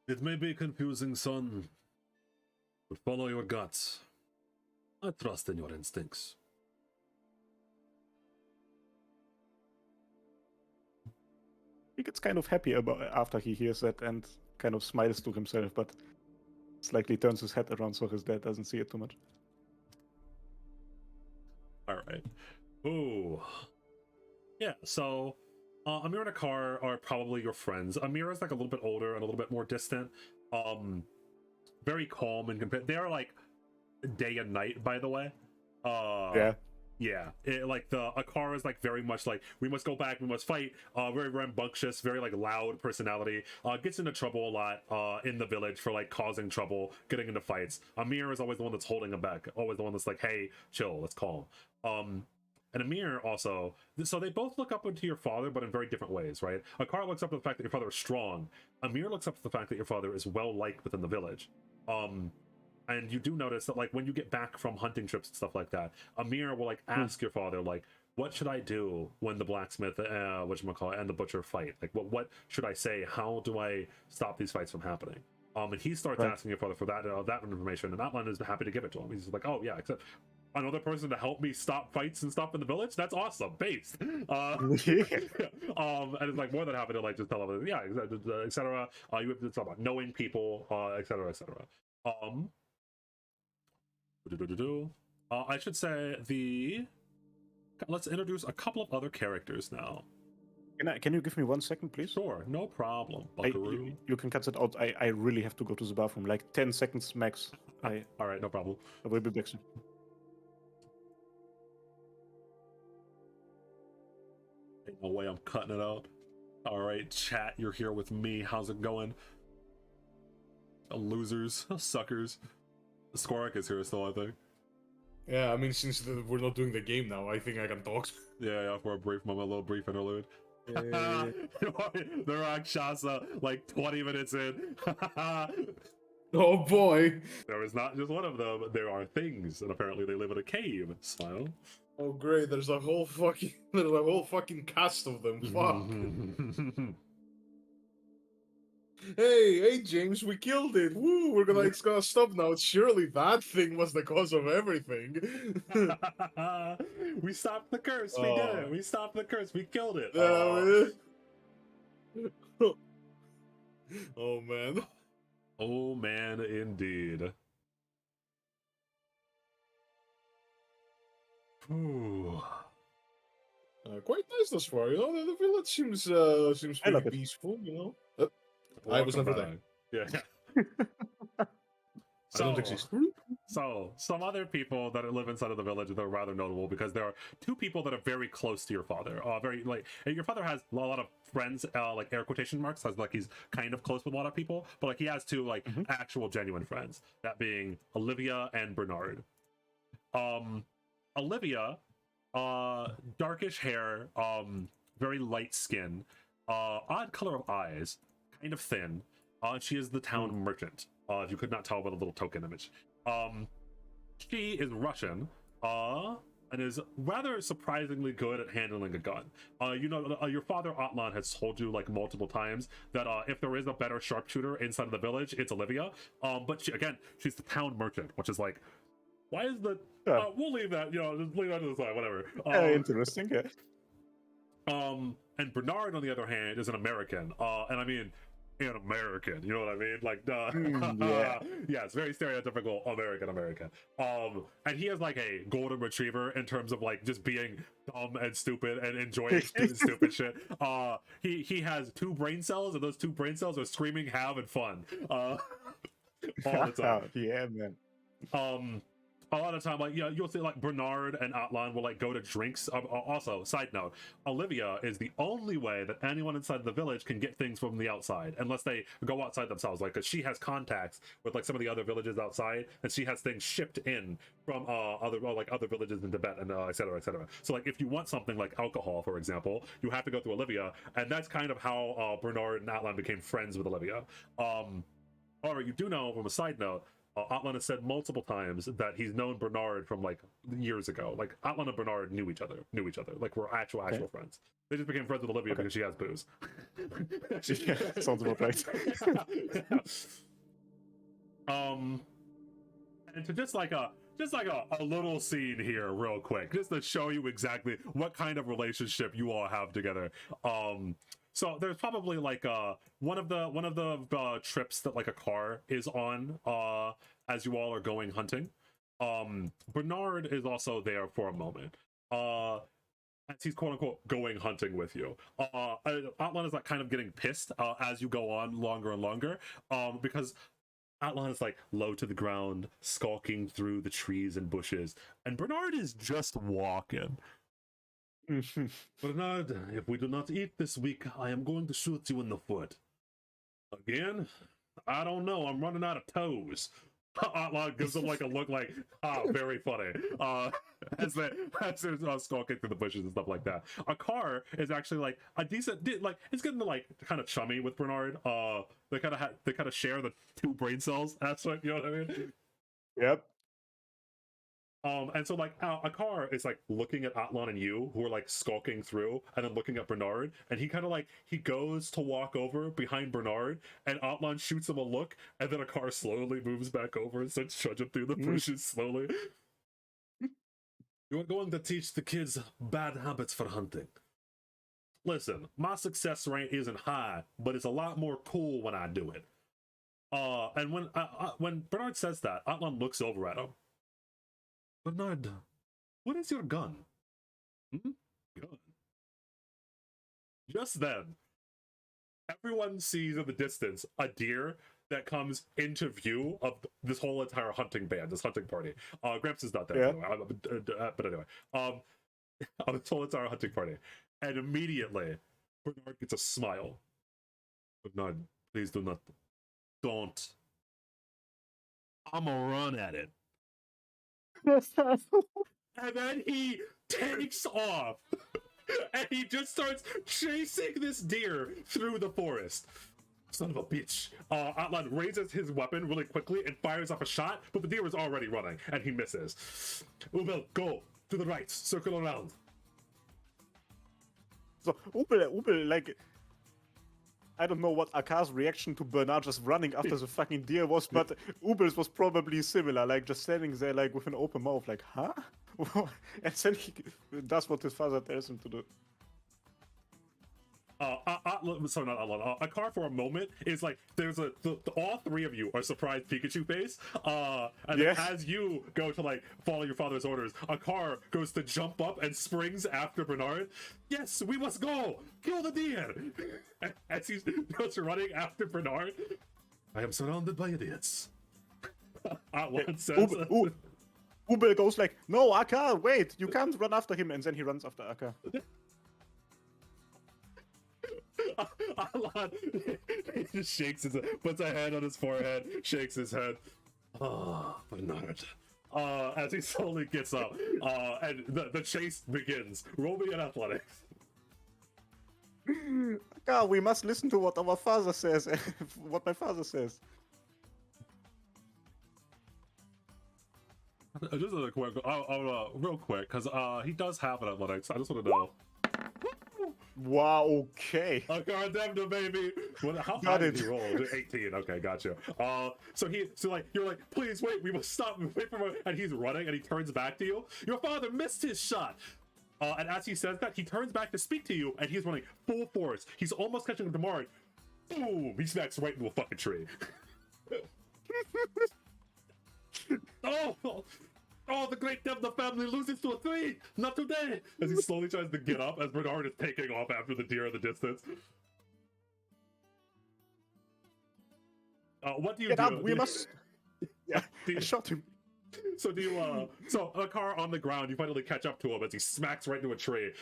It may be confusing, son, but follow your guts. I trust in your instincts. He gets kind of happy about after he hears that and kind of smiles to himself, but slightly turns his head around so his dad doesn't see it too much. All right. Ooh. Yeah, so Amir and Akar are probably your friends. Amir is like a little bit older and a little bit more distant. Very calm and compared. They are like day and night, by the way. Yeah, like the Akara is like very much like we must go back, we must fight. Very rambunctious, very like loud personality. Gets into trouble a lot in the village for like causing trouble, getting into fights. Amir is always the one that's holding him back, always the one that's like, hey, chill, let's calm. And Amir also, so they both look up into your father, but in very different ways, right? Akara looks up to the fact that your father is strong. Amir looks up to the fact that your father is well liked within the village. And you do notice that like when you get back from hunting trips and stuff like that, Amir will like ask your father like, what should I do when the blacksmith whatchamacallit, and the butcher fight? Like what should I say? How do I stop these fights from happening? And he starts asking your father for that information, and Atlan is happy to give it to him. He's like, oh yeah, except another person to help me stop fights and stuff in the village. That's awesome. Based. And it's like more than happy to like just tell him, yeah, etc. You have to talk about knowing people, etc. etc. I should say let's introduce a couple of other characters now. Can you give me 1 second, please? Sure, no problem, buckaroo. You can cut it out. I really have to go to the bathroom, like 10 seconds max. All right, no problem. I will be back soon. Ain't no way I'm cutting it out. All right, chat, you're here with me. How's it going? Losers, suckers. Skorak is here still, I think. Yeah, I mean, since we're not doing the game now, I think I can talk. Yeah, for a little brief interlude. The Rakshasa, like 20 minutes in. Oh boy! There is not just one of them, there are things, and apparently they live in a cave. Smile. Oh great, there's a whole fucking cast of them. Fuck. Hey, James, we killed it! Woo! It's gonna stop now. Surely that thing was the cause of everything. We stopped the curse. We did it. We stopped the curse. We killed it. Oh man. Oh man, indeed. Ooh. Quite nice thus far, you know. The village seems I love pretty it. peaceful, you know. I was never there. Yeah. I don't So, exist. so some other people that live inside of the village that are rather notable because there are two people that are very close to your father. Very like your father has a lot of friends, like air quotation marks, as like he's kind of close with a lot of people, but like he has two like actual genuine friends. That being Olivia and Bernard. Olivia, darkish hair, very light skin, odd color of eyes, kind of thin. She is the town merchant. If you could not tell by the little token image. She is Russian, and is rather surprisingly good at handling a gun. You know, your father Atlan has told you like multiple times that if there is a better sharpshooter inside of the village, it's Olivia. But she's the town merchant, which is like, why is the? Yeah. We'll leave that. You know, just leave that to the side. Whatever. Interesting. Yeah. And Bernard, on the other hand, is an American. And I mean, an American, you know what I mean? Like, yeah. yeah, it's very stereotypical American. And he has like a golden retriever in terms of like just being dumb and stupid and enjoying stupid shit. He has 2 brain cells, and those 2 brain cells are screaming, having fun, all the time. Yeah, man. A lot of time, like, yeah, you'll see like Bernard and Atlan will like go to drinks. Also, side note, Olivia is the only way that anyone inside the village can get things from the outside, unless they go outside themselves. Like, 'cause she has contacts with like some of the other villages outside, and she has things shipped in from other villages in Tibet, and et cetera, et cetera. So like, if you want something like alcohol, for example, you have to go through Olivia, and that's kind of how Bernard and Atlan became friends with Olivia. However, you do know, from a side note, Atlan has said multiple times that he's known Bernard from like years ago. Like, Atlan and Bernard knew each other. Like, we're actual friends. They just became friends with Olivia because she has booze. Yeah, sounds about right. And to just like a little scene here real quick, just to show you exactly what kind of relationship you all have together. So there's probably like one of the trips that like a car is on as you all are going hunting. Bernard is also there for a moment. As he's quote unquote going hunting with you. Atlan is like kind of getting pissed as you go on longer and longer, because Atlan is like low to the ground, skulking through the trees and bushes, and Bernard is just walking. Bernard, if we do not eat this week, I am going to shoot you in the foot. Again? I don't know. I'm running out of toes. Atlan gives him like a look like, very funny. As they're stalking through the bushes and stuff like that. A car is actually like a decent, like, it's getting to like kind of chummy with Bernard. They kind of share the 2 brain cells aspect, you know what I mean? Yep. And so like a car is like looking at Atlan and you, who are like skulking through, and then looking at Bernard, and he kind of like, he goes to walk over behind Bernard, and Atlan shoots him a look, and then a car slowly moves back over and starts trudging through the bushes slowly. You are going to teach the kids bad habits for hunting. Listen, my success rate isn't high, but it's a lot more cool when I do it. And when Bernard says that, Atlan looks over at him. Bernard, what is your gun? Gun. Just then, everyone sees in the distance a deer that comes into view of this whole entire hunting band, this hunting party. Gramps is not there, by the way. But anyway, of this whole entire hunting party. And immediately, Bernard gets a smile. Bernard, please do not. Don't. I'm gonna run at it. And then he takes off. And he just starts chasing this deer through the forest. Son of a bitch. Atlan raises his weapon really quickly and fires off a shot, but the deer is already running, and he misses. Ubel, go to the right, circle around. So Ubel, like, I don't know what Aka's reaction to Bernard just running after the fucking deer was, but Ubel's was probably similar, like just standing there like with an open mouth, like, huh? And then he does what his father tells him to do. sorry, not Atlon. Akar for a moment is like there's all three of you are surprised Pikachu face. And then as you go to like follow your father's orders, Akar goes to jump up and springs after Bernard. Yes, we must go kill the deer. As he goes running after Bernard, I am surrounded by idiots. Atlon says. Ubel goes like, no, Akar, wait, you can't run after him, and then he runs after Akar. Alan, he just shakes his head, puts a hand on his forehead, shakes his head. Oh, Bernard. As he slowly gets up, and the chase begins. Roll me in athletics. Akar, we must listen to what our father says, what my father says. Just a quick, real quick, because he does have an athletics. I just want to know. Wow, okay. Akar, baby. How high Got did it. he roll? 18. Okay, gotcha. So you're like, please wait. We must stop. Wait for him. And he's running, and he turns back to you. Your father missed his shot. And as he says that, he turns back to speak to you, and he's running full force. He's almost catching him tomorrow. Boom! He smacks right into a fucking tree. Oh, the great death of the family loses to a 3! Not today! As he slowly tries to get up, as Bernard is taking off after the deer in the distance. What do you Get do? up, we must... Yeah, I shot him. So so a car on the ground, you finally catch up to him as he smacks right into a tree.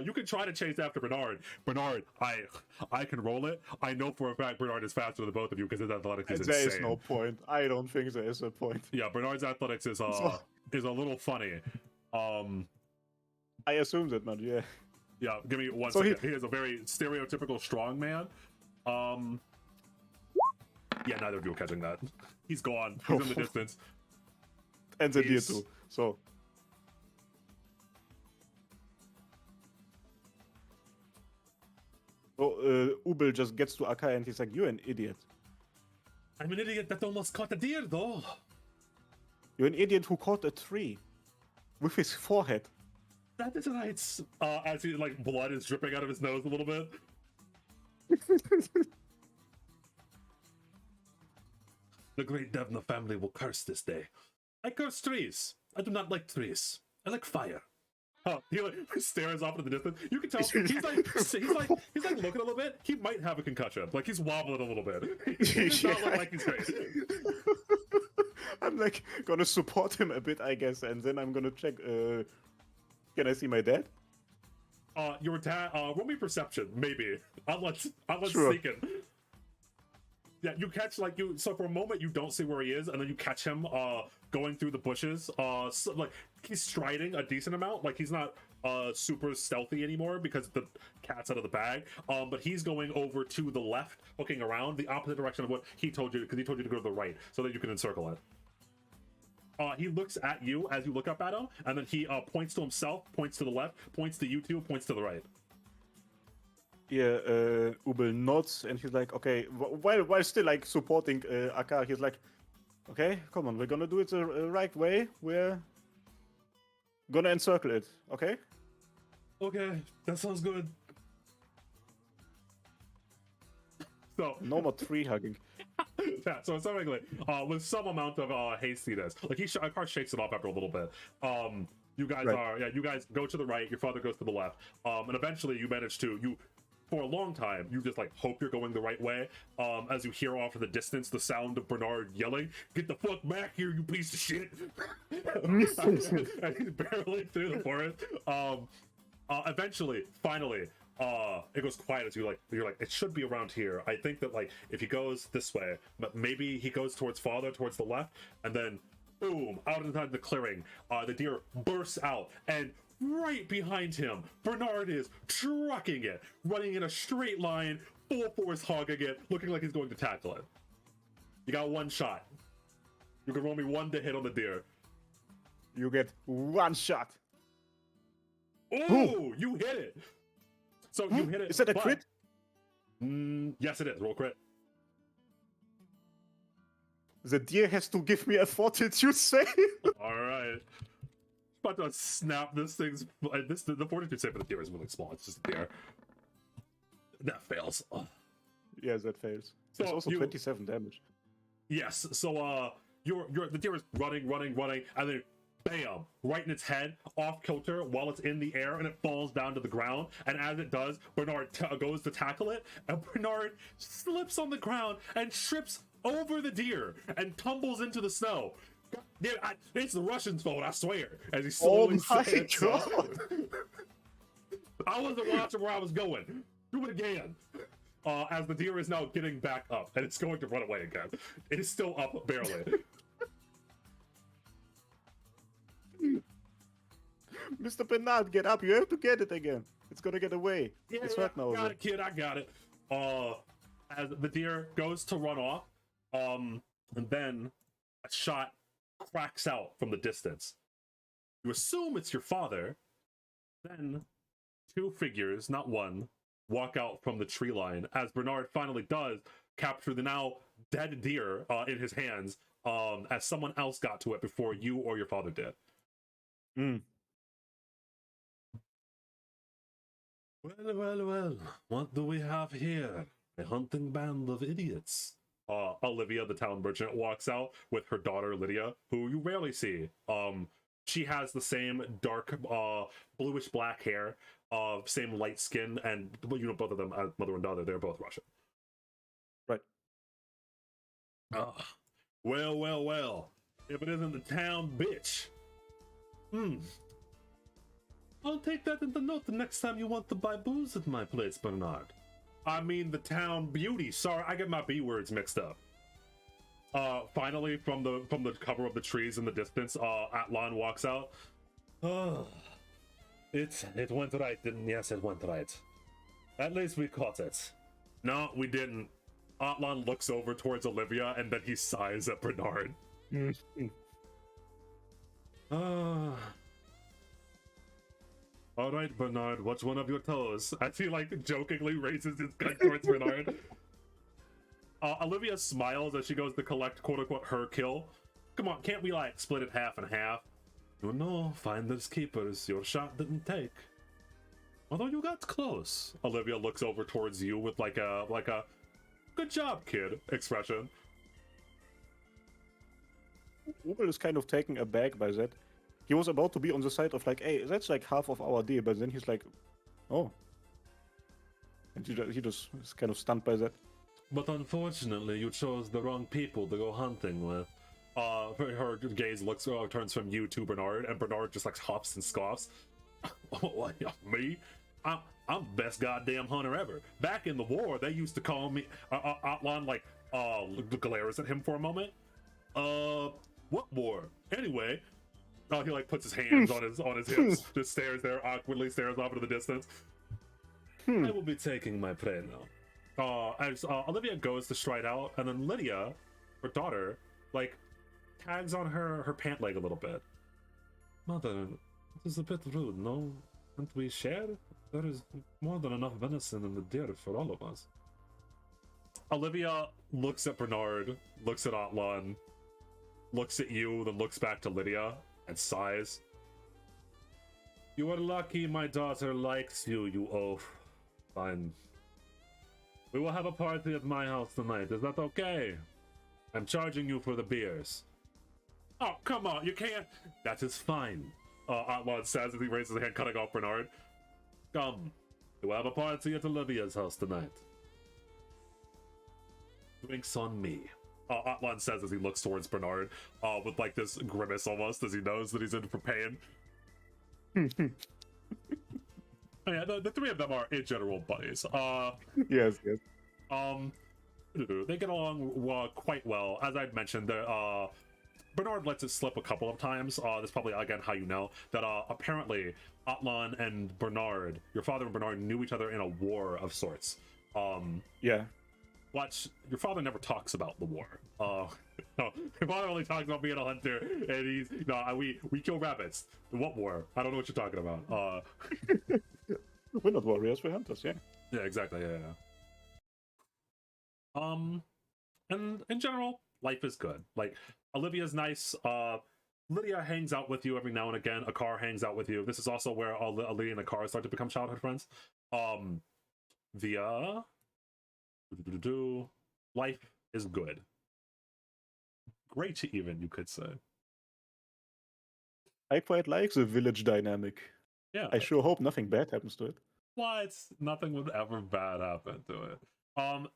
You can try to chase after Bernard. Bernard, I can roll it. I know for a fact Bernard is faster than both of you because his athletics is insane. There is no point. I don't think there is a point. Yeah, Bernard's athletics is a little funny. I assume that, man, yeah. Yeah, give me one second. He is a very stereotypical strong man. Yeah, neither of you are catching that. He's gone. He's in the distance. And the deer too, so. So, Ubel just gets to Akar and he's like, you're an idiot. I'm an idiot that almost caught a deer, though. You're an idiot who caught a tree. With his forehead. That is right. As he, like, blood is dripping out of his nose a little bit. The great Devna family will curse this day. I curse trees. I do not like trees. I like fire. Oh, he like stares off into the distance. You can tell he's like looking a little bit. He might have a concussion. Like he's wobbling a little bit. He does not look like he's crazy. I'm like gonna support him a bit, I guess, and then I'm gonna check. Can I see my dad? Your dad. Roll me perception, maybe. Unless Sure. sneaking. Yeah, you catch so for a moment you don't see where he is, and then you catch him going through the bushes. So, like he's striding a decent amount. Like he's not super stealthy anymore because the cat's out of the bag. But he's going over to the left, looking around the opposite direction of what he told you, because he told you to go to the right so that you can encircle it. He looks at you as you look up at him, and then he points to himself, points to the left, points to you two, points to the right. Yeah, Ubel nods and he's like, okay, while still like supporting Akar, he's like, okay, come on, we're gonna do it the right way. We're gonna encircle it, okay? Okay, that sounds good. So no more tree hugging. Yeah, so it's something like with some amount of hastiness, like Akar shakes it off after a little bit. You guys you guys go to the right, your father goes to the left, and eventually you manage to for a long time, you just like hope you're going the right way. As you hear off in the distance the sound of Bernard yelling, "Get the fuck back here, you piece of shit!" And he's barreling through the forest. Eventually, finally, it goes quiet as you're like, it should be around here. I think that like if he goes this way, but maybe he goes towards the left, and then boom, out inside the clearing, the deer bursts out, and right behind him, Bernard is trucking it, running in a straight line, full force hogging it, looking like he's going to tackle it. You got one shot. You can roll me one to hit on the deer. You get one shot. Ooh, you hit it. So you hit it. Is that a crit? Yes, it is. Roll crit. The deer has to give me a fortitude save. All right. About to snap this thing's. The fortitude save for the deer is really small. It's just a deer. That fails. Ugh. Yes, that fails. So It's also you- 27 damage. Yes. So the deer is running, and then bam, right in its head, off kilter while it's in the air, and it falls down to the ground. And as it does, Bernard goes to tackle it, and Bernard slips on the ground and trips over the deer and tumbles into the snow. God, dude, it's the Russians' fault, I swear. As he slowly my stands up. God. I wasn't watching where I was going. Do it again. As the deer is now getting back up, and it's going to run away again. It is still up barely. Mr. Bernard, get up. You have to get it again. It's gonna get away. It's hurt now. Got it, kid. I got it. As the deer goes to run off, and then a shot cracks out from the distance. You assume it's your father. Then two figures, not one, walk out from the tree line as Bernard finally does capture the now dead deer in his hands, as someone else got to it before you or your father did. Well, what do we have here? A hunting band of idiots. Olivia, the town merchant, walks out with her daughter Lydia, who you rarely see. She has the same dark, bluish black hair, same light skin, and you know both of them, mother and daughter, they're both Russian. Right. Well. If it isn't the town bitch. I'll take that into note the next time you want to buy booze at my place, Bernard. I mean the town beauty. Sorry, I get my B words mixed up. Finally, from the cover of the trees in the distance, Atlan walks out. Oh, it went right, didn't? Yes, it went right. At least we caught it. No, we didn't. Atlan looks over towards Olivia, and then he sighs at Bernard. All right, Bernard, watch one of your toes. As he jokingly raises his gun towards Bernard. Olivia smiles as she goes to collect quote-unquote her kill. Come on, can't we split it half and half? You know, finders keepers, your shot didn't take. Although you got close. Olivia looks over towards you with a good job, kid expression. Ubel is kind of taken aback by that. He was about to be on the side of hey, that's half of our deal, but then he's like, oh. And he just is kind of stunned by that. But unfortunately, you chose the wrong people to go hunting with. Her gaze turns from you to Bernard, and Bernard just huffs and scoffs. Me? I'm best goddamn hunter ever. Back in the war, they used to call me Atlan glares at him for a moment. What war? Anyway, he puts his hands on his hips, just stares there awkwardly, stares off into the distance. I will be taking my prey now. As Olivia goes to stride out, and then Lydia, her daughter, tags on her pant leg a little bit. Mother, it is a bit rude, no? Can't we share? There is more than enough venison in the deer for all of us. Olivia looks at Bernard, looks at Atlan, looks at you, then looks back to Lydia, and sighs. You are lucky my daughter likes you, you oaf. Fine. We will have a party at my house tonight, is that okay? I'm charging you for the beers. Oh, come on, you can't. That is fine. Atlan says as he raises his hand, cutting off Bernard. Come, we will have a party at Olivia's house tonight. Drinks on me. Atlan says as he looks towards Bernard, with this grimace almost, as he knows that he's in for pain. Yeah, the three of them are in general buddies. Yes. They get along quite well. As I'd mentioned, Bernard lets it slip a couple of times. That's probably, again, how you know that apparently Atlan and Bernard, your father and Bernard, knew each other in a war of sorts. Yeah. Watch, your father never talks about the war. No, your father only talks about being a hunter, and we kill rabbits. What war? I don't know what you're talking about. We're not warriors, we're hunters, yeah. Yeah, exactly, yeah. And in general, life is good. Olivia's nice. Lydia hangs out with you every now and again. Akar hangs out with you. This is also where Lydia and Akar start to become childhood friends. the life is good. Great, even, you could say. I quite like the village dynamic. Yeah. I sure hope nothing bad happens to it. What? Nothing would ever bad happen to it.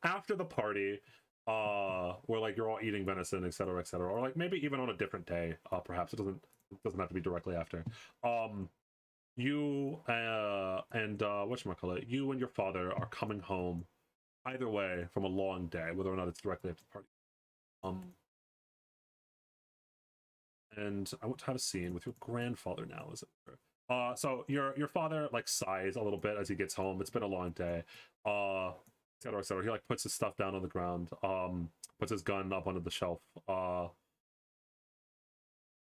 After the party, where like you're all eating venison, etc., etc., or like maybe even on a different day, perhaps it doesn't have to be directly after. You and whatchamacallit, you and your father are coming home, either way, from a long day, whether or not it's directly after the party. And I want to have a scene with your grandfather now, is it? So your father like sighs a little bit as he gets home. It's been a long day. Etc. etc. He like puts his stuff down on the ground. Puts his gun up onto the shelf.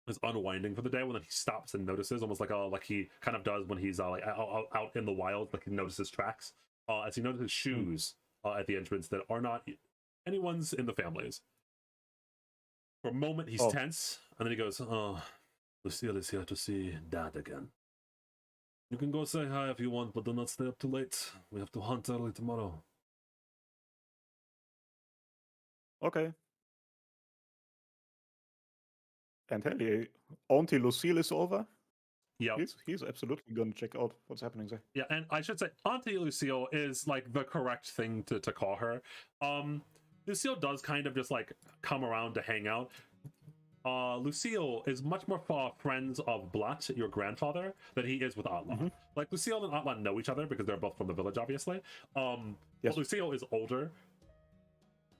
Is unwinding for the day when then he stops and notices, almost like he kind of does when he's like out in the wild, like he notices tracks. As he notices shoes at the entrance that are not anyone's in the family's. For a moment, he's tense, and then he goes, "Oh, Lucille is here to see Dad again. You can go say hi if you want, but do not stay up too late. We have to hunt early tomorrow." Okay. And hey, Auntie Lucille is over. Yeah, He's absolutely gonna check out what's happening there. yeah, and I should say Auntie Lucille is like the correct thing to call her. Lucille does kind of just like come around to hang out. Lucille is much more friends of Blatt, your grandfather, than he is with Atlan. Like Lucille and Atlan know each other because they're both from the village, obviously. But Lucille is older.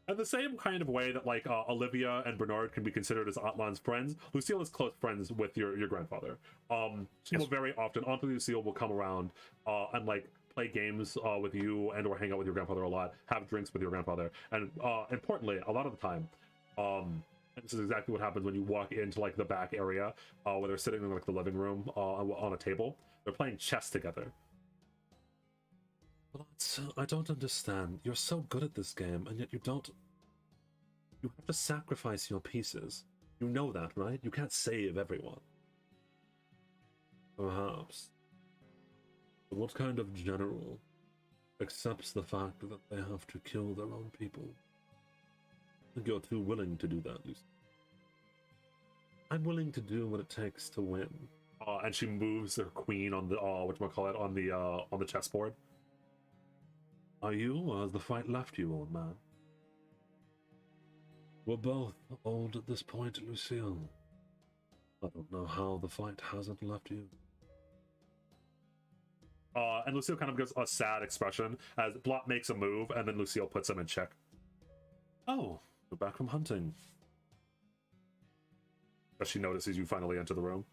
In the same kind of way that like Olivia and Bernard can be considered as Atlan's friends, Lucille is close friends with your grandfather. She will very often, Auntie Lucille will come around and like play games with you and or hang out with your grandfather a lot, have drinks with your grandfather, and importantly, a lot of the time, and this is exactly what happens when you walk into like the back area where they're sitting in like the living room on a table. They're playing chess together. But I don't understand. You're so good at this game, and yet you don't. You have to sacrifice your pieces. You know that, right? You can't save everyone. Perhaps. But what kind of general accepts the fact that they have to kill their own people? I think you're too willing to do that, Lucy. I'm willing to do what it takes to win. And she moves her queen on the whatchamacallit, on the chessboard. Are you, or has the fight left you, old man? We're both old at this point, Lucille. I don't know how the fight hasn't left you. And Lucille kind of gives a sad expression as Blot makes a move, and then Lucille puts him in check. Oh, you're back from hunting. As she notices you finally enter the room.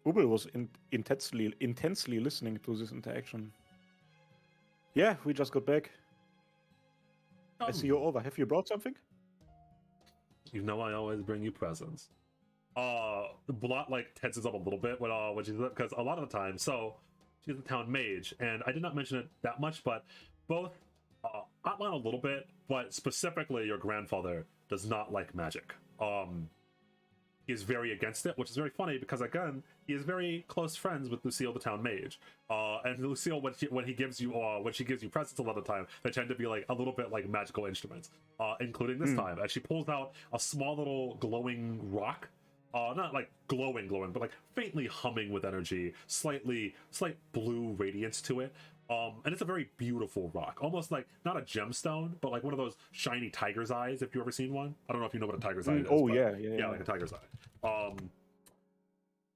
Ubel was intensely listening to this interaction. Yeah, we just got back. I see you're over. Have you brought something? You know I always bring you presents. Blot like tenses up a little bit when she's, because a lot of the time, so she's the town mage, and I did not mention it that much, but both Atlan a little bit, but specifically your grandfather does not like magic. He is very against it, which is very funny because again, he is very close friends with Lucille, the town mage. And Lucille, when she gives you presents a lot of the time, they tend to be like a little bit like magical instruments, including this time, as she pulls out a small little glowing rock. Not like glowing, but like faintly humming with energy, slight blue radiance to it. And it's a very beautiful rock, almost like not a gemstone, but like one of those shiny tiger's eyes. If you've ever seen one, I don't know if you know what a tiger's eye is. Oh, but yeah, like a tiger's eye.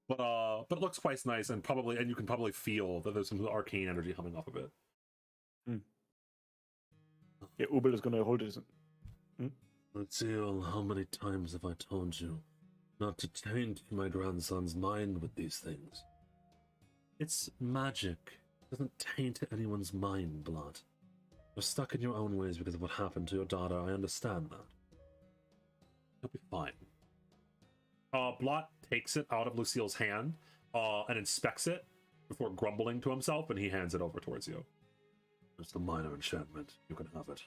But it looks quite nice, and you can probably feel that there's some arcane energy coming off of it. Yeah, Ubel is gonna hold it. Lucille, how many times have I told you not to taint my grandson's mind with these things? It's magic. It doesn't taint anyone's mind, Blood. You're stuck in your own ways because of what happened to your daughter. I understand that. You'll be fine. Blot takes it out of Lucille's hand and inspects it before grumbling to himself, and he hands it over towards you. It's a minor enchantment. You can have it.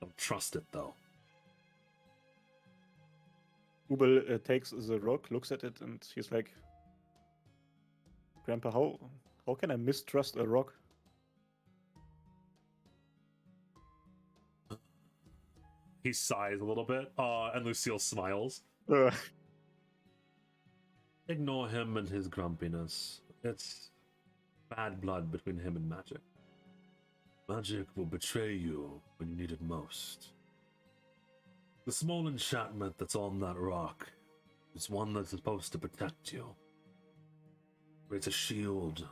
Don't trust it, though. Ubel takes the rock, looks at it, and he's like, "Grandpa, How can I mistrust a rock? He sighs a little bit, and Lucille smiles. Ignore him and his grumpiness. It's bad blood between him and magic. Magic will betray you when you need it most. The small enchantment that's on that rock is one that's supposed to protect you. It's a shield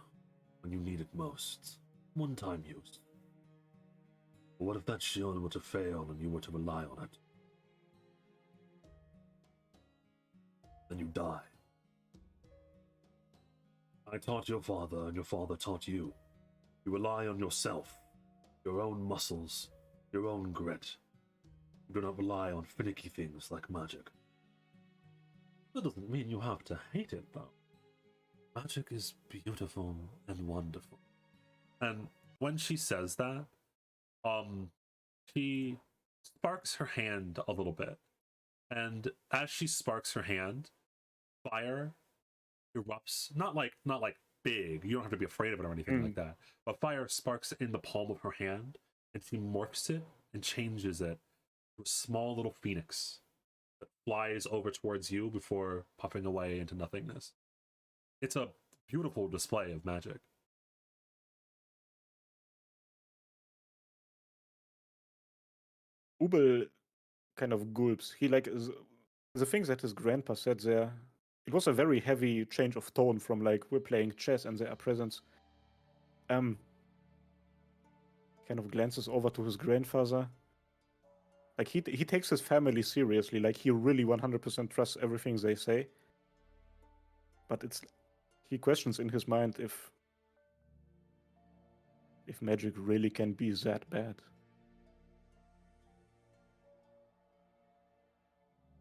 when you need it most. One-time use. But what if that shield were to fail and you were to rely on it? Then you die. I taught your father, and your father taught you. You rely on yourself, your own muscles, your own grit. You do not rely on finicky things like magic. That doesn't mean you have to hate it, though. Magic is beautiful and wonderful. And when she says that, she sparks her hand a little bit. And as she sparks her hand, fire erupts. Not like big. You don't have to be afraid of it or anything like that. But fire sparks in the palm of her hand, and she morphs it and changes it to a small little phoenix that flies over towards you before puffing away into nothingness. It's a beautiful display of magic. Ubel kind of gulps. He like the things that his grandpa said there. It was a very heavy change of tone from like we're playing chess and there are presents. Kind of glances over to his grandfather. Like he takes his family seriously. Like he really 100% trusts everything they say. But he questions in his mind if magic really can be that bad.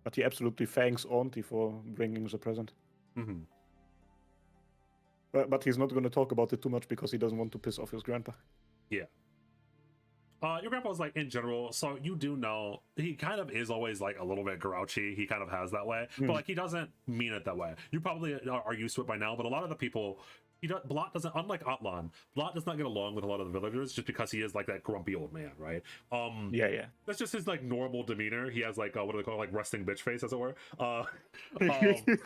But he absolutely thanks Auntie for bringing the present. Mm-hmm. But he's not going to talk about it too much because he doesn't want to piss off his grandpa. Yeah. Your grandpa's like in general, so you do know he kind of is always like a little bit grouchy. He kind of has that way, but like he doesn't mean it that way. You probably are used to it by now, but a lot of the people, Blot doesn't, unlike Atlan, Blot does not get along with a lot of the villagers just because he is like that grumpy old man, right? Yeah. That's just his like normal demeanor. He has like what do they call it? Like resting bitch face, as it were.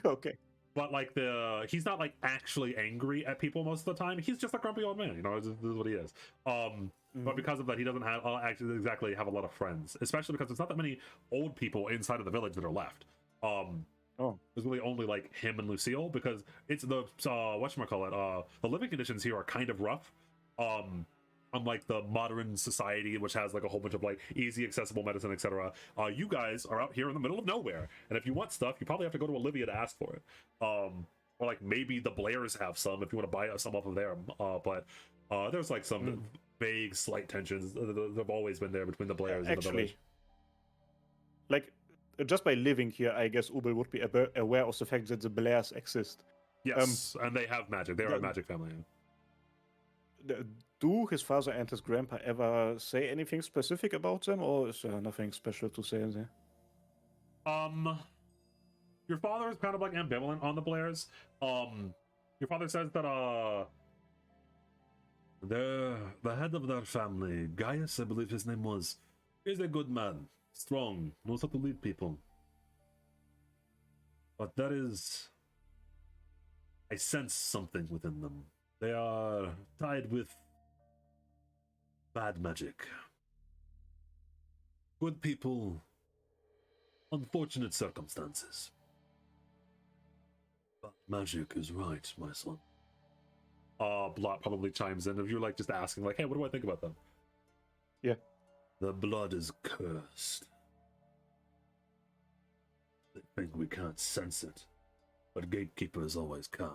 Okay. But like he's not like actually angry at people most of the time. He's just a grumpy old man, you know. This is what he is. But because of that, he doesn't have actually exactly have a lot of friends, especially because there's not that many old people inside of the village that are left. There's really only like him and Lucille because it's the whatchamacallit, the living conditions here are kind of rough. Unlike the modern society, which has like a whole bunch of like easy accessible medicine, etc. You guys are out here in the middle of nowhere, and if you want stuff, you probably have to go to Olivia to ask for it. Or like maybe the Blairs have some if you want to buy some off of there. But there's like some vague slight tensions that have always been there between the Blairs and the village. Like just by living here, I guess Ubel would be aware of the fact that the Blairs exist. Yes, and they have magic. They are a magic family. Do his father and his grandpa ever say anything specific about them, or is there nothing special to say in there? Your father is kind of like ambivalent on the Blairs. Your father says that the head of their family, Gaius, I believe his name was, is a good man, strong, knows how to lead people. But I sense something within them. They are tied with bad magic. Good people, unfortunate circumstances. But magic is right, my son. Blot probably chimes in if you're like just asking, like, hey, what do I think about them? Yeah. The blood is cursed. They think we can't sense it, but gatekeepers always can.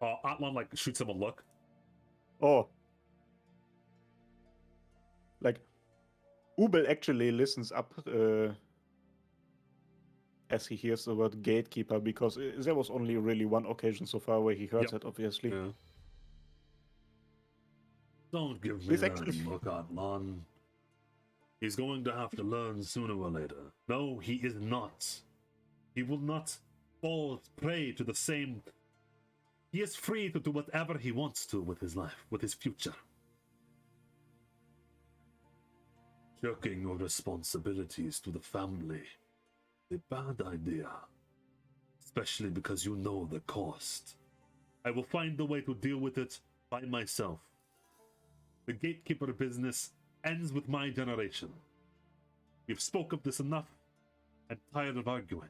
Atlan like shoots him a look. Oh. Like, Ubel actually listens up as he hears the word gatekeeper, because there was only really one occasion so far where he heard that, obviously. Yeah. Don't give me that look, Atlan. He's going to have to learn sooner or later. No, he is not. He will not fall prey to the same He is free to do whatever he wants to with his life, with his future. Shirking your responsibilities to the family is a bad idea, especially because you know the cost. I will find a way to deal with it by myself. The gatekeeper business ends with my generation. We've spoke of this enough. I'm tired of arguing.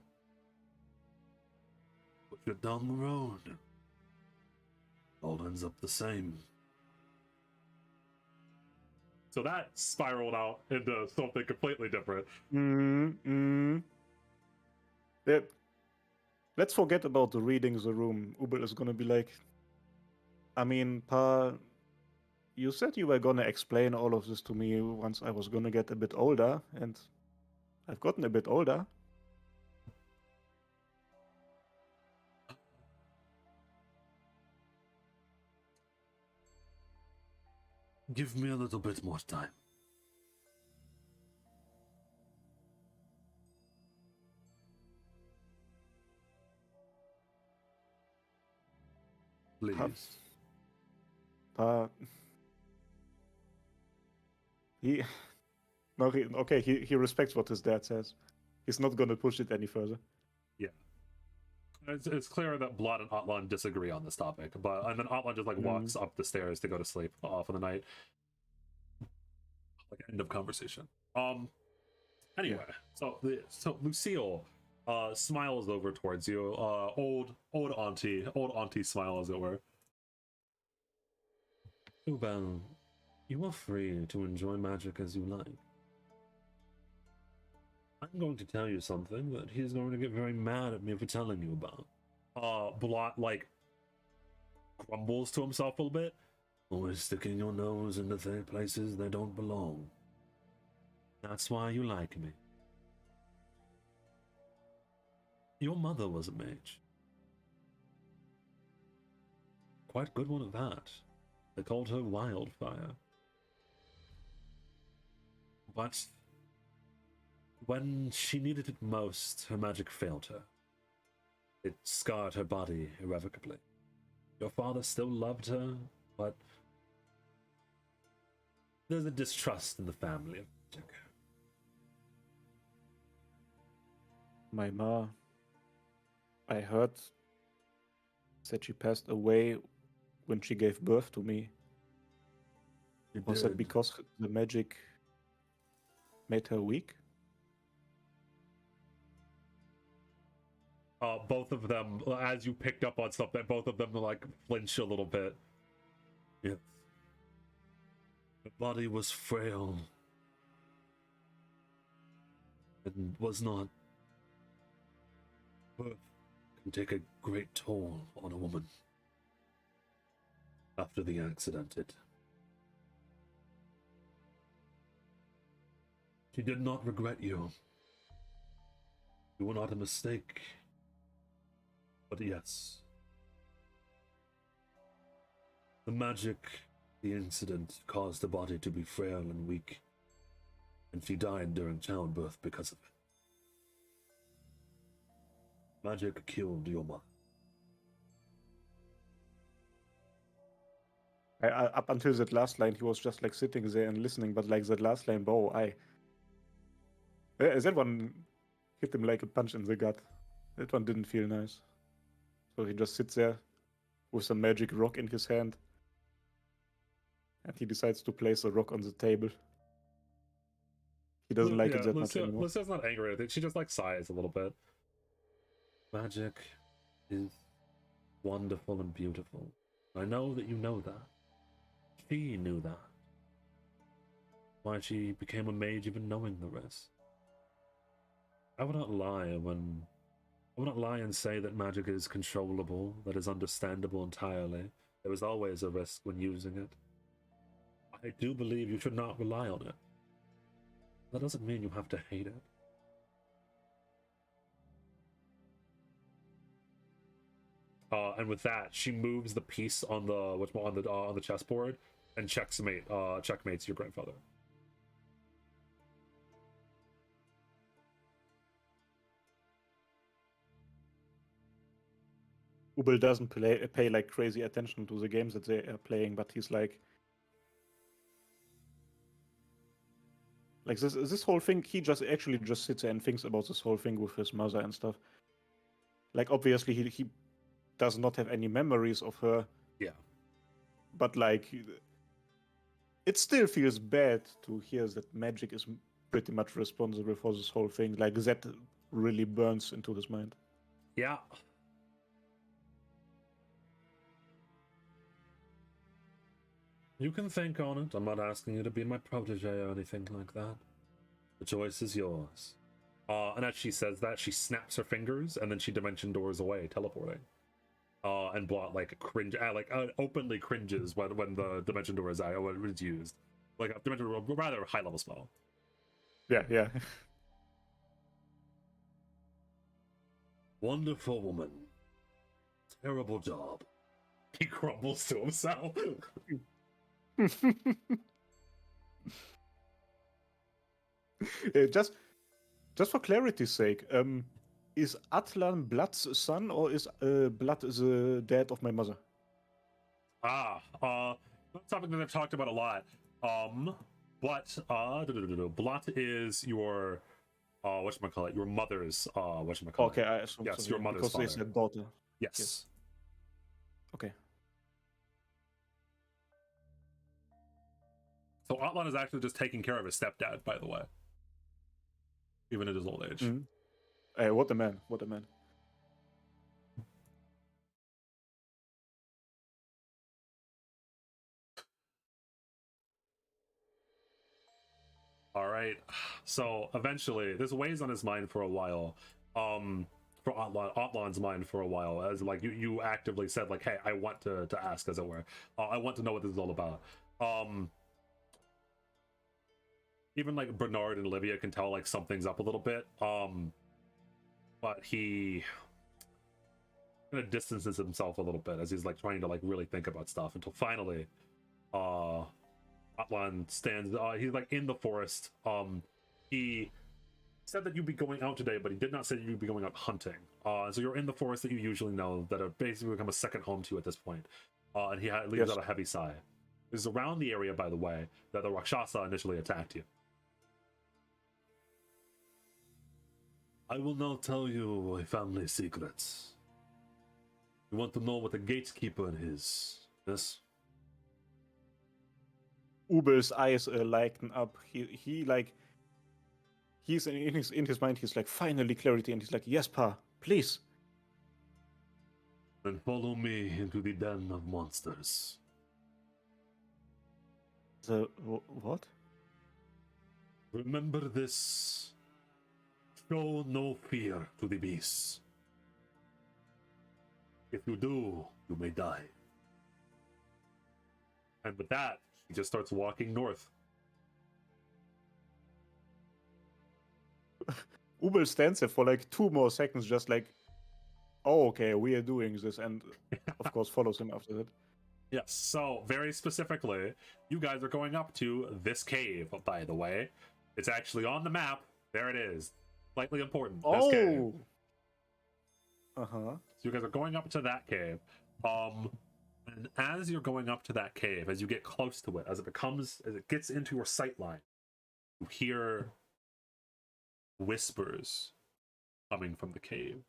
Push it down the road. All ends up the same. So that spiraled out into something completely different. Yeah. Let's forget about the reading the room. Ubel is gonna be like, I mean, Pa, you said you were gonna explain all of this to me once I was gonna get a bit older, and I've gotten a bit older. Give me a little bit more time. Please. Pa, he, no, he respects what his dad says. He's not gonna push it any further. Yeah. It's clear that Blood and Atlan disagree on this topic, and then Atlan just like walks up the stairs to go to sleep for the night. Like end of conversation. Anyway, so Lucille smiles over towards you. Old auntie smile, as it were. Ubel, you are free to enjoy magic as you like. I'm going to tell you something that he's going to get very mad at me for telling you about. Blot like grumbles to himself a little bit. Always sticking your nose into places they don't belong. That's why you like me. Your mother was a mage. Quite good one at that. They called her Wildfire. But when she needed it most, her magic failed her. It scarred her body irrevocably. Your father still loved her, but there's a distrust in the family of magic. My ma, I heard, said she passed away when she gave birth to me. Was that because the magic made her weak? Both of them, as you picked up on something, both of them like flinch a little bit. Yes. Her body was frail. And was not. Birth can take a great toll on a woman. After the accident, She did not regret you. You were not a mistake. But yes. The magic, the incident, caused the body to be frail and weak. And she died during childbirth because of it. Magic killed your mother. Up until that last line, he was just like sitting there and listening, but like that last line, that one hit him like a punch in the gut. That one didn't feel nice. So he just sits there with some magic rock in his hand. And he decides to place a rock on the table. He doesn't like it that much anymore. Lucille's not angry at it. She just like sighs a little bit. Magic is wonderful and beautiful. I know that you know that. She knew that. Why she became a mage even knowing the rest. I would not lie and say that magic is controllable, that is understandable entirely. There is always a risk when using it. I do believe you should not rely on it. That doesn't mean you have to hate it. And with that, she moves the piece on the chessboard and checkmates your grandfather. Ubel doesn't pay like crazy attention to the games that they are playing, but he's like this whole thing. He just actually just sits there and thinks about this whole thing with his mother and stuff. Like obviously he does not have any memories of her. Yeah. But like it still feels bad to hear that magic is pretty much responsible for this whole thing. Like that really burns into his mind. Yeah. You can think on it. I'm not asking you to be my protege or anything like that. The choice is yours. And as she says that, she snaps her fingers and then she dimension doors away, teleporting. And Blot openly cringes when the dimension door is out, when it's used. Like a dimension door, rather high level spell. Yeah. Wonderful woman. Terrible job. He grumbles to himself. Just for clarity's sake, is Atlan Blood's son or is Blood the dad of my mother? That's something that I've talked about a lot. Blot is your whatchamacallit, your mother's whatchamacallit. Okay, I assume yes, so, your mother's because father. they said daughter. Yes. Okay. So Atlan is actually just taking care of his stepdad, by the way. Even at his old age. Mm-hmm. Hey, what a man. What a man. All right. So eventually, this weighs on his mind for a while. For Atlan's mind for a while, as like you actively said, like, hey, I want to ask, as it were. I want to know what this is all about. Even like Bernard and Olivia can tell like something's up a little bit. But he kind of distances himself a little bit as he's like trying to like really think about stuff until finally, Atlan stands. He's like in the forest. He said that you'd be going out today, but he did not say you'd be going out hunting. So you're in the forest that you usually know, that have basically become a second home to you at this point. And he leaves out a heavy sigh. This is around the area, by the way, that the Rakshasa initially attacked you. I will now tell you a family secret. You want to know what the gatekeeper is, yes? Ubel's eyes lighten up. He like he's in his mind. He's like finally clarity, and he's like, "Yes, Pa, please." Then follow me into the den of monsters. The what? Remember this. Show no fear to the beasts. If you do, you may die. And with that, he just starts walking north. Ubel stands there for like 2 more seconds, just like, "Oh, okay, we are doing this," and of course follows him after that. Yes, so very specifically, you guys are going up to this cave, by the way. It's actually on the map. There it is. Slightly important. This cave. Uh-huh. So you guys are going up to that cave. And as you're going up to that cave, as you get close to it, as it gets into your sight line, you hear whispers coming from the cave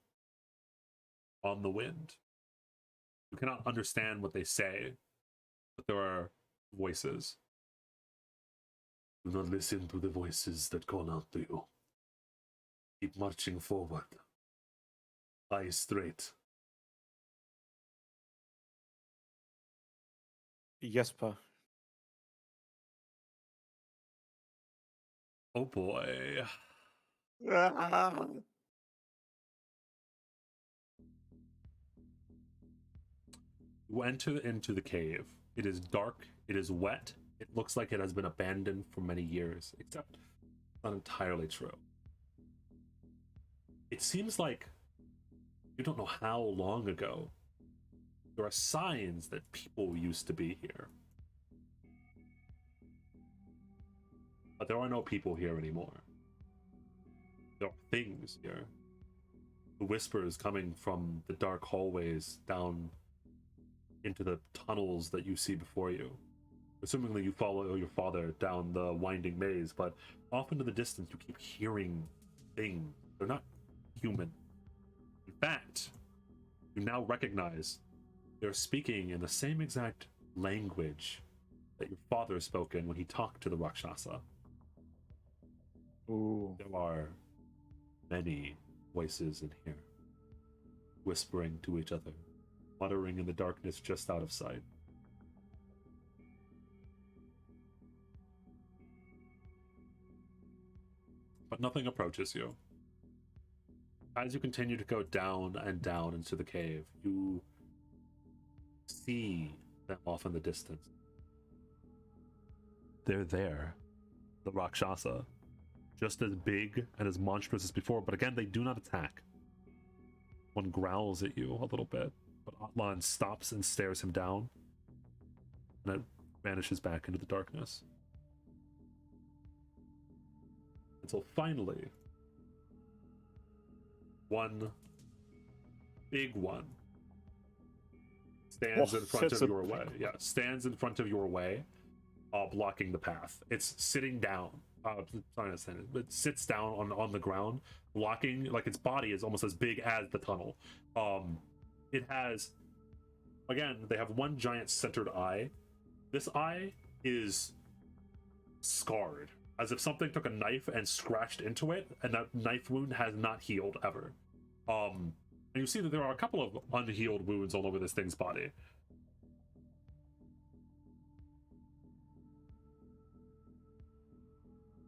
on the wind. You cannot understand what they say, but there are voices. Do not listen to the voices that call out to you. Keep marching forward. Eyes straight. Yes, Pa. Oh boy. You enter into the cave. It is dark. It is wet. It looks like it has been abandoned for many years, except not entirely true. It seems like you don't know how long ago there are signs that people used to be here. But there are no people here anymore. There are things here. the whispers coming from the dark hallways down into the tunnels that you see before you. Assumingly you follow your father down the winding maze, but off into the distance you keep hearing things. They're not human. In fact, you now recognize they're speaking in the same exact language that your father spoke in when he talked to the Rakshasa. Ooh. There are many voices in here, whispering to each other, muttering in the darkness just out of sight. But nothing approaches you. As you continue to go down and down into the cave, you see them off in the distance. They're there, the Rakshasa, just as big and as monstrous as before, but again, they do not attack. One growls at you a little bit, but Atlan stops and stares him down, and it vanishes back into the darkness. Until finally, one big one stands in front of your way. Yeah, stands in front of your way, blocking the path. It's sitting down. Sorry, not standing. It sits down on the ground, blocking. Like its body is almost as big as the tunnel. It has, again, they have one giant centered eye. This eye is scarred, as if something took a knife and scratched into it, and that knife wound has not healed ever. And you see that there are a couple of unhealed wounds all over this thing's body.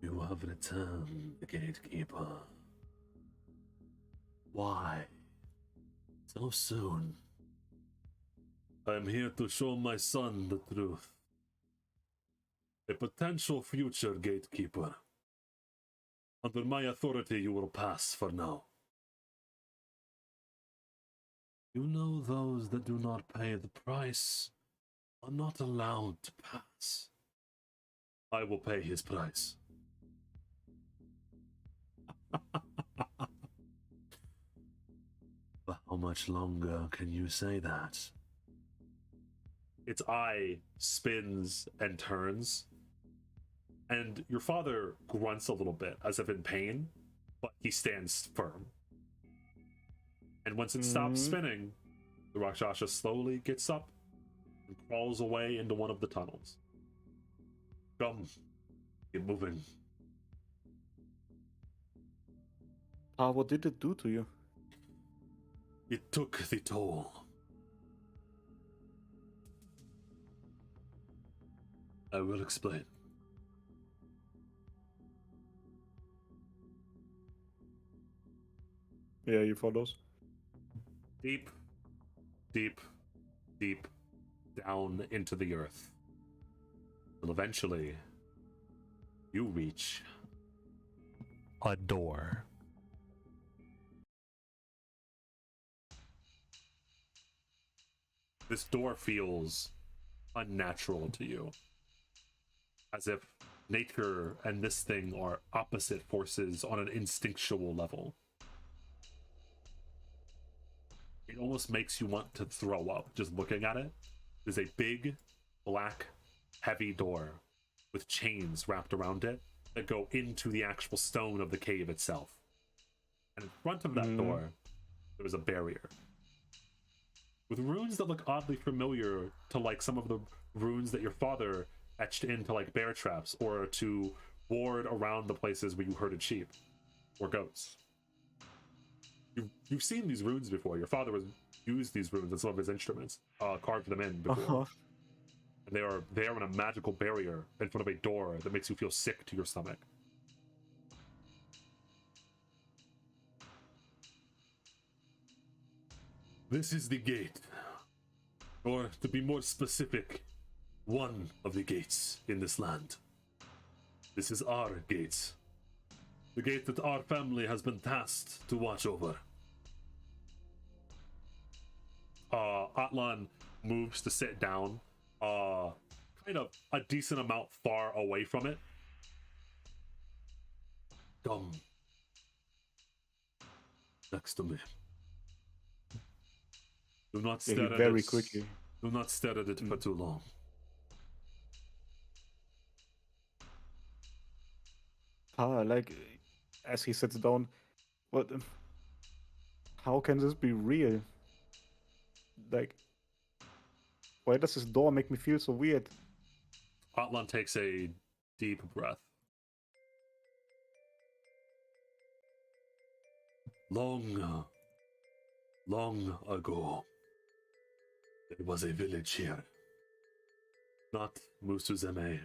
You have returned, the gatekeeper. Why so soon? I am here to show my son the truth. A potential future gatekeeper. Under my authority, you will pass for now. You know those that do not pay the price are not allowed to pass. I will pay his price. But how much longer can you say that? Its eye spins and turns, and your father grunts a little bit as if in pain, but he stands firm. And once it stops spinning, the Rakshasa slowly gets up and crawls away into one of the tunnels. Come, get moving. What did it do to you? It took the toll. I will explain. Yeah, he follows. Deep, deep, deep down into the earth. Till eventually, you reach a door. This door feels unnatural to you, as if nature and this thing are opposite forces on an instinctual level. It almost makes you want to throw up just looking at it. There's a big, black, heavy door with chains wrapped around it that go into the actual stone of the cave itself. And in front of that door, there is a barrier with runes that look oddly familiar to like some of the runes that your father etched into like bear traps or to ward around the places where you herded sheep or goats. You've seen these runes before. Your father has used these runes in some of his instruments, carved them in before. And they are there in a magical barrier in front of a door that makes you feel sick to your stomach. This is the gate. Or, to be more specific, one of the gates in this land. This is our gate. The gate that our family has been tasked to watch over. Atlan moves to sit down, kind of a decent amount far away from it. Come. Next to me. Do not Yeah, stare he at very it. quickly. Do not stare at it for too long. Like, as he sits down, what? How can this be real? Like, why does this door make me feel so weird? Atlan takes a deep breath. Long ago, there was a village here. Not Musuzeme.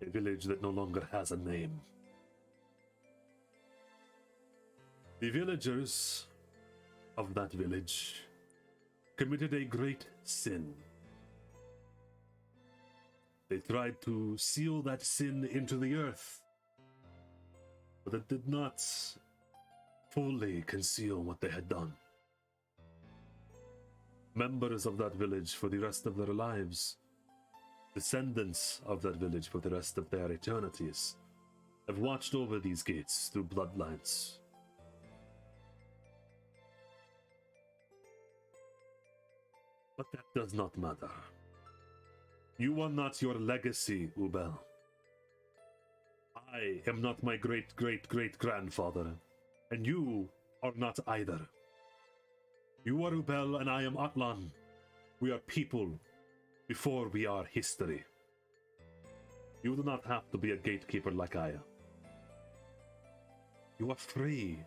A village that no longer has a name. The villagers of that village committed a great sin. They tried to seal that sin into the earth, but it did not fully conceal what they had done. Members of that village for the rest of their lives, descendants of that village for the rest of their eternities, have watched over these gates through bloodlines. But that does not matter. You are not your legacy, Ubel. I am not my great-great-great-grandfather, and you are not either. You are Ubel and I am Atlan. We are people before we are history. You do not have to be a gatekeeper like I am. You are free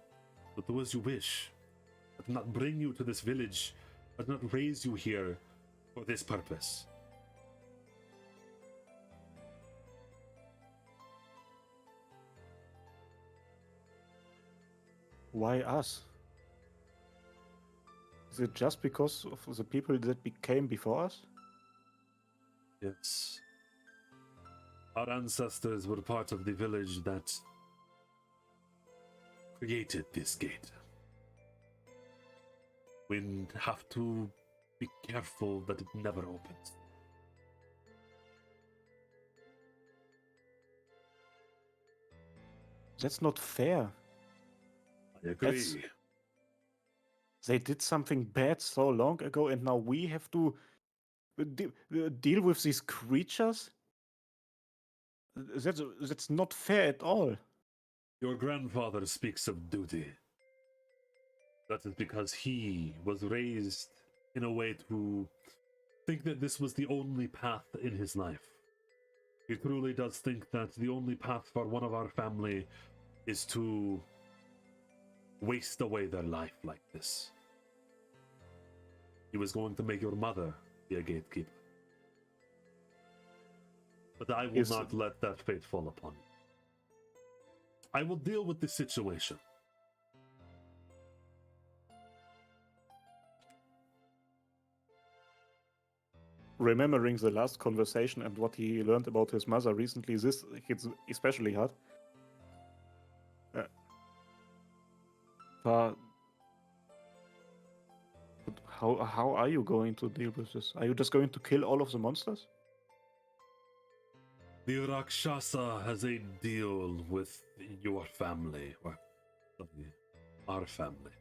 to do as you wish. I did not bring you to this village. I did not raise you here for this purpose. Why us? Is it just because of the people that became before us? Yes. Our ancestors were part of the village that created this gate. We have to be careful that it never opens. That's not fair. I agree. That's- They did something bad so long ago, and now we have to deal with these creatures? That's not fair at all. Your grandfather speaks of duty. That is because he was raised in a way to think that this was the only path in his life. He truly does think that the only path for one of our family is to waste away their life like this. He was going to make your mother be a gatekeeper. But I will not let that fate fall upon you. I will deal with the situation. Remembering the last conversation and what he learned about his mother recently, this hits especially hard. But how are you going to deal with this? Are you just going to kill all of the monsters? The Rakshasa has a deal with your family, or our family.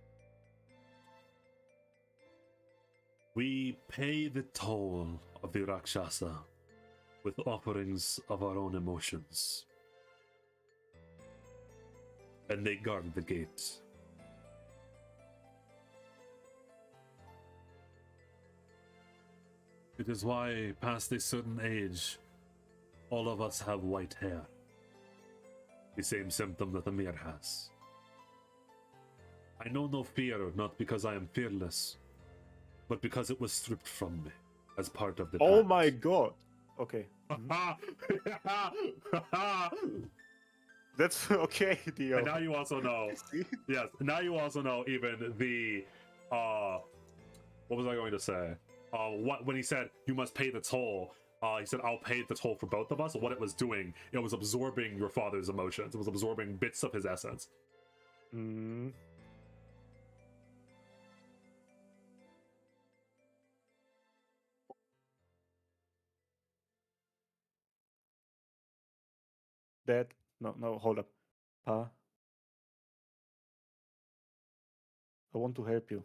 We pay the toll of the Rakshasa with offerings of our own emotions. And they guard the gate. It is why, past a certain age, all of us have white hair. The same symptom that Amir has. I know no fear, not because I am fearless, but because it was stripped from me as part of the Oh pact. my god. Okay. That's okay, Dio. And now you also know. Yes, now you also know even the what was I going to say? When he said you must pay the toll, he said I'll pay the toll for both of us. What it was doing, it was absorbing your father's emotions. It was absorbing bits of his essence. Dad, no, hold up. Pa, I want to help you.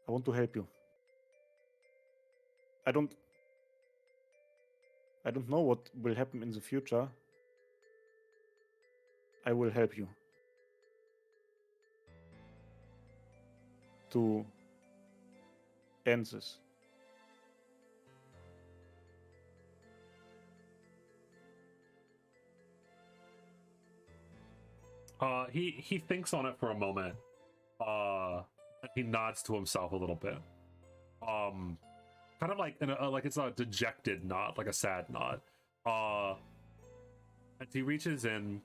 I want to help you. I don't know what will happen in the future. I will help you to end this. He thinks on it for a moment. He nods to himself a little bit. Kind of like like it's a dejected nod, like a sad nod. And he reaches in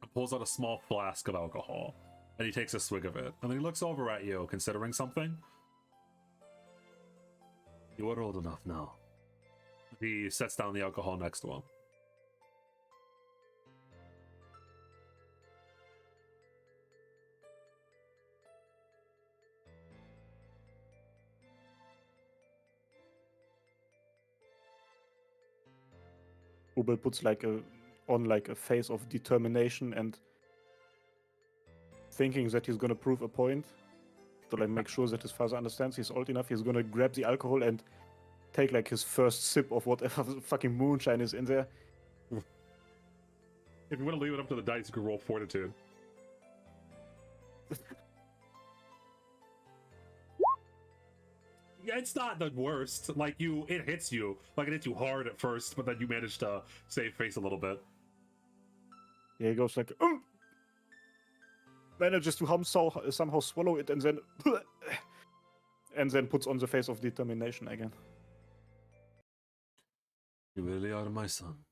and pulls out a small flask of alcohol, and he takes a swig of it, and then he looks over at you, considering something. You are old enough now. He sets down the alcohol next to him. Ubel puts like a face of determination and thinking that he's gonna prove a point to like make sure that his father understands he's old enough. He's gonna grab the alcohol and take like his first sip of whatever fucking moonshine is in there. If you want to leave it up to the dice, you can roll fortitude. Yeah, it's not the worst. Like it hits you. Like it hits you hard at first, but then you manage to save face a little bit. Yeah, he goes like, manages to somehow swallow it, and then puts on the face of determination again. You really are my son.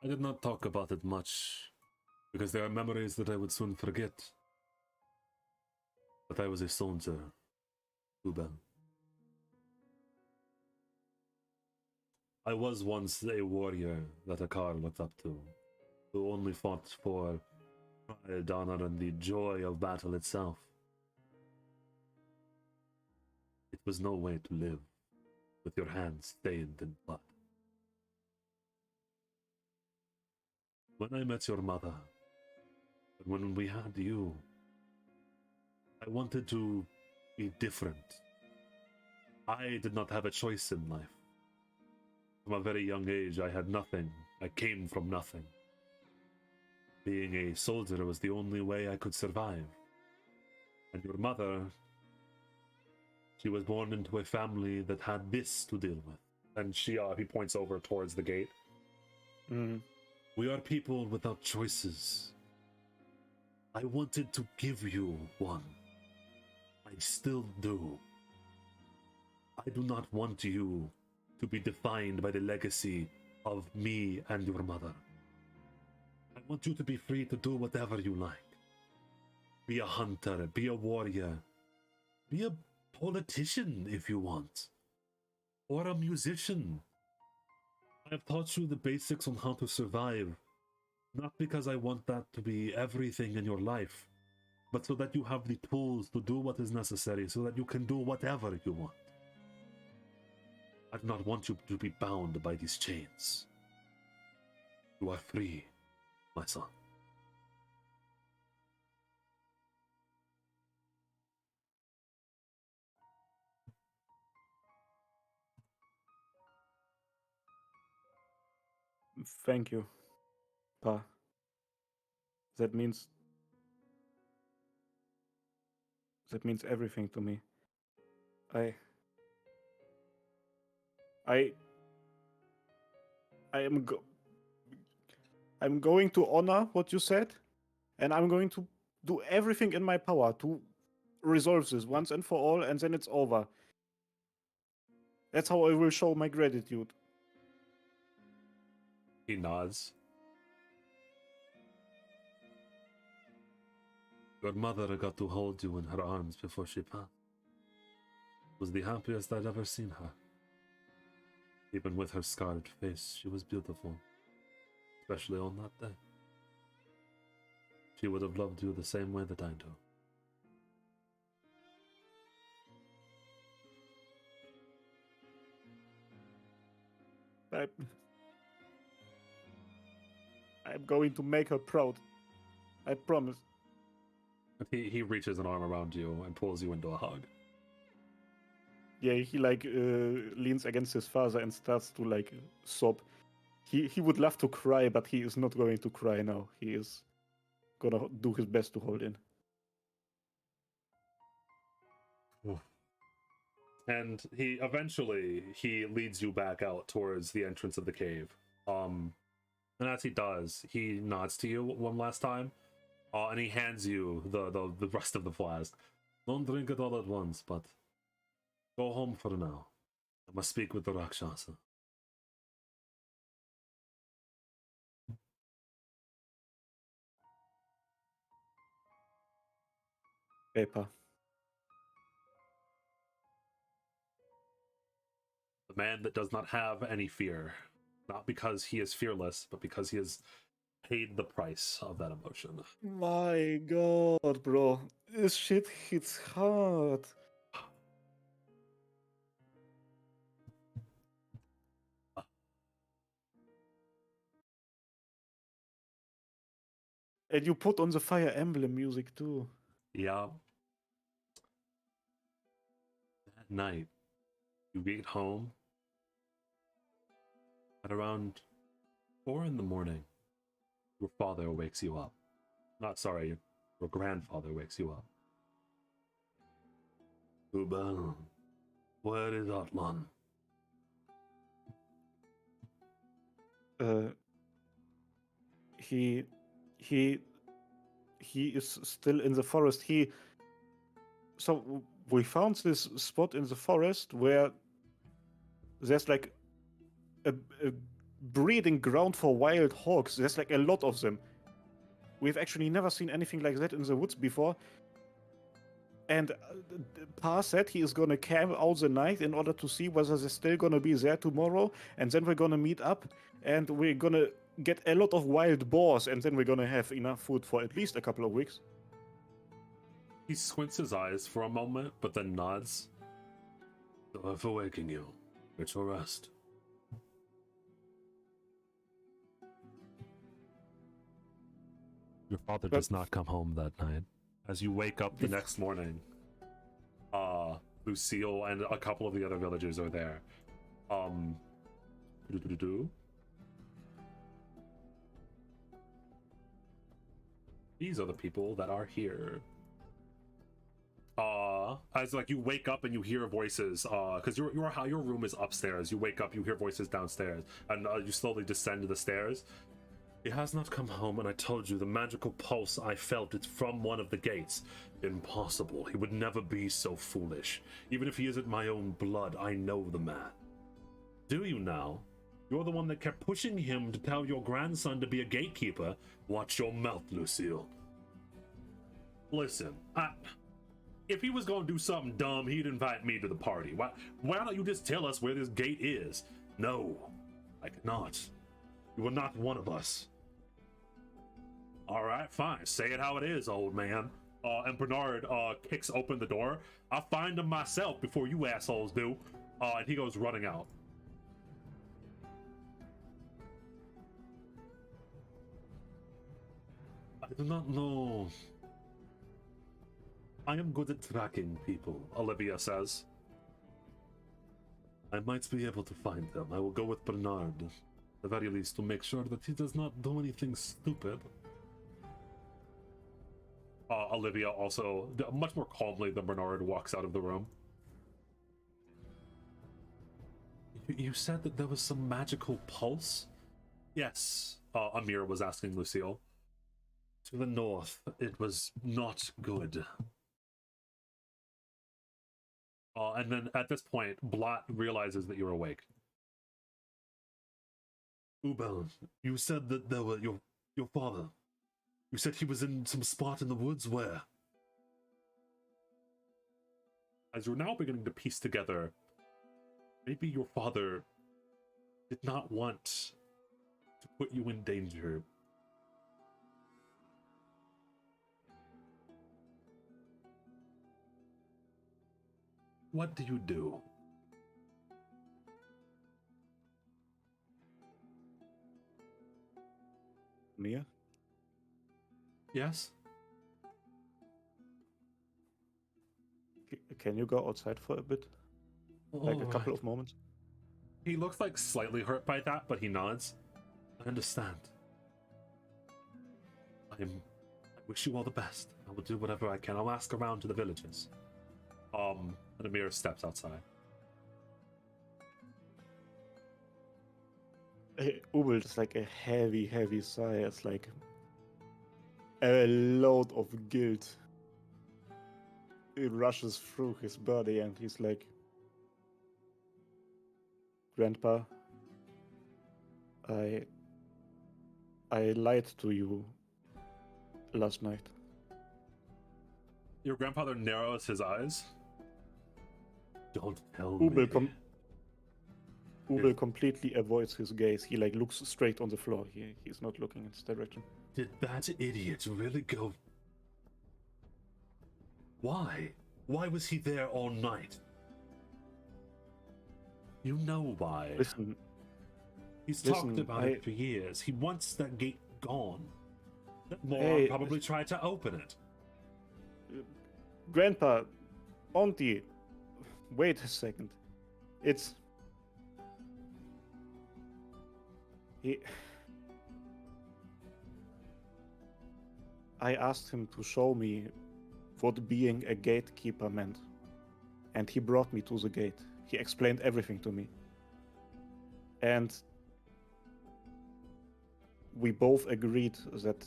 I did not talk about it much, because there are memories that I would soon forget. But I was a soldier, Ubel. I was once a warrior that Akar looked up to, who only fought for pride, honor, and the joy of battle itself. It was no way to live, with your hands stained in blood. When I met your mother, and when we had you, I wanted to be different. I did not have a choice in life. From a very young age, I had nothing. I came from nothing. Being a soldier was the only way I could survive. And your mother, she was born into a family that had this to deal with. And he points over towards the gate. Mm. We are people without choices. I wanted to give you one. I still do. I do not want you to be defined by the legacy of me and your mother. I want you to be free to do whatever you like. Be a hunter, be a warrior, be a politician if you want, or a musician. I have taught you the basics on how to survive, not because I want that to be everything in your life, but so that you have the tools to do what is necessary so that you can do whatever you want. I do not want you to be bound by these chains. You are free, my son. Thank you, Pa. That means everything to me. I'm going to honor what you said, and I'm going to do everything in my power to resolve this once and for all, and then it's over. That's how I will show my gratitude. He nods. Your mother got to hold you in her arms before she passed. It was the happiest I'd ever seen her. Even with her scarred face, she was beautiful. Especially on that day. She would have loved you the same way that I do. I'm going to make her proud. I promise. He reaches an arm around you and pulls you into a hug. Yeah, he like leans against his father and starts to like sob. He would love to cry, but he is not going to cry now. He is gonna do his best to hold in. And he leads you back out towards the entrance of the cave. And as he does, he nods to you one last time, and he hands you the rest of the flask. Don't drink it all at once, but go home for now. I must speak with the Rakshasa. Paper. The man that does not have any fear. Not because he is fearless, but because he has paid the price of that emotion. My god, bro. This shit hits hard. And you put on the Fire Emblem music too. Yeah. That night, you get home at around 4 in the morning. Your father wakes you up. Not sorry, your grandfather wakes you up. Ubel, where is Atlan? He is still in the forest. So we found this spot in the forest where there's like a breeding ground for wild hogs. There's like a lot of them. We've actually never seen anything like that in the woods before. And Pa said he is gonna camp out the night in order to see whether they're still gonna be there tomorrow. And then we're gonna meet up and we're gonna get a lot of wild boars. And then we're gonna have enough food for at least a couple of weeks. He squints his eyes for a moment, but then nods. Sorry for waking you. Get your rest. Your father does not come home that night. As you wake up the next morning, Lucille and a couple of the other villagers are there. These are the people that are here. As like you wake up and you hear voices, because your room is upstairs. You wake up, you hear voices downstairs, and you slowly descend the stairs. He has not come home, and I told you the magical pulse I felt, it's from one of the gates. Impossible. He would never be so foolish. Even if he isn't my own blood, I know the man. Do you now? You're the one that kept pushing him to tell your grandson to be a gatekeeper. Watch your mouth, Lucille. Listen, if he was gonna do something dumb, he'd invite me to the party. Why don't you just tell us where this gate is? No, I cannot. You are not one of us. All right, fine. Say it how it is, old man. And Bernard kicks open the door. I'll find him myself before you assholes do. And he goes running out. I do not know. I am good at tracking people, Olivia says. I might be able to find them. I will go with Bernard, at the very least, to make sure that he does not do anything stupid. Olivia also, much more calmly than Bernard, walks out of the room. You said that there was some magical pulse? Yes, Amir was asking Lucille. To the north, it was not good. And then at this point, Blot realizes that you're awake. Ubel, you said that there were your father. You said he was in some spot in the woods. Where? As you're now beginning to piece together, maybe your father did not want to put you in danger. What do you do? Mia? Yes? Can you go outside for a bit? Like a couple Alright. of moments? He looks like slightly hurt by that, but he nods. I understand. I wish you all the best. I will do whatever I can. I'll ask around to the villages. And Amir steps outside. Ubel is like a heavy, heavy sigh. It's like a load of guilt. It rushes through his body, and he's like, Grandpa, I lied to you last night. Your grandfather narrows his eyes. Don't tell Ubel, me. Ubel completely avoids his gaze. He like looks straight on the floor. He's not looking in this direction. Did that idiot really go? Why? Why was he there all night? You know why. Listen, He's talked about it for years. He wants that gate gone. That moron probably tried to open it. Grandpa, Auntie, wait a second. I asked him to show me what being a gatekeeper meant, and he brought me to the gate. He explained everything to me. And we both agreed that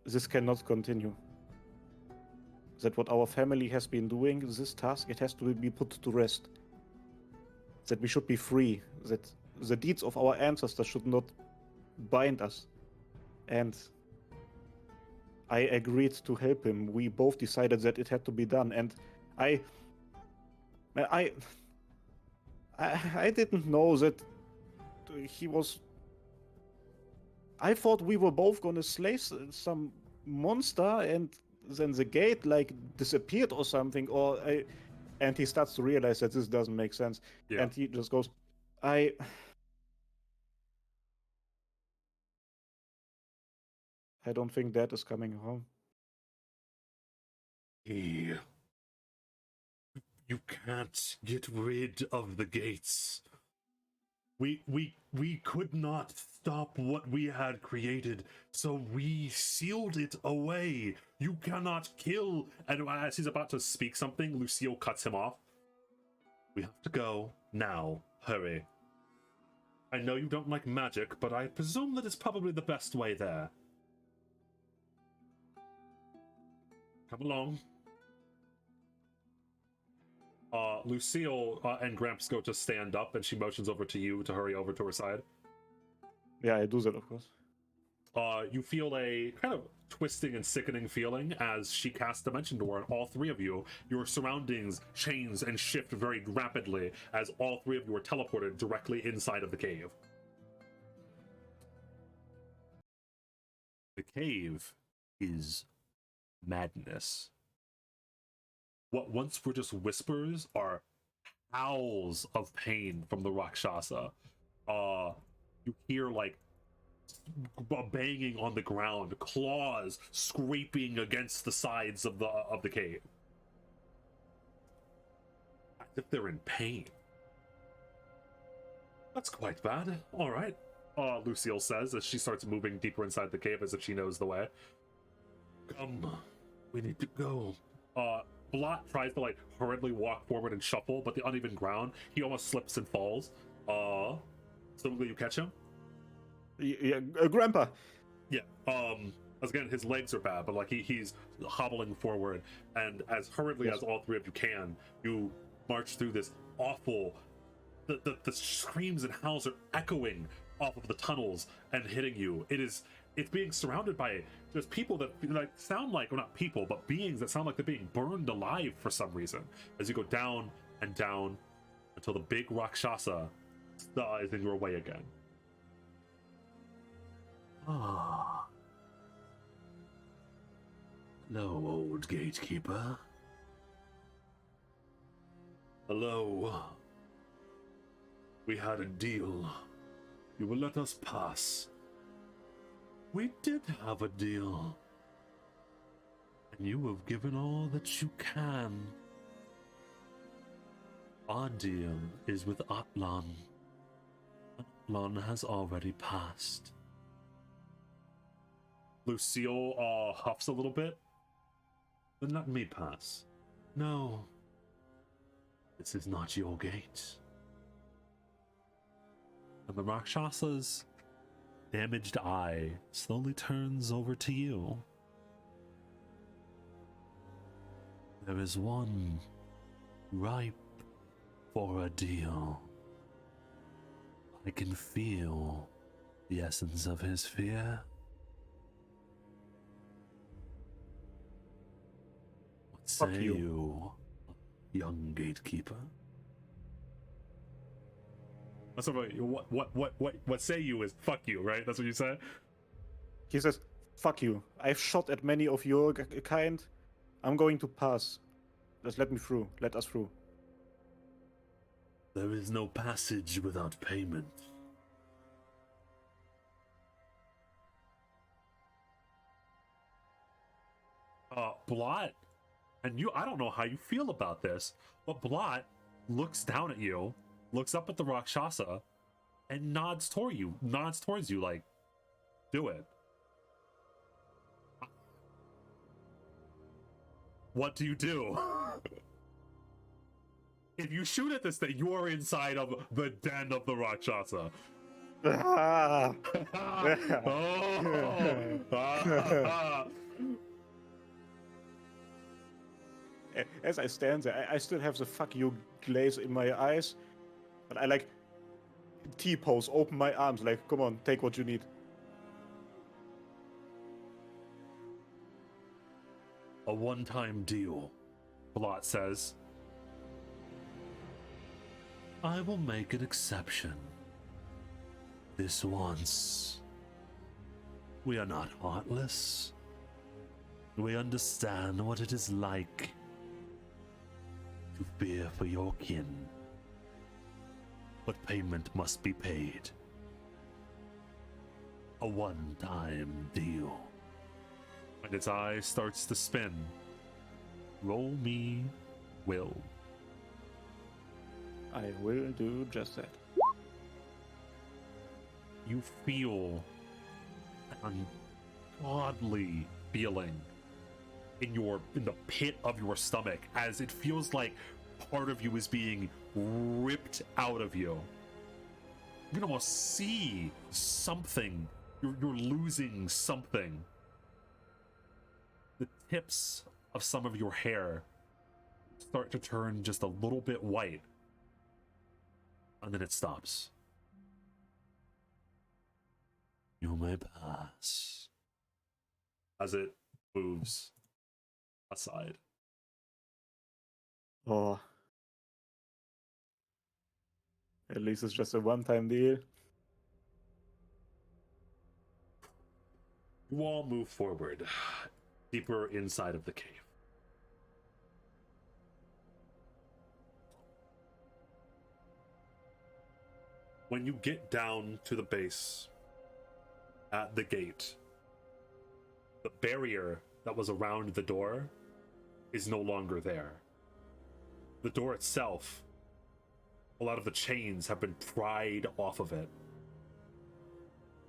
this cannot continue. That what our family has been doing, this task, it has to be put to rest. That we should be free. That the deeds of our ancestors should not bind us. And I agreed to help him. We both decided that it had to be done. And I didn't know that he was... I thought we were both gonna slay some monster, and then the gate like disappeared or something, and he starts to realize that this doesn't make sense. Yeah. And he just goes, I don't think Dad is coming home. You can't get rid of the gates. We could not stop what we had created, so we sealed it away. You cannot kill. And as he's about to speak something, Lucille cuts him off. We have to go now. Hurry. I know you don't like magic, but I presume that it's probably the best way there. Come along. Lucille and Gramps go to stand up, and she motions over to you to hurry over to her side. Yeah, I do that, of course. You feel a kind of twisting and sickening feeling as she casts Dimension Door, and all three of you, your surroundings change and shift very rapidly as all three of you are teleported directly inside of the cave. The cave is madness. What once were just whispers are howls of pain from the Rakshasa. You hear like banging on the ground, claws scraping against the sides of the cave, as if they're in pain. That's quite bad. All right, Lucille says as she starts moving deeper inside the cave as if she knows the way. Come, we need to go. Blot tries to like hurriedly walk forward and shuffle, but the uneven ground, he almost slips and falls. So will you catch him? Yeah, Grandpa. Yeah. As again, his legs are bad, but like he's hobbling forward, and as hurriedly as all three of you can, you march through this awful. The screams and howls are echoing off of the tunnels and hitting you. It's being surrounded by just people that like sound like, well, not people, but beings that sound like they're being burned alive for some reason. As you go down and down until the big Rakshasa is in your way again. Ah. Hello, old gatekeeper. Hello. We had a deal. You will let us pass. We did have a deal. And you have given all that you can. Our deal is with Atlan. Atlan has already passed. Lucille huffs a little bit. Then let me pass. No. This is not your gate. And the Rakshasa's damaged eye slowly turns over to you. There is one ripe for a deal. I can feel the essence of his fear. What Fuck say you. you, young gatekeeper? That's what say you is fuck you, right? That's what you said? He says, fuck you. I've shot at many of your kind. I'm going to pass. Just let me through. Let us through. There is no passage without payment. Blot, and you, I don't know how you feel about this, but Blot looks down at you, looks up at the Rakshasa, and nods towards you like, do it. What do you do? If you shoot at this thing, you are inside of the den of the Rakshasa. Ah. As I stand there, I still have the fuck you glaze in my eyes, but I like T-pose, open my arms, like, come on, take what you need. A one-time deal, Blot says. I will make an exception. This once. We are not heartless. We understand what it is like to fear for your kin. But payment must be paid. A one-time deal. And its eye starts to spin. Roll me will. I will do just that. You feel an ungodly feeling in the pit of your stomach, as it feels like part of you is being ripped out of you. You can almost see something. You're losing something. The tips of some of your hair start to turn just a little bit white, and then it stops. You may pass. As it moves aside. Oh. At least it's just a one-time deal. You all move forward, deeper inside of the cave. When you get down to the base, at the gate, the barrier that was around the door is no longer there. The door itself, a lot of the chains have been pried off of it.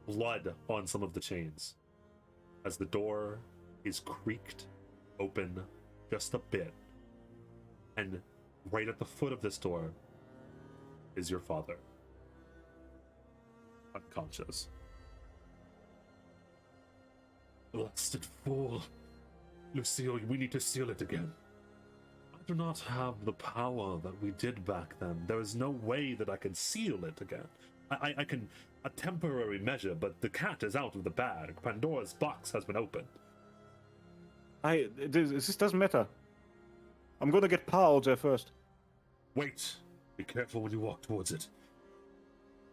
Blood on some of the chains, as the door is creaked open just a bit. And right at the foot of this door is your father, unconscious. Blasted fool. Lucille, we need to seal it again. I do not have the power that we did back then. There is no way that I can seal it again. I can a temporary measure, but the cat is out of the bag. Pandora's box has been opened. This doesn't matter. I'm gonna get Pa out there first. Wait. Be careful when you walk towards it.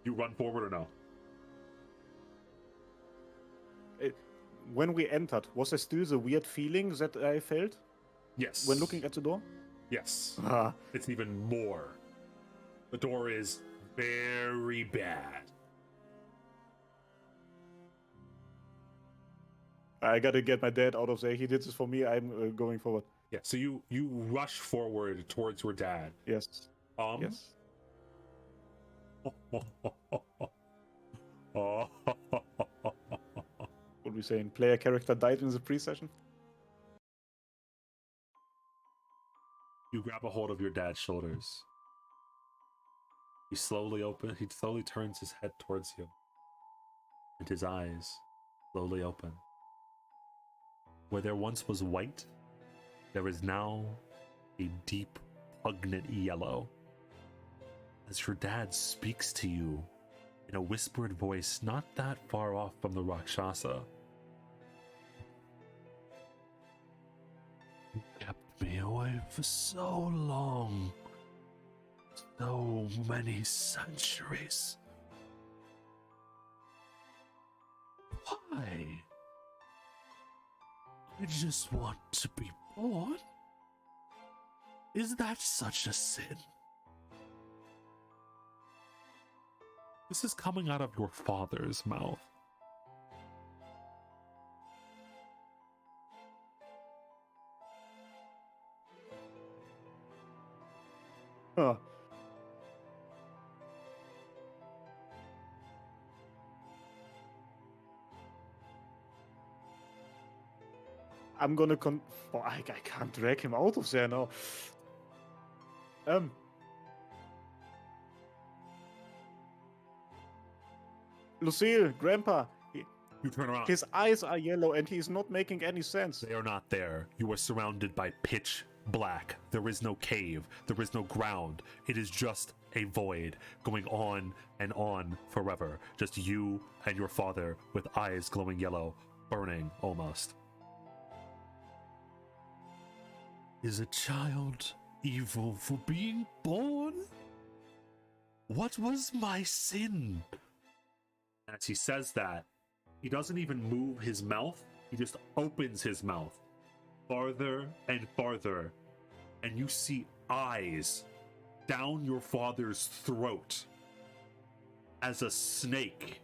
You run forward or no? When we entered, was there still the weird feeling that I felt Yes. when looking at the door? Yes. Ah. It's even more. The door is very bad. I gotta get my dad out of there. He did this for me. I'm going forward. Yeah. So you rush forward towards your dad. Yes. Yes. What we saying? Player character died in the pre-session. You grab a hold of your dad's shoulders. He slowly turns his head towards you. And his eyes slowly open. Where there once was white, there is now a deep, pungent yellow. As your dad speaks to you in a whispered voice not that far off from the Rakshasa. You kept me away for so long. So many centuries. Why? I just want to be born? Is that such a sin? This is coming out of your father's mouth. Huh. I'm gonna oh, I can't drag him out of there now. Lucille, Grandpa, You turn around. his eyes are yellow and he's not making any sense. They are not there. You are surrounded by pitch black. There is no cave. There is no ground. It is just a void going on and on forever. Just you and your father with eyes glowing yellow, burning almost. Is a child evil for being born? What was my sin? As he says that, he doesn't even move his mouth. He just opens his mouth farther and farther, and you see eyes down your father's throat as a snake,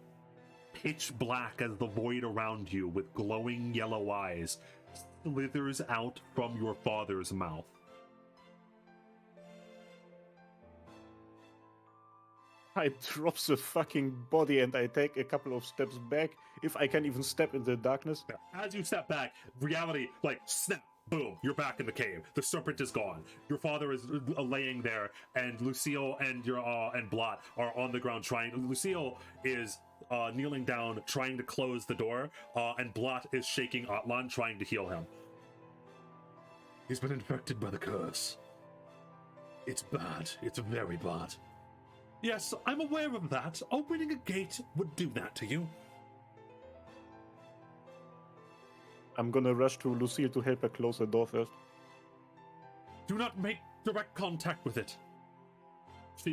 pitch black as the void around you with glowing yellow eyes, slithers out from your father's mouth. I drop the fucking body and I take a couple of steps back, if I can even step in the darkness. As you step back, reality, like, snap, boom, you're back in the cave. The serpent is gone. Your father is laying there, and Lucille and and Blot are on the ground trying. Lucille is kneeling down, trying to close the door, and Blot is shaking Atlan, trying to heal him. He's been infected by the curse. It's bad. It's very bad. Yes, I'm aware of that. Opening a gate would do that to you. I'm gonna rush to Lucille to help her close the door first. Do not make direct contact with it.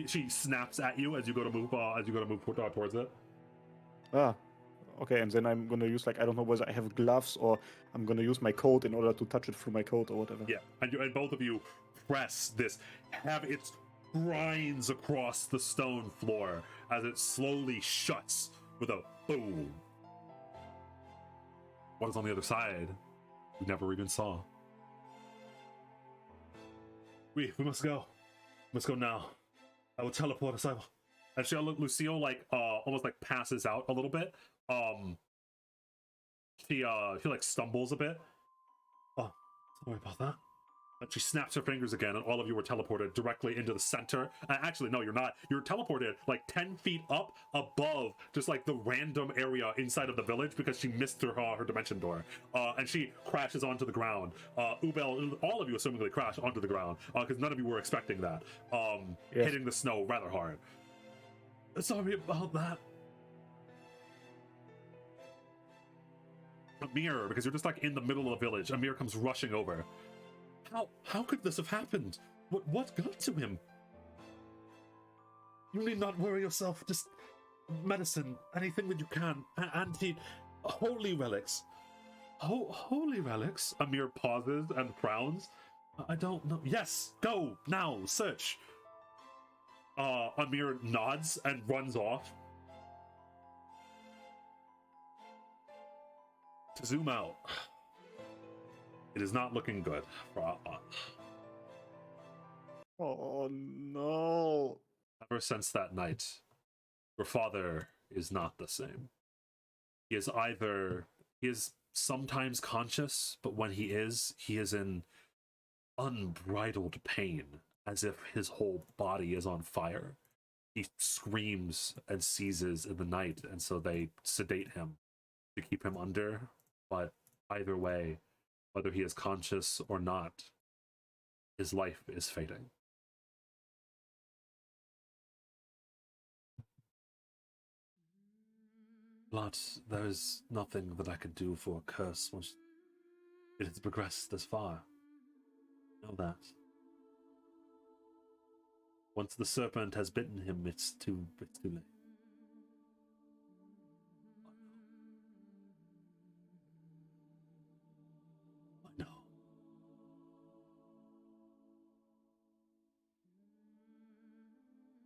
She snaps at you as you go to move towards it. Ah, okay, and then I'm gonna use, like, I don't know whether I have gloves or I'm gonna use my coat in order to touch it through my coat or whatever. Yeah, and both of you press this, have it grinds across the stone floor as it slowly shuts with a boom. What is on the other side? We never even saw. We must go. Let's go now. I will teleport us out. And Lucille like almost like passes out a little bit. She like stumbles a bit. Oh, sorry about that. And she snaps her fingers again, and all of you were teleported directly into the center. Actually, no, you're not. You're teleported like 10 feet up above just like the random area inside of the village because she missed her dimension door. And she crashes onto the ground. Ubel, all of you assumingly crash onto the ground because none of you were expecting that. Yes. Hitting the snow rather hard. Sorry about that. Amir, because you're just like in the middle of the village, Amir comes rushing over. How could this have happened? What got to him? You need not worry yourself. Just medicine, anything that you can. Holy relics. Holy relics? Amir pauses and frowns. I don't know. Yes, go now. Search. Amir nods and runs off. To zoom out, it is not looking good for Oh no. Ever since that night, your father is not the same. He is sometimes conscious, but when he is in unbridled pain, as if his whole body is on fire. He screams and seizes in the night, and so they sedate him to keep him under. But either way, whether he is conscious or not, his life is fading. But there is nothing that I could do for a curse once it has progressed this far. Know that. Once the serpent has bitten him, it's too late. I know.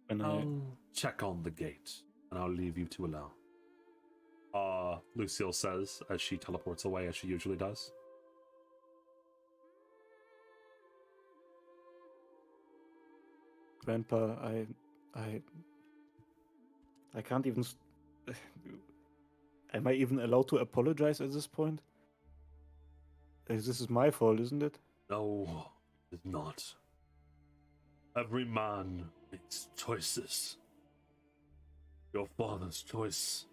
And I'll check on the gate, and I'll leave you two alone. Lucille says as she teleports away, as she usually does. Grandpa, I can't even. Am I even allowed to apologize at this point? This is my fault, isn't it? No, it's not. Every man makes choices. Your father's choice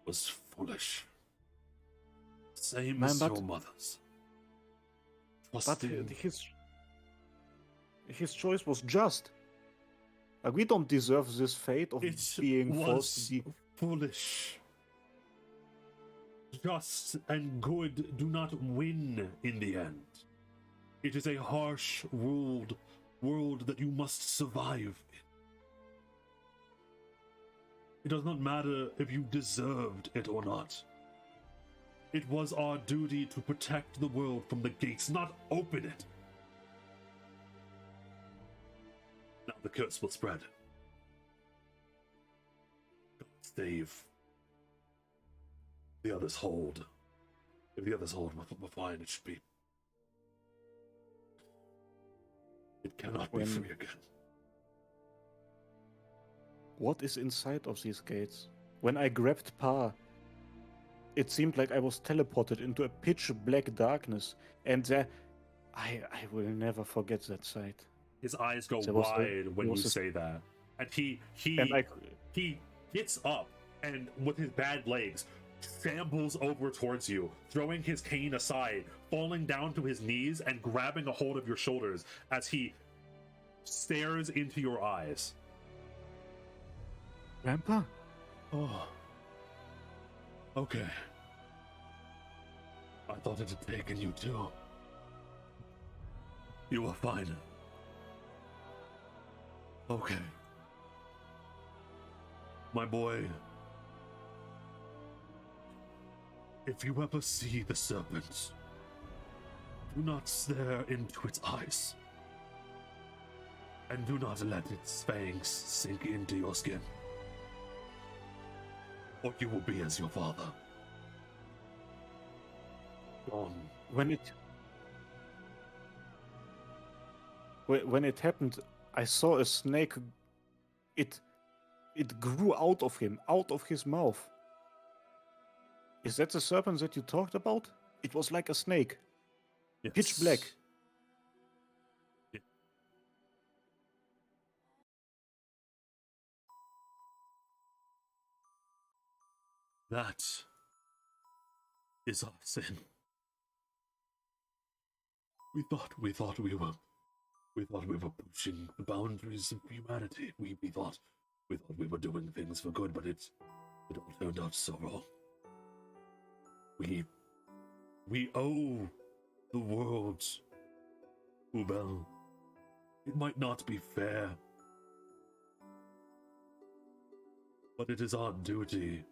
was foolish. Same Man, as but- your mother's. But Trusting his choice was just. We don't deserve this fate of it being forced was to be. foolish. Just and good do not win in the end. It is a harsh world that you must survive in. It does not matter if you deserved it or not. It was our duty to protect the world from the gates, not open it. Now the curse will spread. God save. The others hold. If the others hold, we're fine. It should be. It cannot be When- free again. What is inside of these gates? When I grabbed Pa, it seemed like I was teleported into a pitch black darkness, and there, I will never forget that sight. His eyes go There was a- wide when there you was a- say that, and he gets up and with his bad legs shambles over towards you, throwing his cane aside, falling down to his knees and grabbing a hold of your shoulders as he stares into your eyes. Grandpa? Oh. Okay. I thought it had taken you too. You were fine. Okay. My boy. If you ever see the serpent, do not stare into its eyes. And do not let its fangs sink into your skin. Or you will be as your father. Gone. When it happened, I saw a snake. It grew out of him, out of his mouth. Is that the serpent that you talked about? It was like a snake, Yes. pitch black. Yeah. That is our sin. We thought we were pushing the boundaries of humanity. We thought we were doing things for good, but it all turned out so wrong. We owe the world, Ubel. It might not be fair, but it is our duty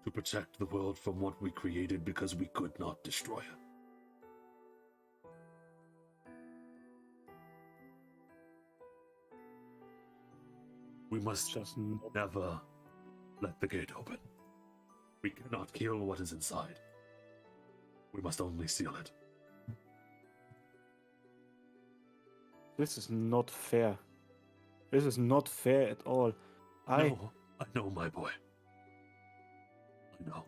to protect the world from what we created because we could not destroy it. We must Just never let the gate open. We cannot kill what is inside. We must only seal it. This is not fair. This is not fair at all. No, I know, my boy. I know.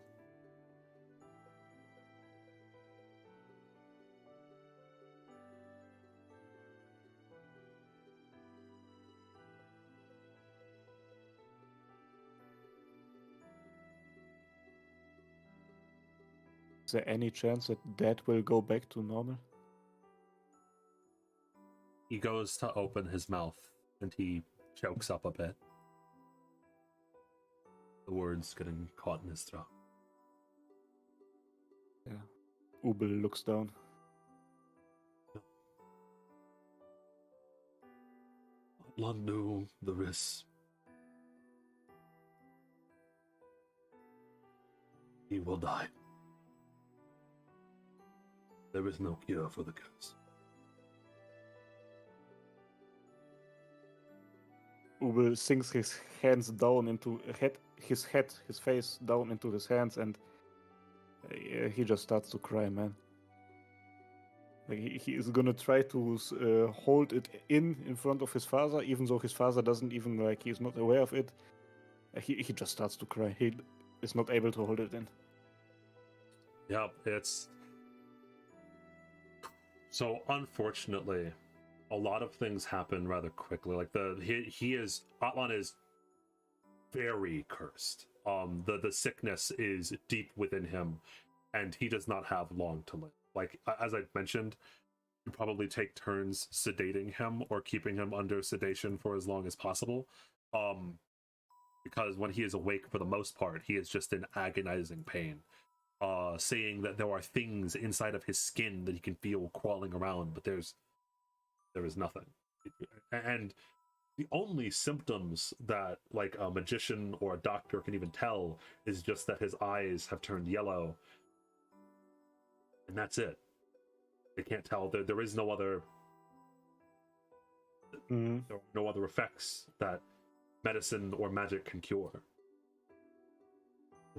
Is there any chance that Dad will go back to normal? He goes to open his mouth and he chokes up a bit. The words getting caught in his throat. Yeah. Ubel looks down. Atlan knew the risks. He will die. There is no cure for the curse. Ubel sinks his hands down into his face down into his hands, and he just starts to cry, man. Like he is gonna try to hold it in front of his father, even though his father doesn't even, like, he's not aware of it. He just starts to cry. He is not able to hold it in. Yeah, it's... So, unfortunately, a lot of things happen rather quickly. Like, Atlan is very cursed. The sickness is deep within him, and he does not have long to live. Like, as I mentioned, you probably take turns sedating him or keeping him under sedation for as long as possible. Because when he is awake, for the most part, he is just in agonizing pain. Saying that there are things inside of his skin that he can feel crawling around, but there is nothing. And the only symptoms that, like, a magician or a doctor can even tell is just that his eyes have turned yellow, and that's it. They can't tell. There is no other. Mm-hmm. There are no other effects that medicine or magic can cure.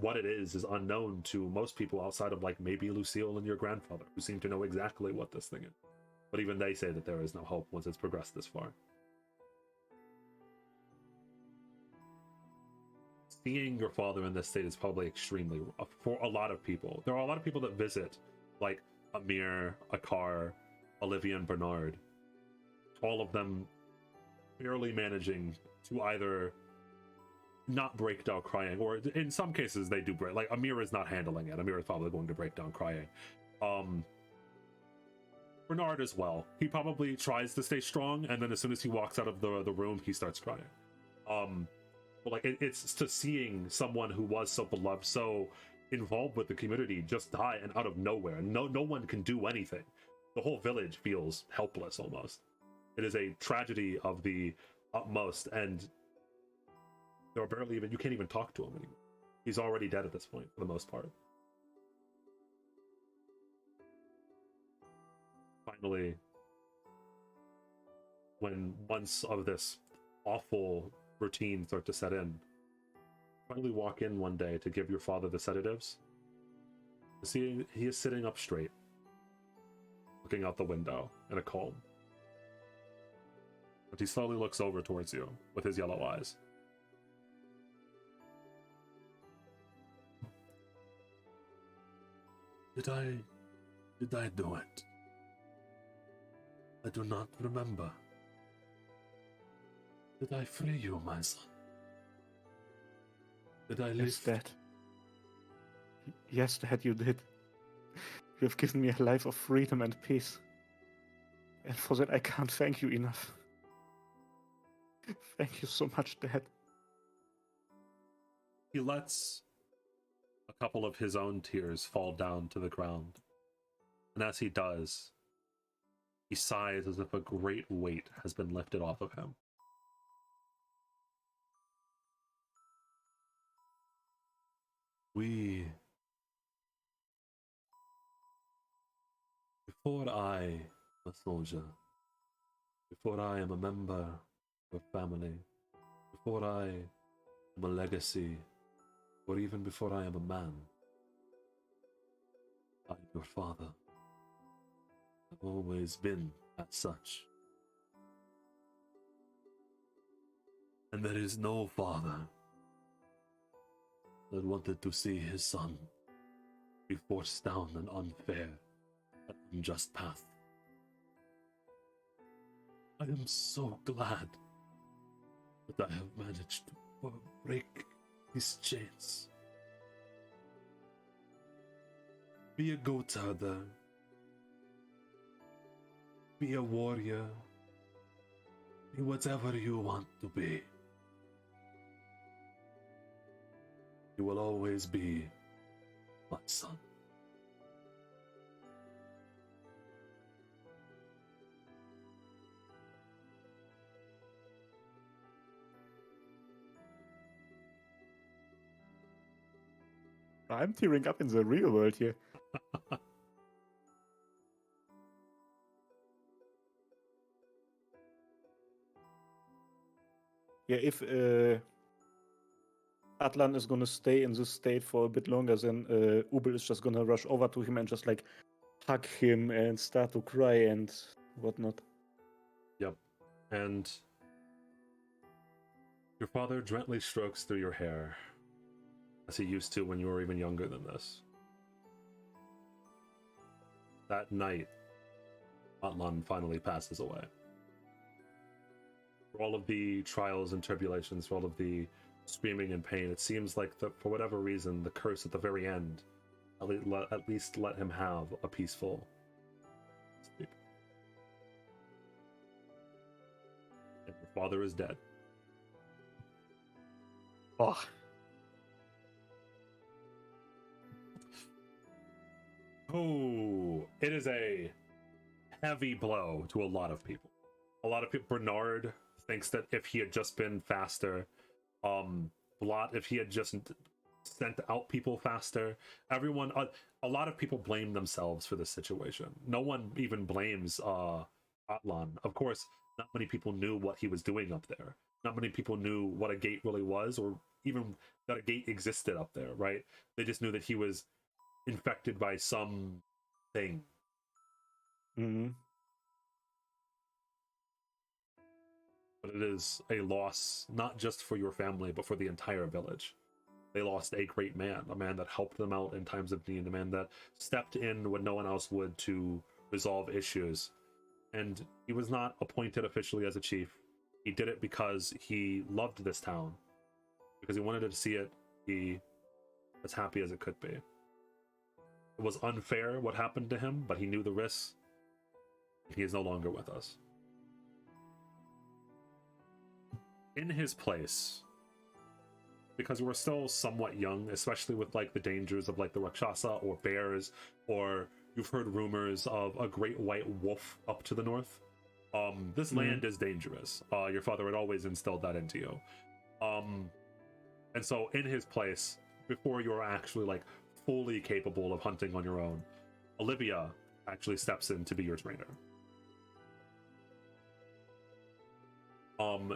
What it is unknown to most people outside of, like, maybe Lucille and your grandfather, who seem to know exactly what this thing is. But even they say that there is no hope once it's progressed this far. Seeing your father in this state is probably extremely rough for a lot of people. There are a lot of people that visit, like Amir, Akar, Olivia, and Bernard. All of them barely managing to either not break down crying, or in some cases they do break. Like, Amir is not handling it. Amir is probably going to break down crying. Bernard as well. He probably tries to stay strong, and then as soon as he walks out of the room, he starts crying. But like, it's to seeing someone who was so beloved, so involved with the community, just die and out of nowhere. No one can do anything. The whole village feels helpless almost. It is a tragedy of the utmost, and there are barely even, you can't even talk to him anymore. He's already dead at this point, for the most part. Finally, when months of this awful routine start to set in, finally walk in one day to give your father the sedatives. See, he is sitting up straight, looking out the window in a calm. But he slowly looks over towards you with his yellow eyes. Did I do it? I do not remember. Did I free you, my son? Did I live? Yes, Dad. Yes, Dad, you did. You have given me a life of freedom and peace. And for that, I can't thank you enough. Thank you so much, Dad. He lets a couple of his own tears fall down to the ground. And as he does, he sighs as if a great weight has been lifted off of him. Before I am a soldier, before I am a member of a family, before I am a legacy or even before I am a man. I am your father. I've always been as such. And there is no father that wanted to see his son be forced down an unfair and unjust path. I am so glad that I have managed to break these chains. Be a goat herder. Be a warrior. Be whatever you want to be. You will always be my son. I'm tearing up in the real world here. Yeah, if Atlan is gonna stay in this state for a bit longer, then Ubel is just gonna rush over to him and just like hug him and start to cry and whatnot. Yep. And your father gently strokes through your hair, as he used to when you were even younger than this. That night, Atlan finally passes away. For all of the trials and tribulations, for all of the screaming and pain, it seems like for whatever reason, the curse at the very end at least let him have a peaceful sleep. And your father is dead. Oh, Oh, it is a heavy blow to a lot of people. A lot of people. Bernard thinks that if he had just been faster, Blot, if he had just sent out people faster, everyone, a lot of people blame themselves for this situation. No one even blames Atlan. Of course, not many people knew what he was doing up there. Not many people knew what a gate really was, or even that a gate existed up there, right? They just knew that he was infected by some thing. mm-hmm. But it is a loss, not just for your family, but for the entire village. They lost a great man, a man that helped them out in times of need, a man that stepped in when no one else would to resolve issues. And he was not appointed officially as a chief. He did it because he loved this town, because he wanted to see it be as happy as it could be. It was unfair what happened to him, but he knew the risks. He is no longer with us. In his place, because we're still somewhat young, especially with like the dangers of like the Rakshasa or bears, or you've heard rumors of a great white wolf up to the north. This land is dangerous. Your father had always instilled that into you. And so in his place, before you're actually like fully capable of hunting on your own, Olivia actually steps in to be your trainer.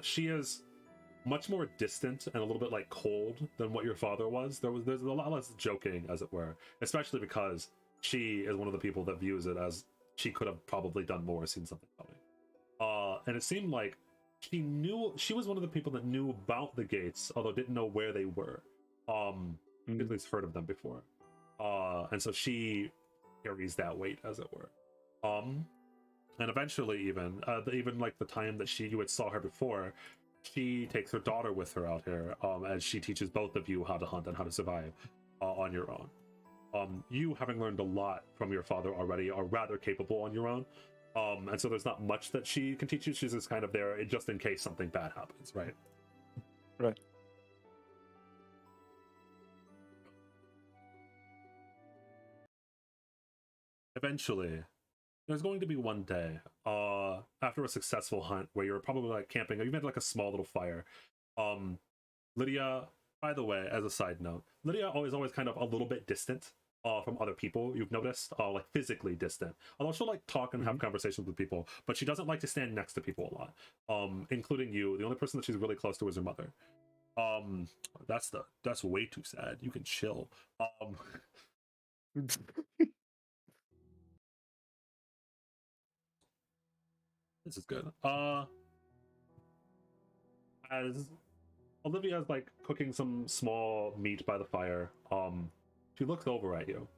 She is much more distant and a little bit like cold than what your father was. There's a lot less joking, as it were, especially because she is one of the people that views it as she could have probably done more, seen something coming. And it seemed like she was one of the people that knew about the gates, although didn't know where they were. At least heard of them before. And so she carries that weight, as it were. And eventually even like the time that you had saw her before, she takes her daughter with her out here, as she teaches both of you how to hunt and how to survive on your own. You, having learned a lot from your father already, are rather capable on your own. And so there's not much that she can teach you. She's just kind of there just in case something bad happens, right? Right. Eventually, there's going to be one day, after a successful hunt where you're probably like camping, or you made like a small little fire. Lydia, by the way, as a side note, Lydia is always kind of a little bit distant from other people. You've noticed, like physically distant. Although she'll like talk and have conversations with people, but she doesn't like to stand next to people a lot, including you. The only person that she's really close to is her mother. That's way too sad. You can chill. This is good. As Olivia's like cooking some small meat by the fire, she looks over at you.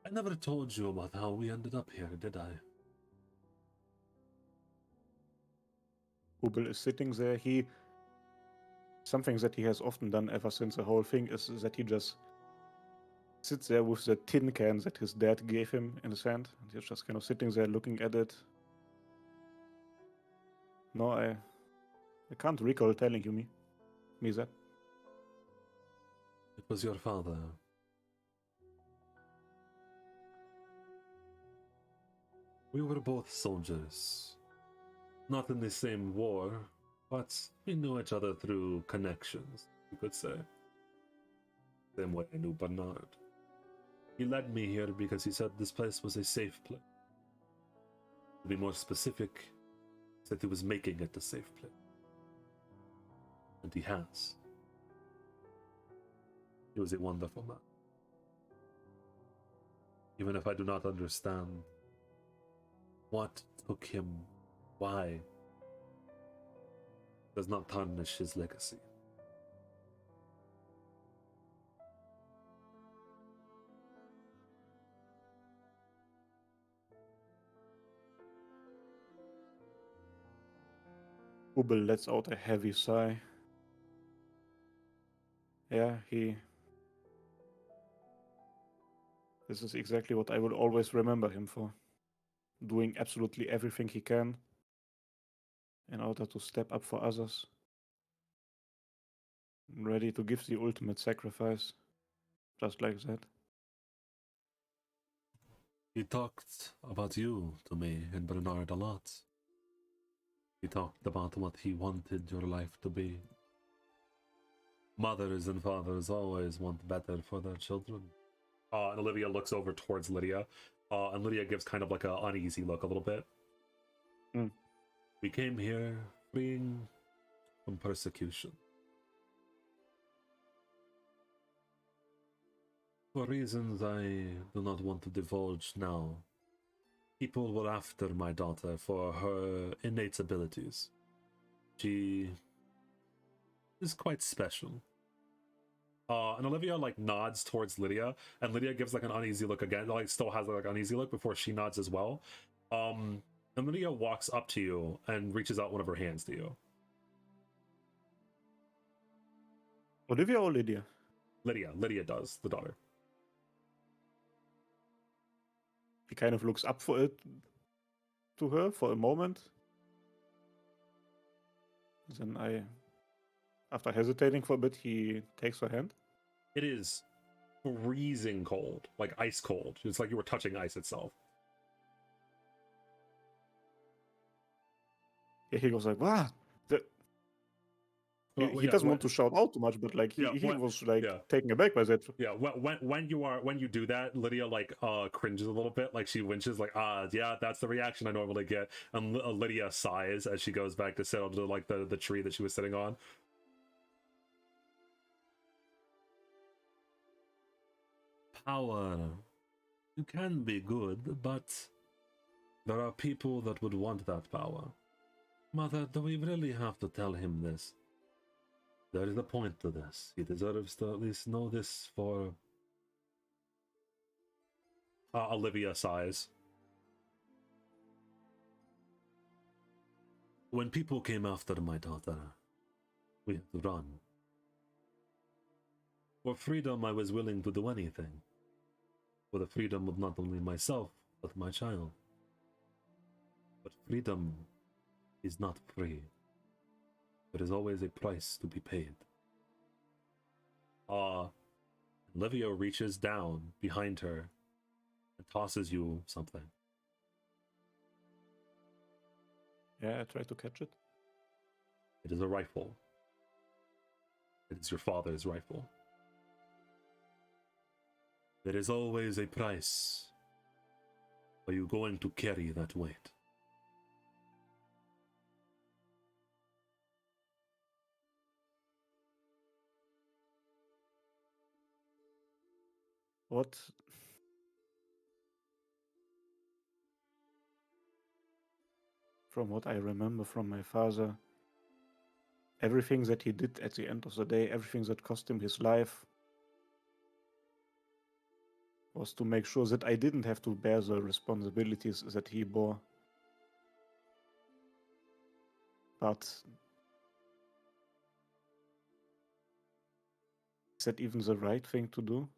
I never told you about how we ended up here, did I? Ubel is sitting there. Something that he has often done ever since the whole thing is that he just sits there with the tin can that his dad gave him in his hand. And he's just kind of sitting there looking at it. No, I can't recall telling you me that. It was your father. We were both soldiers. Not in the same war, but we knew each other through connections, you could say. Same way I knew Bernard. He led me here because he said this place was a safe place. To be more specific, he said he was making it a safe place. And he has. He was a wonderful man. Even if I do not understand what took him, why, does not tarnish his legacy. Ubel lets out a heavy sigh. Yeah, this is exactly what I will always remember him for. Doing absolutely everything he can in order to step up for others. Ready to give the ultimate sacrifice. Just like that. He talked about you to me and Bernard a lot. He talked about what he wanted your life to be. Mothers and fathers always want better for their children. And Olivia looks over towards Lydia, and Lydia gives kind of like an uneasy look a little bit. Mm. We came here fleeing from persecution. For reasons I do not want to divulge now, people were after my daughter for her innate abilities. She is quite special. And Olivia like nods towards Lydia, and Lydia gives like an uneasy look again, like still has like an uneasy look before she nods as well. And Lydia walks up to you and reaches out one of her hands to you. Olivia or Lydia? Lydia does, the daughter. He kind of looks up for it to her for a moment. Then after hesitating for a bit, he takes her hand. It is freezing cold, like ice cold. It's like you were touching ice itself. Yeah, he goes like, "What?" He Yeah, doesn't want to shout out too much, but like he was like taken aback by that. Yeah, when you do that, Lydia like cringes a little bit, like she winches, like yeah, that's the reaction I normally get. And Lydia sighs as she goes back to sit under like the tree that she was sitting on. Power, you can be good, but there are people that would want that power. Mother, do we really have to tell him this? There is a point to this. He deserves to at least know this for... Olivia sighs. When people came after my daughter, we had to run. For freedom, I was willing to do anything. For the freedom of not only myself, but my child. But freedom is not free. There is always a price to be paid. Olivia reaches down behind her and tosses you something. Yeah, I try to catch it. It is a rifle. It is your father's rifle. There is always a price Are you going to carry that weight? What? From what I remember from my father, everything that he did at the end of the day, everything that cost him his life, was to make sure that I didn't have to bear the responsibilities that he bore. But is that even the right thing to do?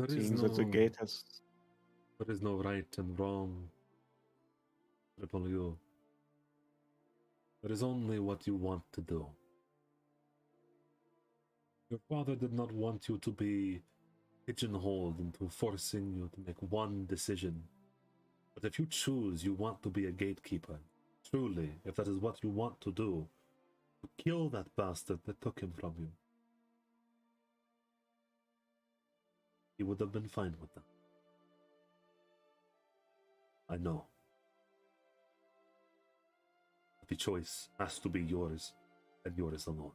Seeing that the gate has... There is no right and wrong, Triple U. There is only what you want to do. Your father did not want you to be pigeonholed into forcing you to make one decision. But if you choose you want to be a gatekeeper, truly, if that is what you want to do, to kill that bastard that took him from you, he would have been fine with that. I know. The choice has to be yours, and yours alone.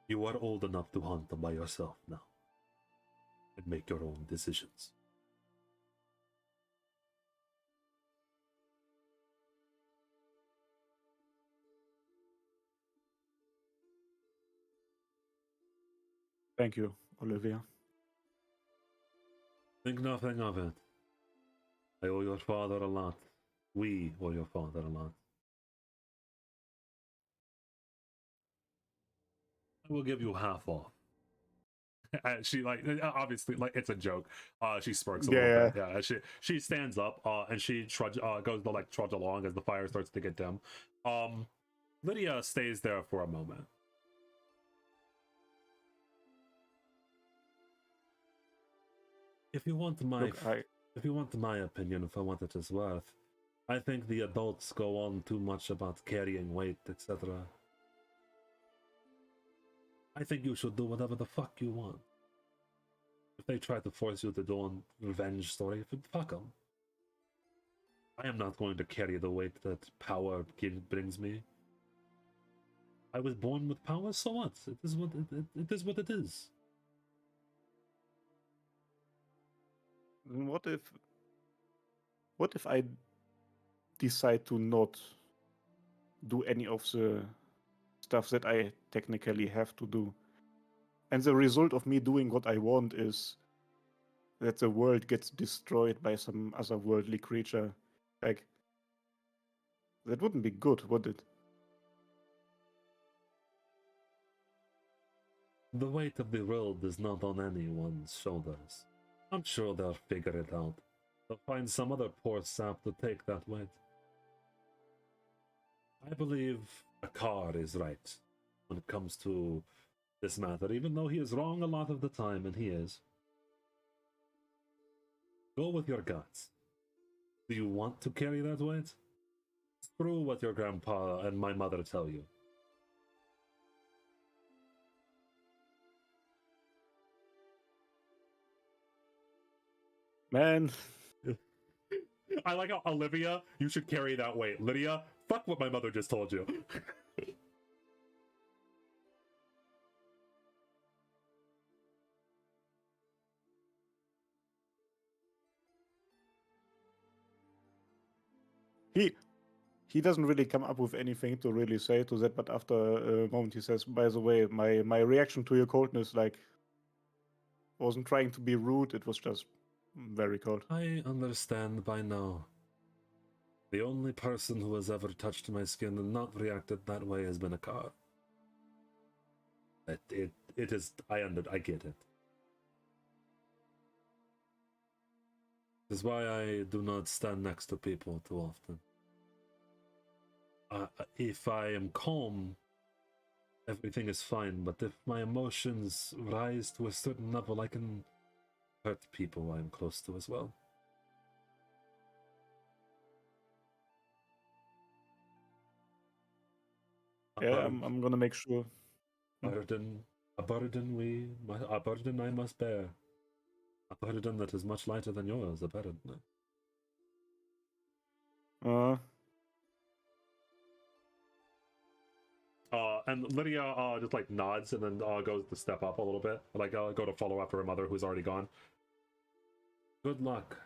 You are old enough to hunt by yourself now, and make your own decisions. Thank you, Olivia. Think nothing of it. I owe your father a lot. We owe your father a lot. I will give you half off. She obviously it's a joke. She smirks a little bit. Yeah, she stands up and she goes to trudge along as the fire starts to get dim. Lydia stays there for a moment. If you want my opinion, if I want it as worth, I think the adults go on too much about carrying weight, etc. I think you should do whatever the fuck you want. If they try to force you to do a revenge story, fuck them. I am not going to carry the weight that power brings me. I was born with power, so what? It is what it is. What it is. What if I decide to not do any of the stuff that I technically have to do? And the result of me doing what I want is that the world gets destroyed by some otherworldly creature. Like, that wouldn't be good, would it? The weight of the world is not on anyone's shoulders. I'm sure they'll figure it out. They'll find some other poor sap to take that weight. I believe Akar is right when it comes to this matter, even though he is wrong a lot of the time, and he is. Go with your guts. Do you want to carry that weight? Screw what your grandpa and my mother tell you. Man. I like how Olivia, you should carry that weight. Lydia, fuck what my mother just told you. He doesn't really come up with anything to really say to that, but after a moment he says, by the way, my reaction to your coldness, like, wasn't trying to be rude, it was just very cold. I understand by now. The only person who has ever touched my skin and not reacted that way has been Akar. It is, I get it. This is why I do not stand next to people too often. If I am calm, everything is fine, but if my emotions rise to a certain level, I can hurt people I am close to as well. Yeah, I'm gonna make sure. Arden, A burden I must bear. A burden that is much lighter than yours, apparently. And Lydia just like nods and then goes to step up a little bit, like go to follow after her mother who's already gone. Good luck.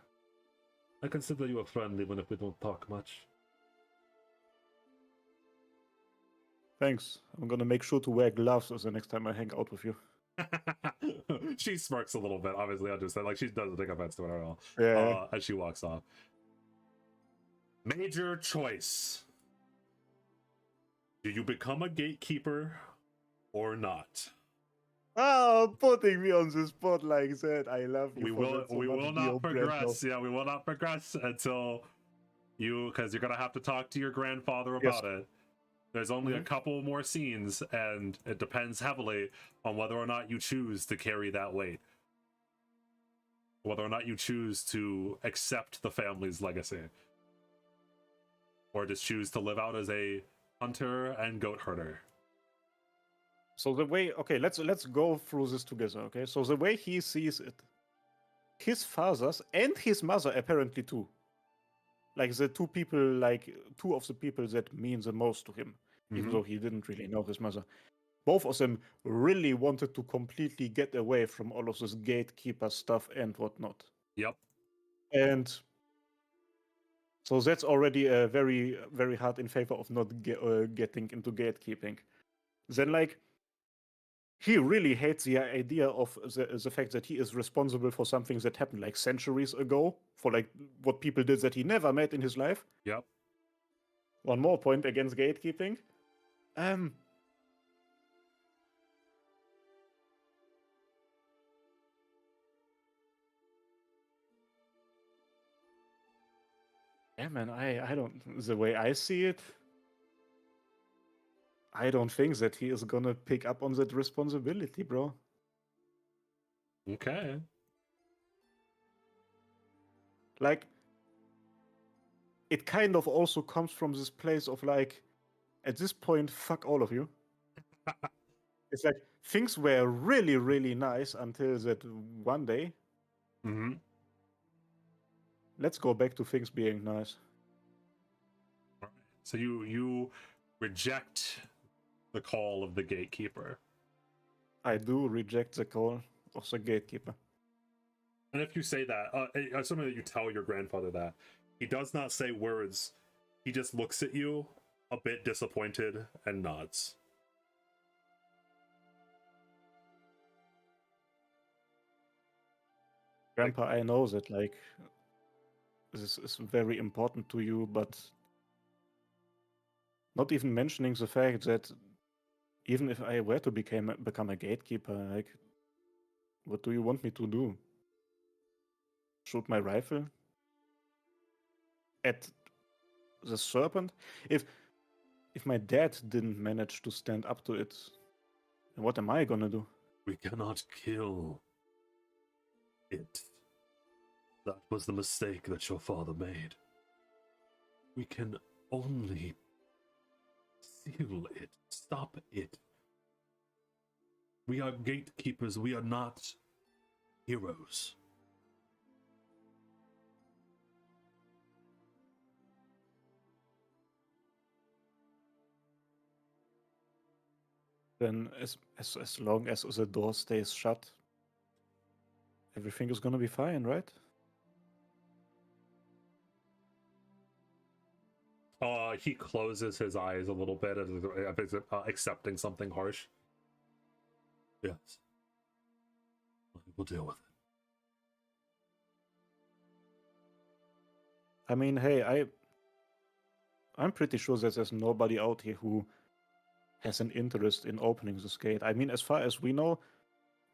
I consider you a friend even if we don't talk much. Thanks. I'm gonna make sure to wear gloves the next time I hang out with you. She smirks a little bit, obviously understand. Like she doesn't take offense to it at all. Yeah. As she walks off. Major choice. Do you become a gatekeeper or not? Oh, putting me on the spot like that. I love you. We will not progress. Brando. Yeah, we will not progress until because you're gonna have to talk to your grandfather about it. There's only a couple more scenes, and it depends heavily on whether or not you choose to carry that weight. Whether or not you choose to accept the family's legacy. Or just choose to live out as a hunter and goat herder. So the way, okay, let's go through this together, okay? So the way he sees it, his fathers and his mother apparently too. Like the two people, like two of the people that mean the most to him, even though he didn't really know his mother. Both of them really wanted to completely get away from all of this gatekeeper stuff and whatnot. Yep. And so that's already very, very hard in favor of not getting into gatekeeping. Then, like, he really hates the idea of the fact that he is responsible for something that happened like centuries ago, for like what people did that he never met in his life. Yep. One more point against gatekeeping. Yeah, man, I don't. The way I see it, I don't think that he is gonna pick up on that responsibility, bro. Okay. Like, it kind of also comes from this place of like, at this point, fuck all of you. It's like things were really, really nice until that one day. Let's go back to things being nice. So you reject the call of the gatekeeper. I do reject the call of the gatekeeper. And if you say that, assuming that you tell your grandfather that, he does not say words. He just looks at you a bit disappointed and nods. Grandpa, I know that like this is very important to you, but not even mentioning the fact that even if I were to become a gatekeeper, like, what do you want me to do? Shoot my rifle at the serpent? If my dad didn't manage to stand up to it, then what am I gonna do? We cannot kill it. That was the mistake that your father made. We can only seal it, stop it. We are gatekeepers, we are not heroes. Then as long as the door stays shut, everything is gonna be fine, right? He closes his eyes a little bit as if accepting something harsh. Yes. We'll deal with it. I mean, hey, I'm pretty sure that there's nobody out here who has an interest in opening this gate. I mean, as far as we know,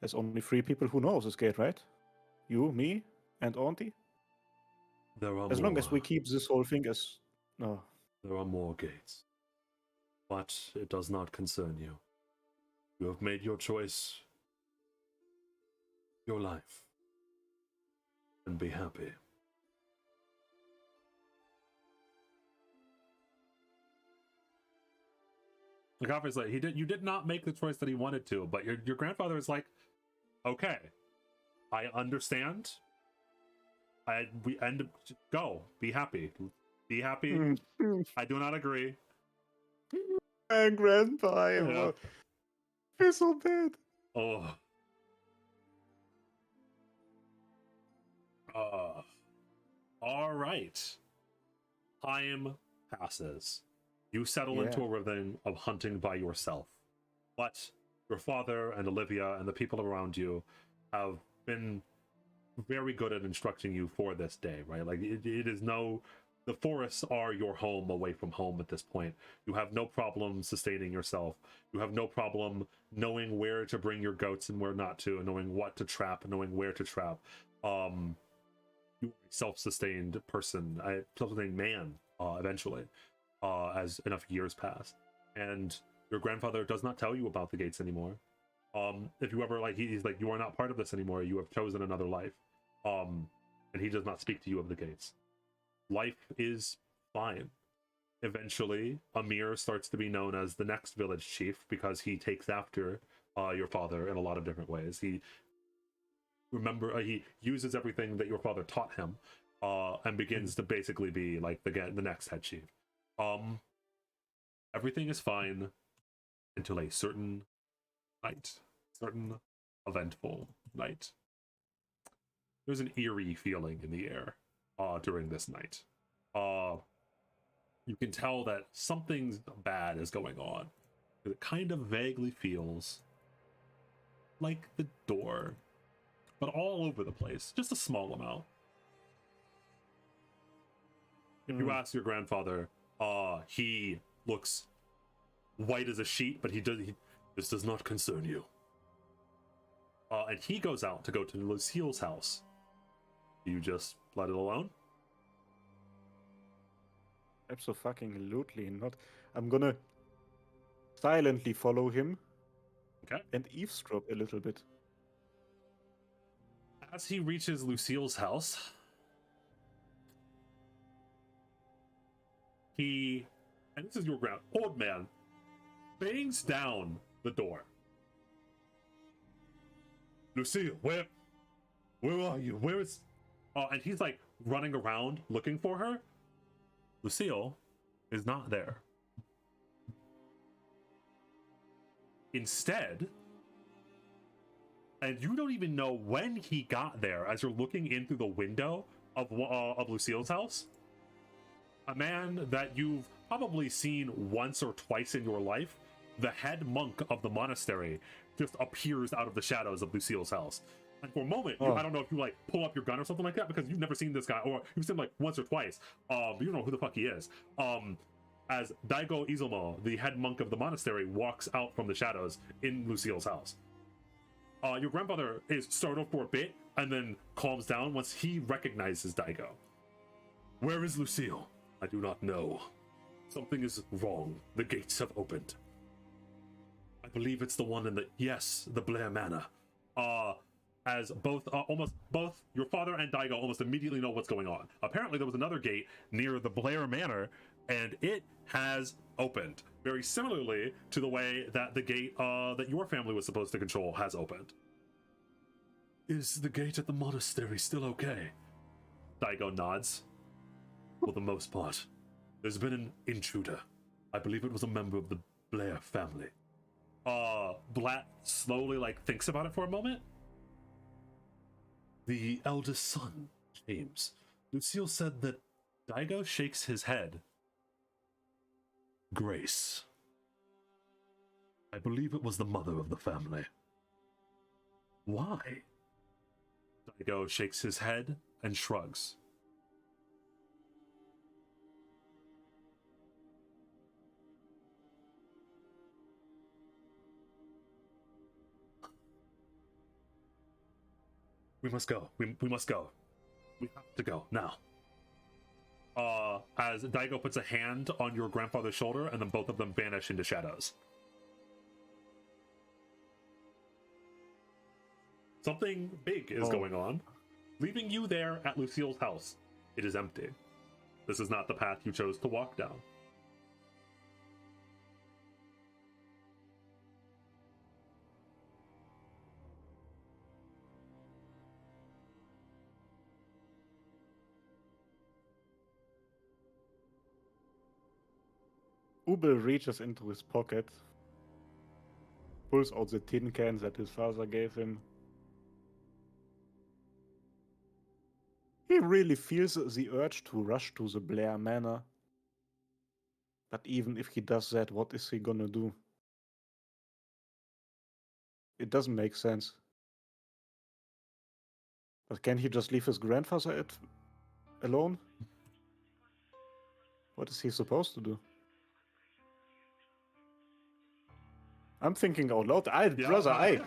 there's only 3 people who know this gate, right? You, me, and Auntie? There are as more. long as we keep this whole thing as... No. There are more gates. But it does not concern you. You have made your choice. Your life. And be happy. Like obviously, you did not make the choice that he wanted to, but your grandfather is like, okay, I understand. Go, be happy. Be happy. I do not agree. And Grandpa, Yeah. I feel so bad. Oh. All right. Time passes. You settle into a rhythm of hunting by yourself. But your father and Olivia and the people around you have been very good at instructing you for this day, right? Like it is the forests are your home away from home at this point. You have no problem sustaining yourself. You have no problem knowing where to bring your goats and where not to, and knowing what to trap, and knowing where to trap. You are a self-sustained person, a self-sustained man, eventually, as enough years pass. And your grandfather does not tell you about the gates anymore. If you ever he's like, you are not part of this anymore. You have chosen another life. And he does not speak to you of the gates. Life is fine. Eventually, Amir starts to be known as the next village chief because he takes after your father in a lot of different ways. He uses everything that your father taught him, and begins to basically be like the next head chief. Everything is fine until a certain eventful night. There's an eerie feeling in the air during this night. You can tell that something bad is going on. It kind of vaguely feels like the door, but all over the place, just a small amount. If you ask your grandfather, he looks white as a sheet, but this does not concern you. And he goes out to go to Lucille's house. Do you just let it alone? Absolutely not. I'm gonna silently follow him. Okay. And eavesdrop a little bit. As he reaches Lucille's house, and this is your old man, bangs down the door. Lucille, where are you? Where is... and he's like running around looking for her. Lucille is not there. Instead, and you don't even know when he got there as you're looking in through the window of Lucille's house, a man that you've probably seen once or twice in your life, the head monk of the monastery, just appears out of the shadows of Lucille's house. And for a moment, I don't know if you pull up your gun or something like that, because you've never seen this guy, or you've seen him once or twice, but you don't know who the fuck he is. As Daigo Izumo, the head monk of the monastery, walks out from the shadows in Lucille's house. Your grandfather is startled for a bit and then calms down once he recognizes Daigo. Where is Lucille? I do not know. Something is wrong. The gates have opened. I believe it's the one in the Blair Manor. As almost both your father and Daigo almost immediately know what's going on. Apparently there was another gate near the Blair Manor, and it has opened. Very similarly to the way that the gate that your family was supposed to control has opened. Is the gate at the monastery still okay? Daigo nods. For the most part. There's been an intruder. I believe it was a member of the Blair family. Blatt slowly thinks about it for a moment. The eldest son, James. Lucille said that Daigo shakes his head. Grace. I believe it was the mother of the family. Why? Daigo shakes his head and shrugs. We must go. We must go. We have to go now. As Daigo puts a hand on your grandfather's shoulder, and then both of them vanish into shadows. Something big is going on, leaving you there at Lucille's house. It is empty. This is not the path you chose to walk down. Ubel reaches into his pocket, pulls out the tin cans that his father gave him. He really feels the urge to rush to the Blair Manor. But even if he does that, what is he gonna do? It doesn't make sense. But can he just leave his grandfather alone? What is he supposed to do? I'm thinking out loud. Brother,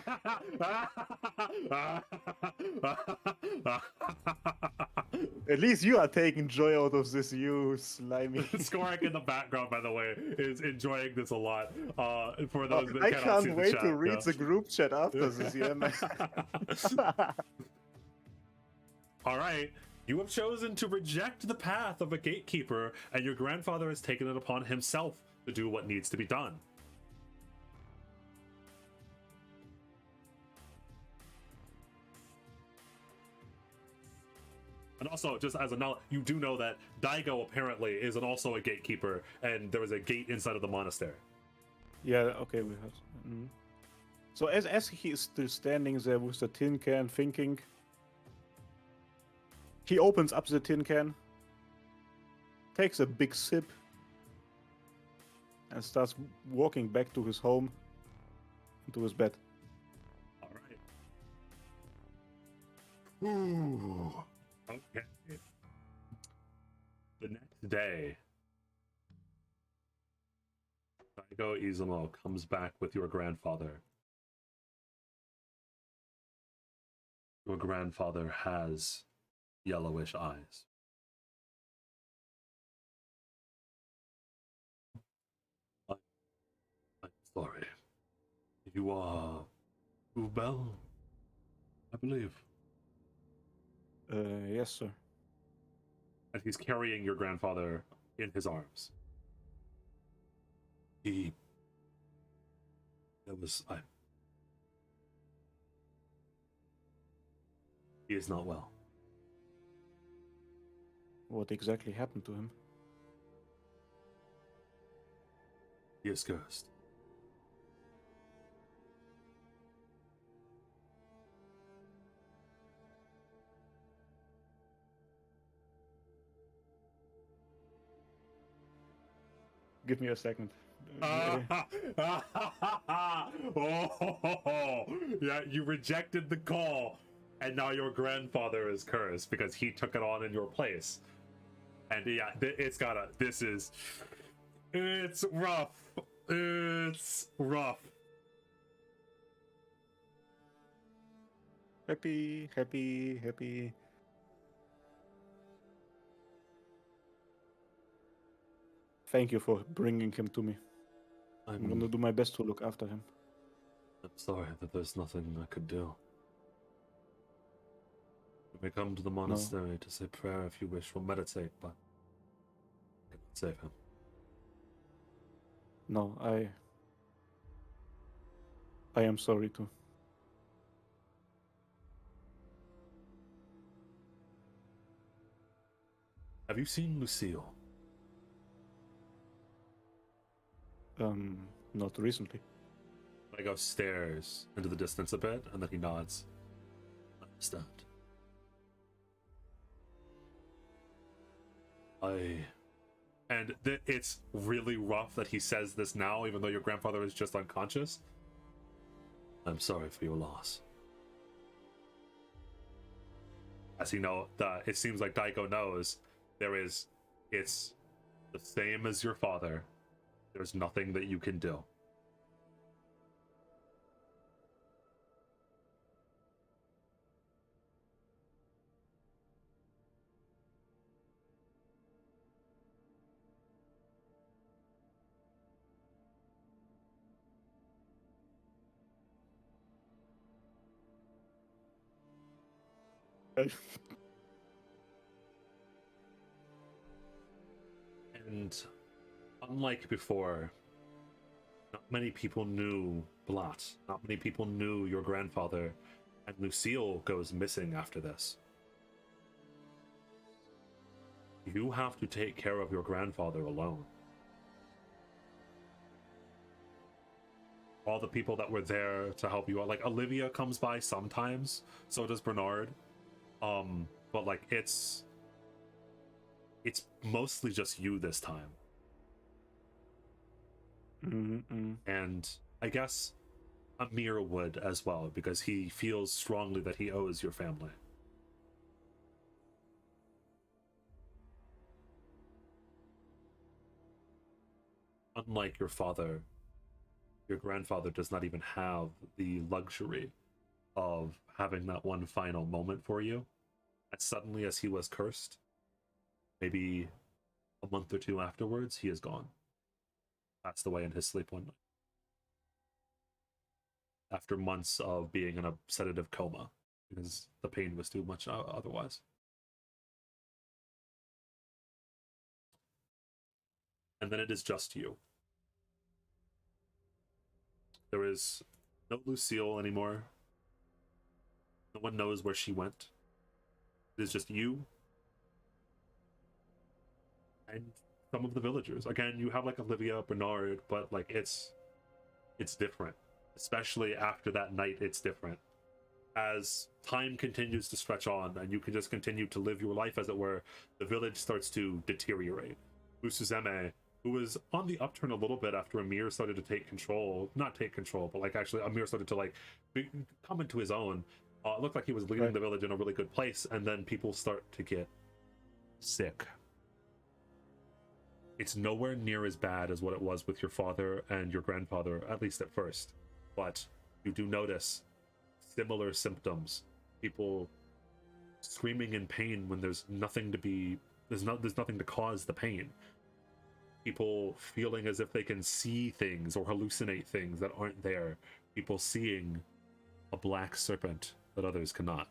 at least you are taking joy out of this, you slimy. Scoring in the background, by the way, is enjoying this a lot. For those that I cannot see can't the wait chat, to read the group chat after this, yeah, man. All right. You have chosen to reject the path of a gatekeeper, and your grandfather has taken it upon himself to do what needs to be done. And also, just as a knowledge, you do know that Daigo apparently is also a gatekeeper, and there was a gate inside of the monastery. Yeah, okay, we have. So as he is still standing there with the tin can thinking, he opens up the tin can, takes a big sip, and starts walking back to his home, into his bed. All right. Ooh. Okay. The next day, Daigo Izumo comes back with your grandfather. Your grandfather has yellowish eyes. I'm sorry. You are Ubel, I believe. Yes, sir. And he's carrying your grandfather in his arms. He is not well. What exactly happened to him? He is cursed. Give me a second. Oh, yeah, you rejected the call, and now your grandfather is cursed because he took it on in your place. And yeah, it's rough. It's rough. Happy. Thank you for bringing him to me. I'm gonna do my best to look after him. I'm sorry that there's nothing I could do. You may come to the monastery to say prayer if you wish, or meditate, but I cannot save him. No, I am sorry too. Have you seen Lucille? Not recently. Lego stares into the distance a bit, and then he nods. I understand. And it's really rough that he says this now, even though your grandfather is just unconscious. I'm sorry for your loss. As you know, it seems like Daigo knows it's the same as your father. There's nothing that you can do. And unlike before, not many people knew Blatt. Not many people knew your grandfather, and Lucille goes missing after this. You have to take care of your grandfather alone. all the people that were there to help you out. Like Olivia comes by sometimes, so does Bernard. But like it's mostly just you this time. Mm-hmm. And I guess Amir would as well, because he feels strongly that he owes your family. Unlike your father, your grandfather does not even have the luxury of having that one final moment for you. As suddenly as he was cursed, maybe a month or two afterwards, he is gone. Passed away in his sleep one night. After months of being in a sedative coma, because the pain was too much otherwise. And then it is just you. There is no Lucille anymore. No one knows where she went. It is just you and some of the villagers. Again, you have like Olivia, Bernard, but like it's different. Especially after that night, it's different. As time continues to stretch on and you can just continue to live your life, as it were, the village starts to deteriorate. Usuzeme, who was on the upturn a little bit after Amir started to take control, not take control, but like actually Amir started to like come into his own. It looked like he was leading the village in a really good place, and then people start to get sick. It's nowhere near as bad as what it was with your father and your grandfather, at least at first. But you do notice similar symptoms. People screaming in pain when there's nothing to cause the pain. People feeling as if they can see things or hallucinate things that aren't there. People seeing a black serpent that others cannot.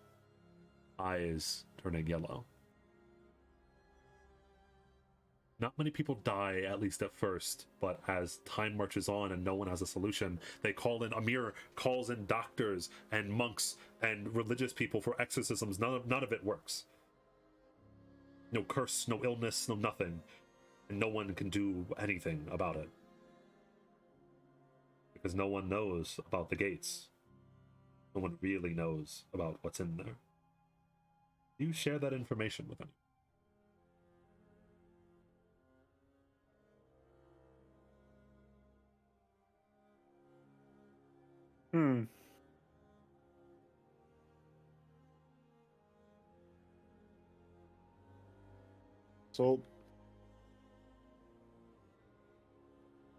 Eyes turning yellow. Not many people die, at least at first, but as time marches on and no one has a solution, they call in, Amir calls in doctors and monks and religious people for exorcisms. None of it works. No curse, no illness, no nothing. And no one can do anything about it. Because no one knows about the gates. No one really knows about what's in there. Do you share that information with anyone? So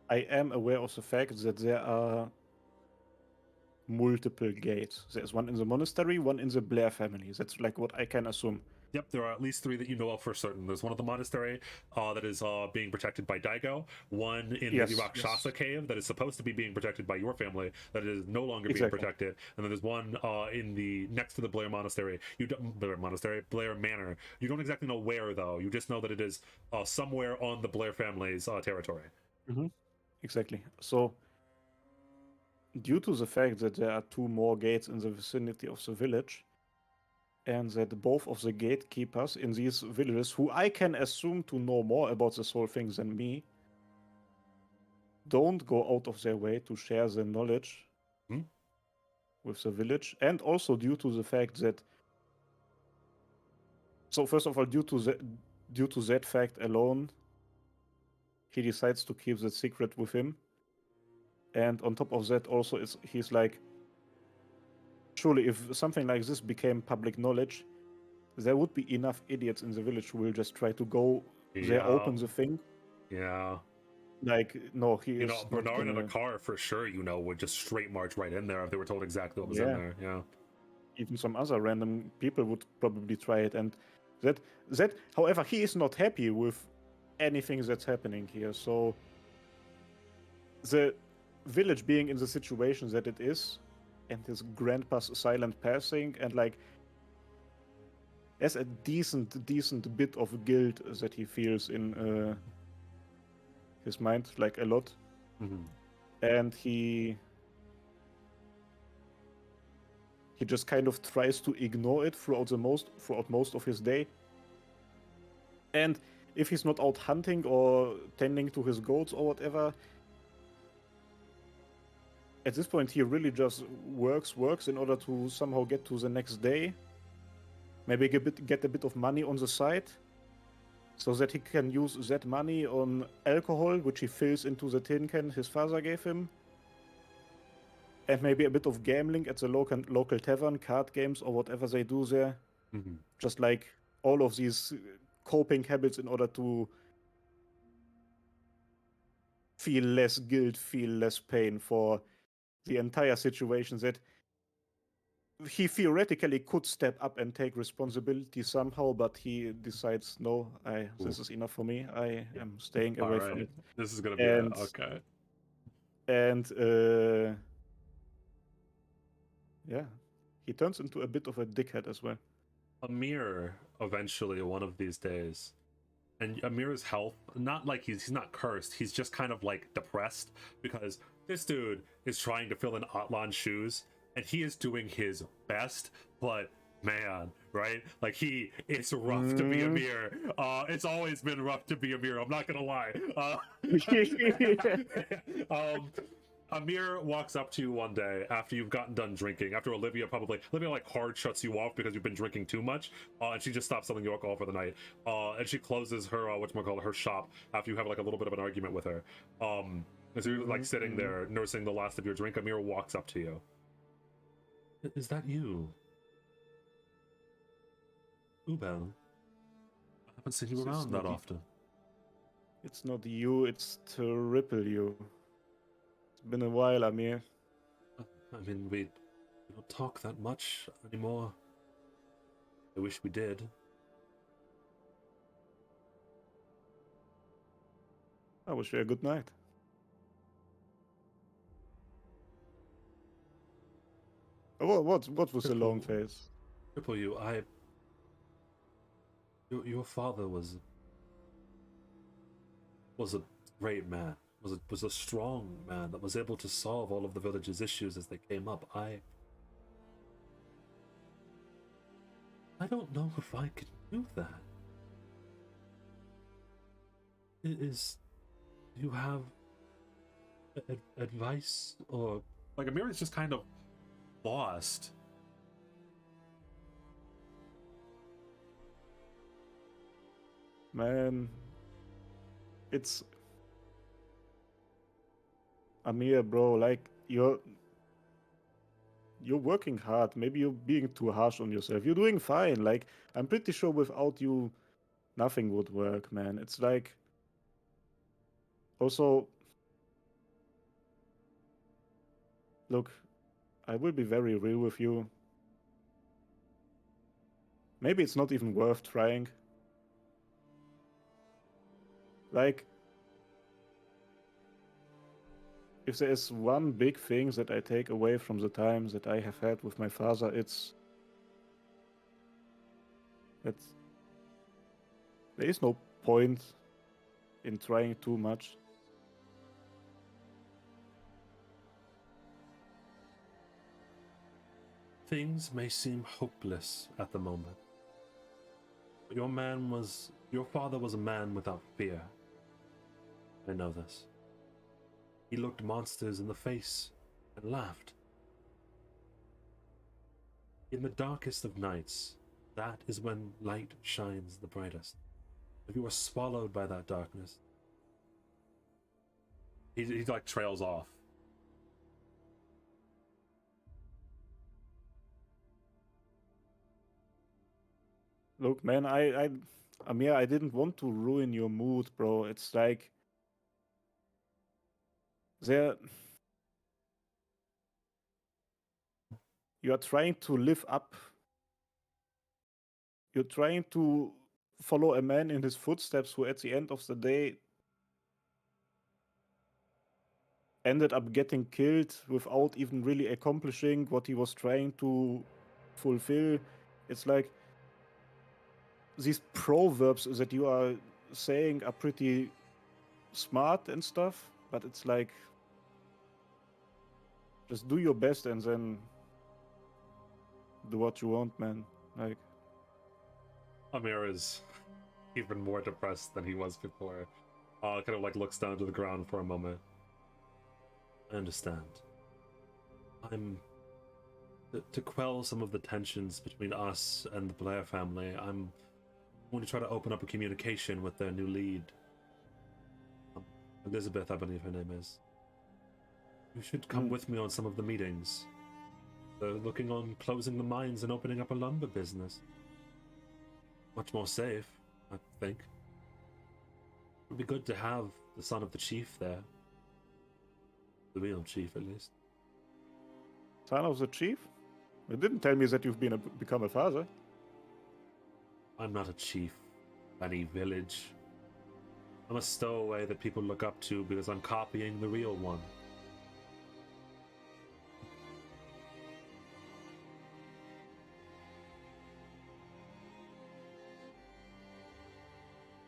I am aware of the fact that there are multiple gates. There's one in the monastery, one in the Blair family. That's like what I can assume. Yep, there are at least 3 that you know of for certain. There's one at the monastery that is being protected by Daigo. One in the Rakshasa cave that is supposed to be being protected by your family, that is no longer being protected. And then there's one in the next to the Blair monastery. Blair Manor. You don't exactly know where though. You just know that it is somewhere on the Blair family's territory. Mm-hmm. Exactly. So, due to the fact that there are 2 more gates in the vicinity of the village, and that both of the gatekeepers in these villages, who I can assume to know more about this whole thing than me, don't go out of their way to share the knowledge with the village, and also due to the fact that, so first of all, due to that fact alone, he decides to keep the secret with him. And on top of that, also, he's like, surely if something like this became public knowledge, there would be enough idiots in the village who will just try to go there, open the thing. Yeah. Like, no, he is. You know, Bernard in a car for sure, would just straight march right in there if they were told exactly what was in there. Yeah. Even some other random people would probably try it. And that, however, he is not happy with anything that's happening here. So the village being in the situation that it is, and his grandpa's silent passing, and like, there's a decent bit of guilt that he feels in his mind, like a lot. And he just kind of tries to ignore it throughout most of his day. And if he's not out hunting or tending to his goats or whatever, at this point, he really just works in order to somehow get to the next day. Maybe get a bit of money on the side, so that he can use that money on alcohol, which he fills into the tin can his father gave him. And maybe a bit of gambling at the local tavern, card games or whatever they do there. Mm-hmm. Just like all of these coping habits in order to feel less guilt, feel less pain for the entire situation that he theoretically could step up and take responsibility somehow, but he decides, no, this is enough for me. I am staying away from it. This is gonna be And- okay. And yeah, he turns into a bit of a dickhead as well. Amir eventually one of these days, and Amir's health, not like he's not cursed, he's just kind of like depressed because this dude is trying to fill in Atlan's shoes and he is doing his best, but man, right? Like it's rough to be Amir. It's always been rough to be Amir, I'm not gonna lie. Amir walks up to you one day after you've gotten done drinking, after Olivia like hard shuts you off because you've been drinking too much, and she just stops selling you alcohol for the night, and she closes her her shop after you have like a little bit of an argument with her. As you're like sitting there nursing the last of your drink, Amir walks up to you. Is that you, Ubel? I haven't seen you This is around that not often. It's not you, it's Triple you. It's been a while, Amir. I mean, we don't talk that much anymore. I wish we did. I wish you a good night. What was the long face? Triple you, your father was a great man. Was a strong man that was able to solve all of the village's issues as they came up. I don't know if I could do that. Do you have advice or like Amir is just kind of lost? Man, it's Amir, bro. Like you're working hard. Maybe you're being too harsh on yourself. You're doing fine. Like I'm pretty sure without you, nothing would work, man. It's like also, look, I will be very real with you. Maybe it's not even worth trying. Like, if there is one big thing that I take away from the time that I have had with my father, it's that there is no point in trying too much. Things may seem hopeless at the moment. But your father was a man without fear. I know this. He looked monsters in the face and laughed. In the darkest of nights, that is when light shines the brightest. If you are swallowed by that darkness, he like trails off. Look, man, Amir, I didn't want to ruin your mood, bro. It's like you are trying to live up. You're trying to follow a man in his footsteps who, at the end of the day, ended up getting killed without even really accomplishing what he was trying to fulfill. It's like these proverbs that you are saying are pretty smart and stuff, but it's like just do your best and then do what you want, man. Like Amir is even more depressed than he was before. Kind of like looks down to the ground for a moment. I understand. I'm to quell some of the tensions between us and the Blair family. I'm going to try to open up a communication with their new lead, Elizabeth, I believe her name is. You should come with me on some of the meetings. They're looking on closing the mines and opening up a lumber business. Much more safe, I think. It would be good to have the son of the chief there. The real chief, at least. Son of the chief? You didn't tell me that you've become a father. I'm not a chief of any village. I'm a stowaway that people look up to because I'm copying the real one.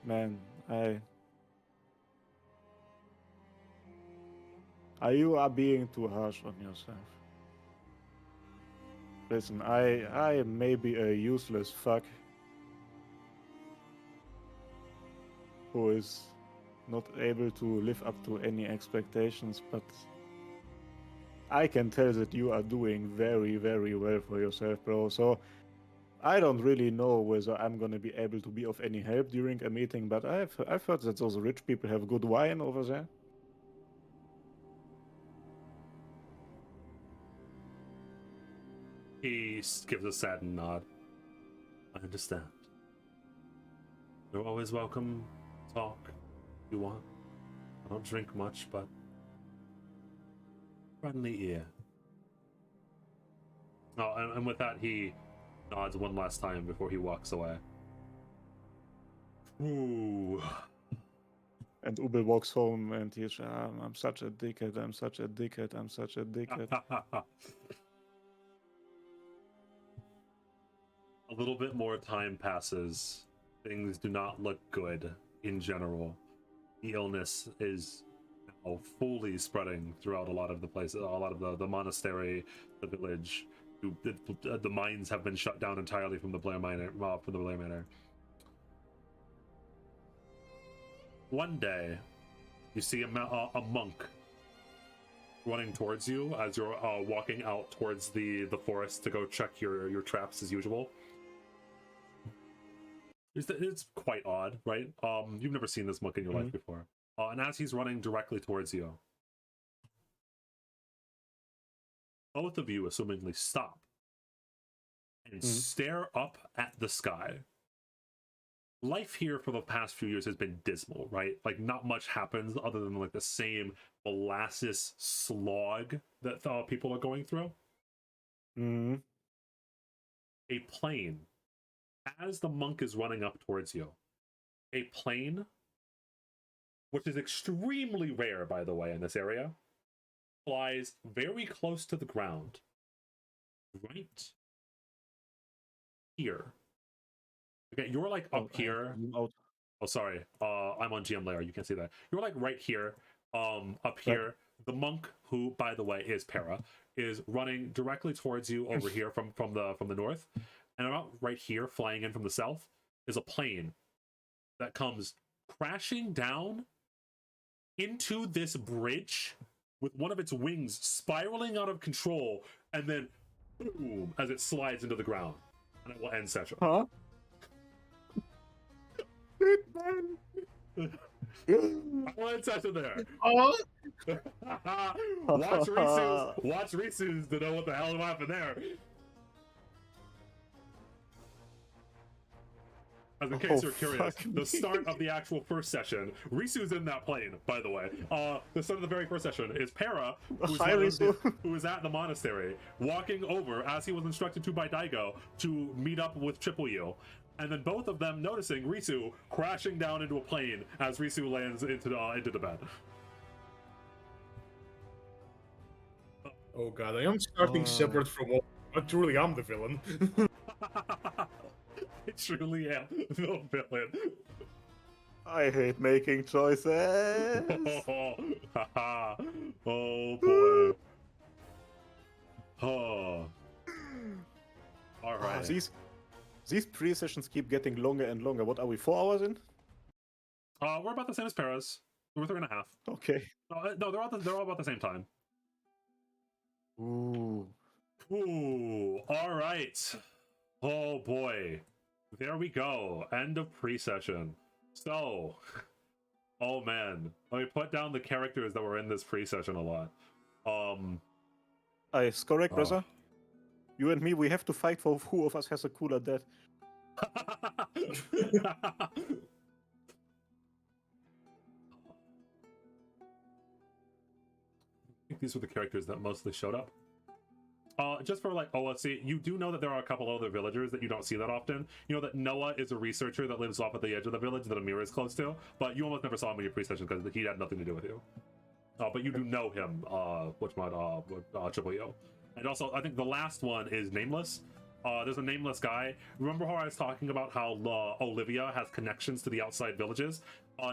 Man, you are being too harsh on yourself. Listen, I may be a useless fuck who is not able to live up to any expectations, but I can tell that you are doing very, very well for yourself, bro. So I don't really know whether I'm gonna be able to be of any help during a meeting, but I've heard that those rich people have good wine over there. He gives a saddened nod. I understand. You're always welcome to talk if you want. I don't drink much, but friendly ear. Oh, and with that, he nods one last time before he walks away. Ooh. And Ubel walks home and he's, I'm such a dickhead, I'm such a dickhead, I'm such a dickhead. A little bit more time passes. Things do not look good in general. The illness is now fully spreading throughout a lot of the places, a lot of the monastery, the village. The mines have been shut down entirely from the Blair Manor. One day, you see a monk running towards you as you're walking out towards the forest to go check your traps as usual. It's quite odd, right? You've never seen this monk in your life before. And as he's running directly towards you, both of you assumingly stop and stare up at the sky. Life here for the past few years has been dismal, right? Like, not much happens other than like the same molasses slog that people are going through. A plane, as the monk is running up towards you, a plane, which is extremely rare, by the way, in this area, flies very close to the ground, right here. Okay, you're like up here. Oh, sorry. I'm on GM layer. You can't see that. You're like right here, up here. The monk, who, by the way, is Para, is running directly towards you over here from the north, and about right here, flying in from the south, is a plane that comes crashing down into this bridge with one of its wings spiraling out of control, and then boom, as it slides into the ground. And it will end session. Huh? I will end session there. Watch Risu's to know what the hell happened there. As in case you're curious, the start of the actual first session, Risu's in that plane, by the way. The start of the very first session is Para, who is at the monastery, walking over, as he was instructed to by Daigo, to meet up with Triple U. And then both of them noticing Risu crashing down into a plane as Risu lands into the bed. Oh god, I am starting separate from all. I truly am the villain. I truly am the villain. I hate making choices. Oh boy. Oh. All right. These pre-sessions keep getting longer and longer. What are we, 4 hours in? We're about the same as Paras. We're 3.5. Okay. No, they're all about the same time. Ooh. Ooh, all right. Oh boy. There we go. End of pre-session. So, oh man. Let me put down the characters that were in this pre-session a lot. It's correct, Oh. brother. You and me, we have to fight for who of us has a cooler death. I think these were the characters that mostly showed up. Just for like, oh, let's see, you do know that there are a couple other villagers that you don't see that often. You know that Noah is a researcher that lives off at the edge of the village that Amir is close to, but you almost never saw him in your pre-session because he had nothing to do with you. But you do know him, Triple U. And also, I think the last one is Nameless. There's a nameless guy. Remember how I was talking about how Olivia has connections to the outside villages?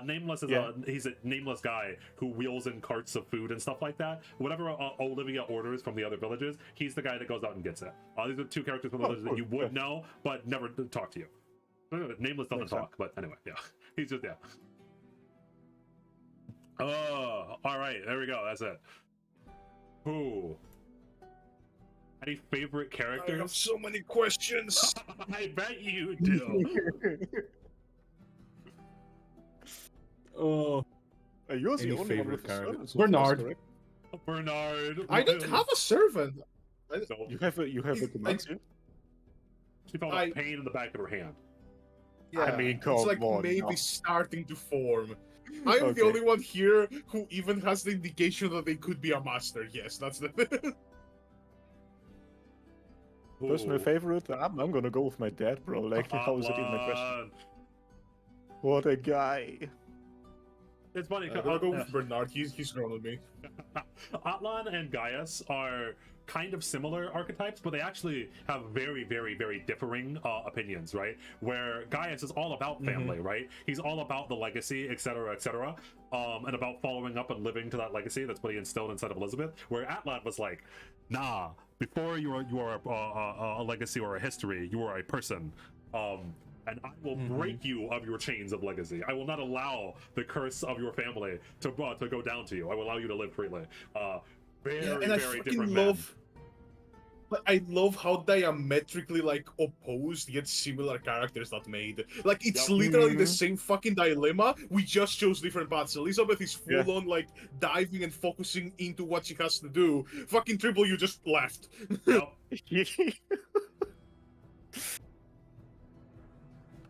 Nameless is he's a nameless guy who wheels in carts of food and stuff like that. Whatever Olivia orders from the other villages, he's the guy that goes out and gets it. These are two characters from the villages that you would know, but never talk to you. Nameless doesn't talk, but anyway, yeah. He's just, yeah. Oh, all right, there we go. That's it. Ooh. Any favorite characters? I have so many questions. I bet you do. Oh, Yours Any the only one favorite with a character? servant, so Bernard. that's correct. Bernard. I didn't have a servant. No, You have a command here? she felt a pain in the back of her hand. Yeah, I mean, it's come like on maybe now. starting to form. I'm Okay. the only one here who even has the indication that they could be a master. Yes, that's the. Personal Ooh. favorite? I'm gonna go with my dad, bro. Like, how is it in my question? Atlan. What a guy. It's funny. I'm gonna go with Bernard. He's grown with me. Atlan and Gaius are kind of similar archetypes, but they actually have very, very, very differing opinions, right? Where Gaius is all about family, right? He's all about the legacy, etc., etc., and about following up and living to that legacy. That's what he instilled inside of Elizabeth. Where Atlan was like, nah, before you are a legacy or a history, you are a person. And I will break you of your chains of legacy. I will not allow the curse of your family to go down to you. I will allow you to live freely. Very, and very I fucking different love. But I love how diametrically opposed yet similar characters that made. Like it's literally the same fucking dilemma. We just chose different paths. Elizabeth is full on diving and focusing into what she has to do. Fucking Triple U just left. Yep.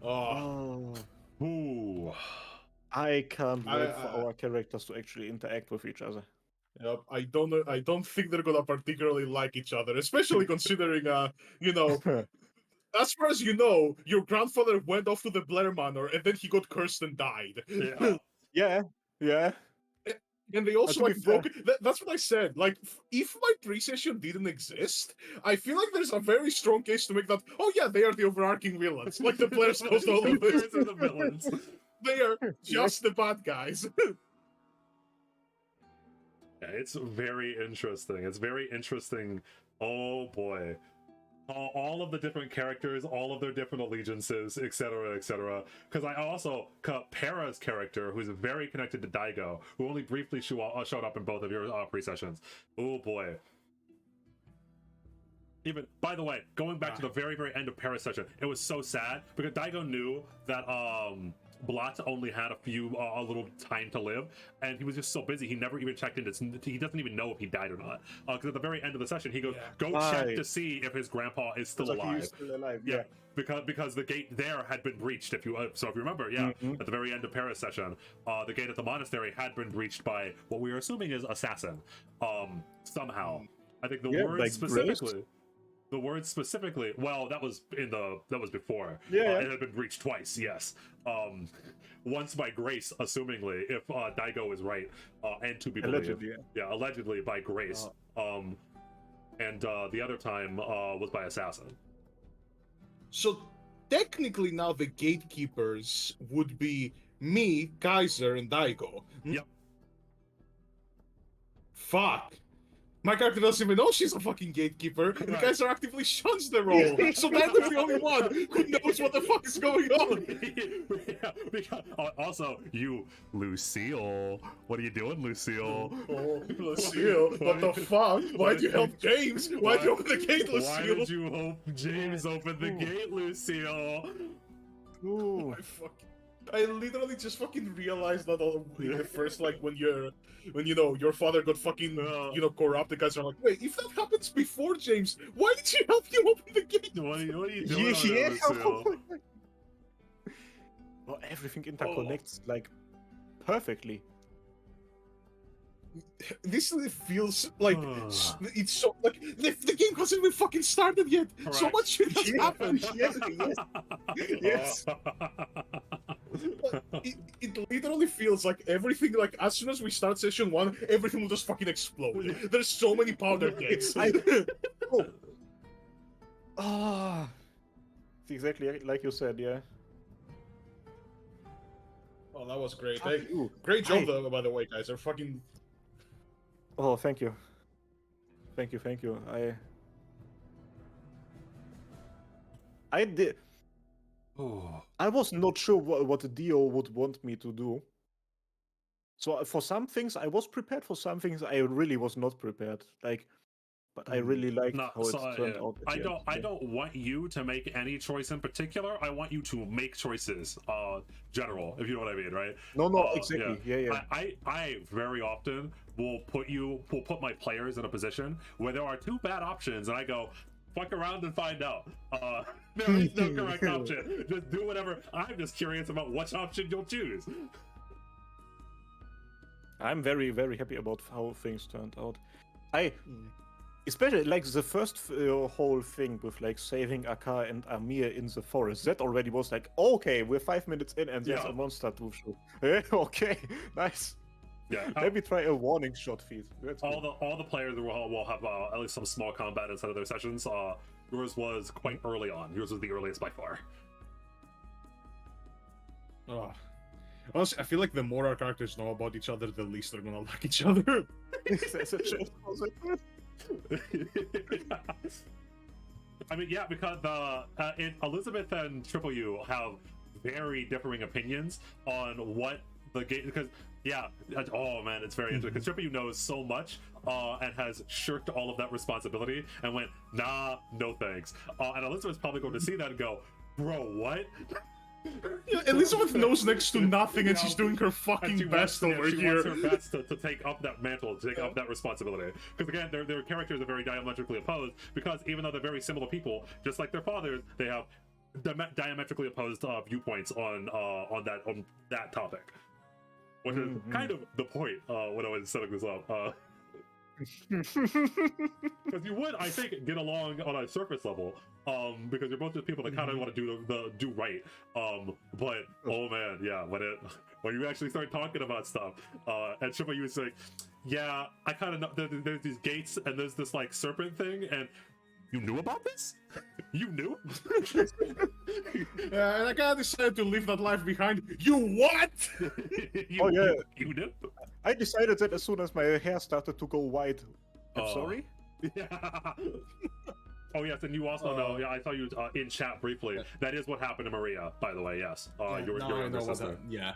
Oh. Ooh. I can't wait for our characters to actually interact with each other. Yep, I don't know. I don't think they're gonna particularly like each other, especially considering, as far as you know, your grandfather went off to the Blair Manor and then he got cursed and died. Yeah. Yeah. And they also to be broke it. That's what I said. Like, if my pre-session didn't exist, I feel like there's a very strong case to make that. Oh yeah, they are the overarching villains. Like the players caused all of this. Those are the villains. They are just the bad guys. Yeah, it's very interesting. It's very interesting. Oh boy. All of the different characters, all of their different allegiances, etc., etc. Because I also cut Para's character, who's very connected to Daigo, who only briefly showed up in both of your pre-sessions. Oh boy. Even, by the way, going back to the very, very end of Para's session, it was so sad because Daigo knew that Blat only had a little time to live, and he was just so busy he never even checked into. He doesn't even know if he died or not. Because at the very end of the session, he goes, "Go check to see if his grandpa is still alive." He's still alive. Yeah, because the gate there had been breached. If you remember, at the very end of Paris session, the gate at the monastery had been breached by what we are assuming is assassin. Somehow, I think the word specifically. Grace? The word specifically, well, that was before. It had been breached twice, yes. Once by Grace, assumingly, if Daigo is right, and to be believed. Allegedly by Grace. And the other time was by assassin. So technically now the gatekeepers would be me, Qaiser, and Daigo. Yep. Fuck. My character doesn't even know she's a fucking gatekeeper. The guys are actively shuns the role. So Nando's the only one who knows what the fuck is going on. Yeah, because, also, you, Lucille. What are you doing, Lucille? Oh, Lucille, what the fuck? Why'd you help James? Why'd you open the gate, Lucille? Why did you hope James opened the gate, Lucille? Ooh. I literally just fucking realized that all in the first, like, when you know your father got fucking corrupt. The guys are like, wait, if that happens before James, why did you help him open the gate? What are you doing, Lucille? Well, everything interconnects like perfectly. This feels like it's so like the game hasn't even fucking started yet. Correct. So much shit has happened. Yes. It literally feels like everything, like as soon as we start session 1, everything will just fucking explode. There's so many powder gates. It's exactly like you said, yeah. Oh, that was great. Fuck Hey, you. great job though, by the way, guys. They're fucking. Oh, thank you. Thank you. I did. I was not sure what the Dio would want me to do. So for some things I was prepared, for some things I really was not prepared. Like, but I really liked how it turned out. I don't want you to make any choice in particular. I want you to make choices, general, if you know what I mean, right? No, exactly. Yeah. I very often will put my players in a position where there are 2 bad options, and I go, fuck around and find out. There is no correct option. Just do whatever. I'm just curious about which option you'll choose. I'm very, very happy about how things turned out. Especially like the first whole thing with like saving Akar and Amir in the forest. That already was like, okay, we're 5 minutes in and there's a monster to shoot. Okay, nice. Yeah. Let me try a warning shot feed. All the players will have at least some small combat inside of their sessions. Yours was quite early on. Yours was the earliest by far. Oh. Honestly, I feel like the more our characters know about each other, the least they're gonna like each other. I mean, yeah, because Elizabeth and Triple U have very differing opinions on what the game, because oh man, it's very interesting because Triple U knows so much and has shirked all of that responsibility and went, nah, no thanks. And Elizabeth's probably going to see that and go, bro, what? Yeah, Elizabeth knows next to nothing, and she's doing her fucking best over here. She wants her best to take up that mantle, to take up that responsibility. Because again, their characters are very diametrically opposed. Because even though they're very similar people, just like their fathers, they have diametrically opposed viewpoints on that topic. Which is kind of the point when I was setting this up. Because you would, I think, get along on a surface level, because you're both just people that kind of want to do right. But oh man, yeah, when you actually start talking about stuff, and Triple U was like, yeah, I kind of know there's these gates and there's this like serpent thing, and you knew about this? You knew? Yeah, and I kind of decided to leave that life behind. You what? You knew? I decided that as soon as my hair started to go white. I'm sorry? Yeah. Oh yes, and you also know. Yeah, I saw you in chat briefly. Yeah. That is what happened to Maria, by the way. Yes, your younger sister. Yeah.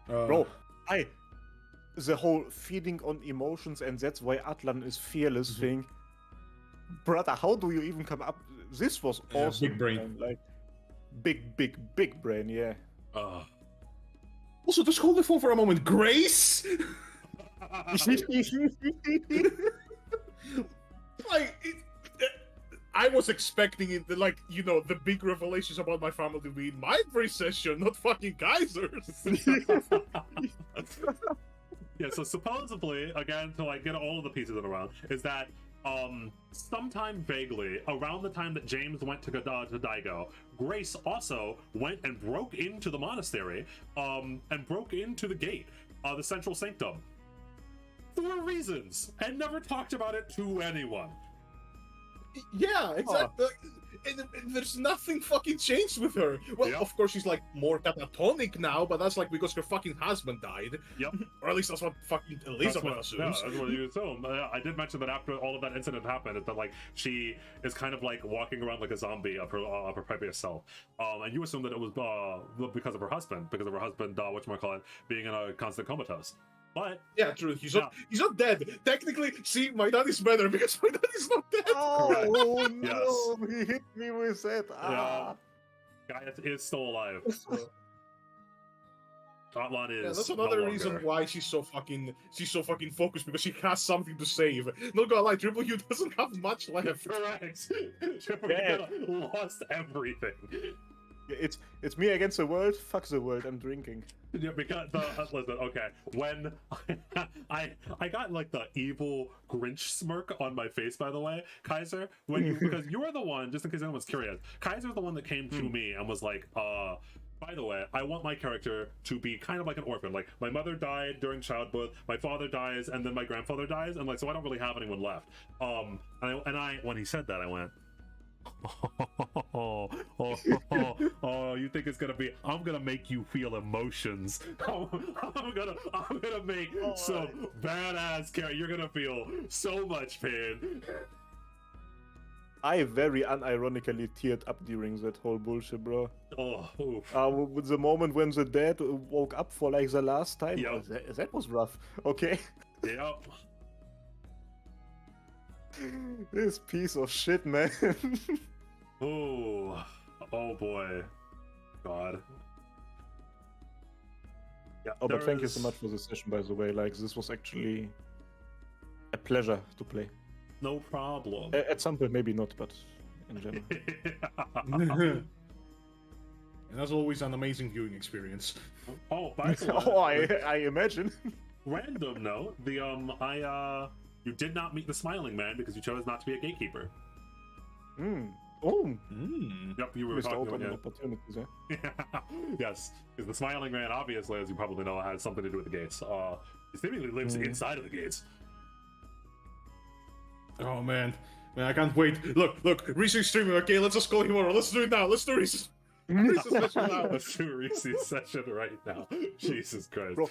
Bro, the whole feeding on emotions, and that's why Atlan is fearless thing. Brother, how do you even come up? This was awesome. Big brain. Man. Like, big brain, yeah. Also, just hold the phone for a moment. Grace? I was expecting it, like, the big revelations about my family to be in my pre-session, not fucking Qaiser's. Yeah, so supposedly, again, to like get all of the pieces in a row, is that sometime vaguely around the time that James went to Daigo, Grace also went and broke into the monastery and broke into the gate, the central sanctum, for reasons, and never talked about it to anyone. Yeah, exactly. And there's nothing fucking changed with her. Well, Yep. of course she's like more catatonic now, but that's like because her fucking husband died. Yep. Or at least that's what fucking Elizabeth Yeah, assumes. that's what you assume. I did mention that after all of that incident happened, that like she is kind of like walking around like a zombie of her previous self. And you assume that it was because of her husband, whatchamacallit, being in a constant comatose. But Yeah, true. He's not dead. Technically, see, my dad is better because my dad is not dead. Oh Yes. no! He hit me with that. Ah. Guy is still alive. Atlan is Yeah, that's no another longer. reason why she's so fucking focused, because she has something to save. Not gonna lie, Triple U doesn't have much left. Correct. Yeah. Lost everything. It's me against the world. Fuck the world. I'm drinking. Yeah, because listen, okay, when I got like the evil Grinch smirk on my face, by the way, Qaiser, because you were the one, just in case anyone's curious, Kaiser's the one that came to me and was like, by the way, I want my character to be kind of like an orphan. Like, my mother died during childbirth, my father dies, and then my grandfather dies, and like, so I don't really have anyone left. When he said that, I went, you think it's gonna be? I'm gonna make you feel emotions. I'm gonna make some badass character. You're gonna feel so much pain. I very unironically teared up during that whole bullshit, bro. Oh, oof. With the moment when the dad woke up for like the last time. Yep. That was rough. Okay. Yep. This piece of shit, man. Oh boy, God. Yeah. Oh, but thank you so much for the session, by the way. Like, this was actually a pleasure to play. No problem. At some point, maybe not, but in general. And that's always an amazing viewing experience. Oh, by the way, Oh, I imagine. random note, you did not meet the Smiling Man because you chose not to be a gatekeeper. Oh, Yep, you were missed talking out on about opportunities, eh? Yes, because the Smiling Man, obviously, as you probably know, has something to do with the gates. He seemingly lives inside of the gates. Oh man, I can't wait. Look, Reese's streaming. Okay, let's just call him over. Let's do it now. Let's do Reese's session now. Let's do a Reese's session right now. Jesus Christ. Bro,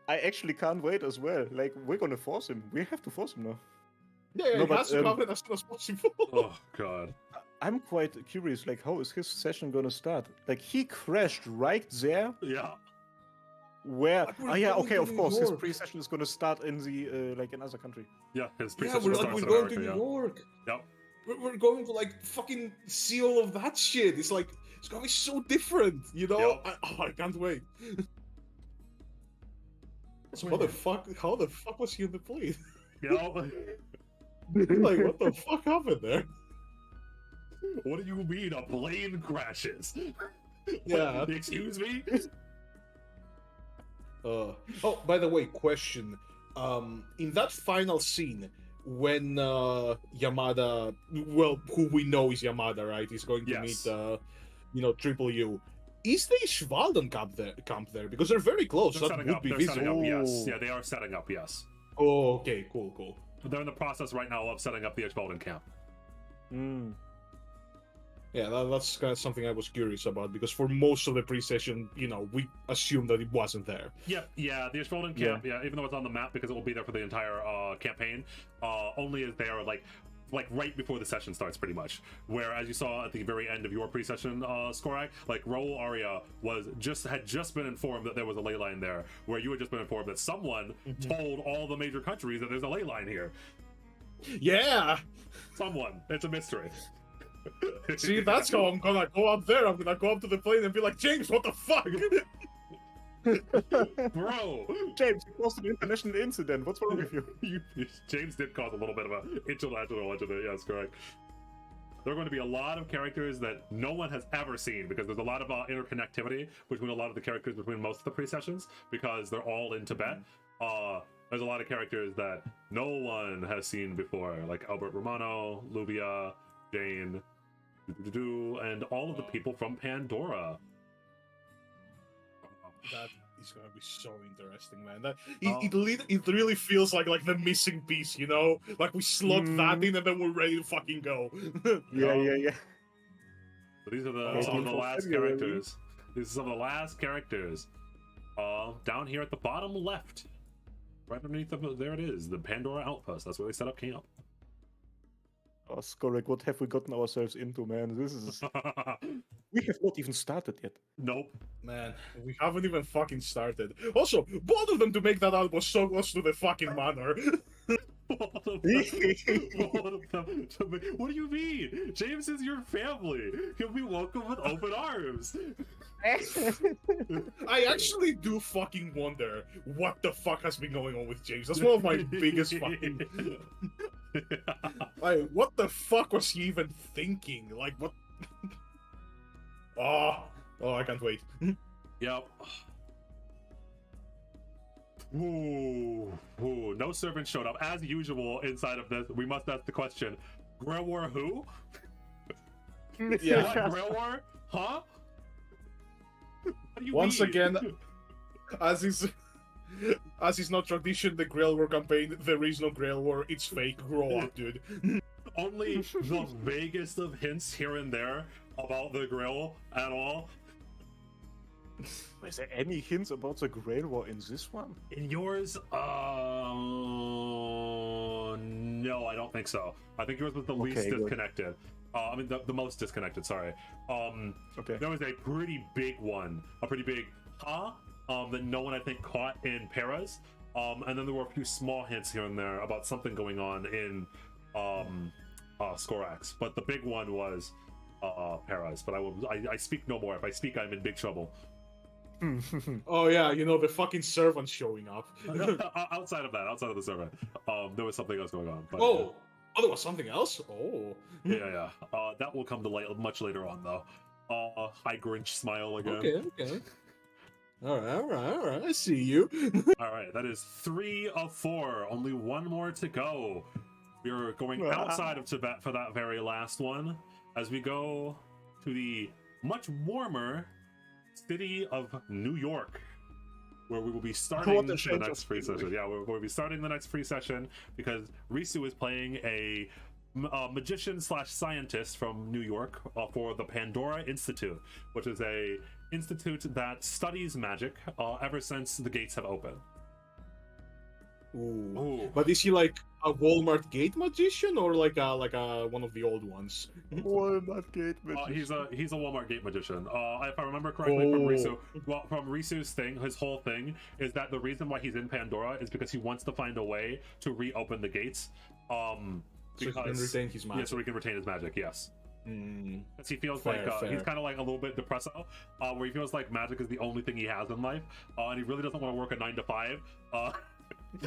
I actually can't wait as well. Like, we're gonna force him. We have to force him now. Yeah, No, he but, has to come in as soon as possible. Oh, God. I'm quite curious, like, how is his session gonna start? Like, he crashed right there Yeah. where... Like, we're Oh, yeah, going okay, to of New course, his York. pre-session is gonna start in the, like, another country. Yeah, his Yeah, pre-session we're starts in going America, to New yeah. York. Yep. We're going to like fucking see all of that shit. It's like it's gonna be so different, you know. Yep. I can't wait. So how the fuck was he in the plane? Yep. Like, what the fuck happened there? What do you mean a plane crashes? Yeah. Excuse me? Oh, by the way, question. In that final scene, when Yamada, well, who we know is Yamada, right? Is going to Yes. meet, Triple U. Is the Ishvalden camp there? Because they're very close. They're That setting would up. be They're setting visible. up, yes. Oh. Yeah, they are setting up, yes. Oh, okay, cool. They're in the process right now of setting up the Ishvalden camp. Yeah, that's kind of something I was curious about, because for most of the pre-session, we assumed that it wasn't there. Yep, yeah, the Ishvalden camp, yeah, even though it's on the map because it will be there for the entire campaign, only is there like right before the session starts, pretty much. Where, as you saw at the very end of your pre-session, Skorak, like Raul Aria had just been informed that there was a ley line there, where you had just been informed that someone told all the major countries that there's a ley line here. Yeah! Someone. It's a mystery. See, that's how I'm gonna go up there. I'm gonna go up to the plane and be like, James, what the fuck? Bro! James, you caused an international incident. What's wrong with you? James did cause a little bit of an international incident, yes, correct. There are going to be a lot of characters that no one has ever seen, because there's a lot of interconnectivity between a lot of the characters between most of the pre-sessions, because they're all in Tibet. There's a lot of characters that no one has seen before, like Albert Romano, Lubia, Jane, and all of the people from Pandora. It's gonna be so interesting, man. It really feels like the missing piece, you know? Like we slot that in and then we're ready to fucking go. Yeah. So these are Okay, some of the for last February. characters. These are some of the last characters. Down here at the bottom left, right underneath them, there it is, the Pandora Outpost. That's where they set up camp. Oh, Skorek, what have we gotten ourselves into, man? This is. We have not even started yet. Nope. Man, we haven't even fucking started. Also, both of them to make that outpost so close to the fucking manor. Both of them. What do you mean? James is your family. He'll be welcome with open arms. I actually do fucking wonder what the fuck has been going on with James. That's one of my biggest fucking. Like, what the fuck was he even thinking? Like, what? Oh, I can't wait. Yep. Ooh, no servant showed up. As usual, inside of this, we must ask the question: Grail War who? Yeah. What, Grail War? Huh? What do you Once mean? again, as is not tradition, the Grail War campaign, there is no Grail War. It's fake. Grow up, dude. Only the vaguest of hints here and there about the Grail at all. Is there any hints about the Grail War in this one? In yours, no, I don't think so. I think yours was the least Okay, good. disconnected. I mean, the most disconnected. Sorry. Okay. There was a pretty big one, that no one I think caught in Paras. And then there were a few small hints here and there about something going on in Skorax. But the big one was Paras. But I speak no more. If I speak, I'm in big trouble. Oh yeah, you know the fucking servants showing up. outside of the server, there was something else going on. But, Oh, there was something else. Oh, yeah. That will come to light much later on, though. Hi, Grinch, smile again. okay. All right. I see you. All right, that is 3 of 4. Only one more to go. We are going outside of Tibet for that very last one, as we go to the much warmer city of New York, where we will be starting the next free session. Yeah, we'll be starting the next free session because Risu is playing a magician / scientist from New York for the Pandora Institute, which is a institute that studies magic ever since the gates have opened. Ooh. But is he like a Walmart gate magician or like a one of the old ones? Walmart gate magician. He's a Walmart gate magician. If I remember correctly from Risu's thing, his whole thing is that the reason why he's in Pandora is because he wants to find a way to reopen the gates. So he can retain his magic. Yeah, so he can retain his magic. Yes. Because he feels Fair. he's kind of like a little bit depresso, where he feels like magic is the only thing he has in life, and he really doesn't want to work a 9 to 5.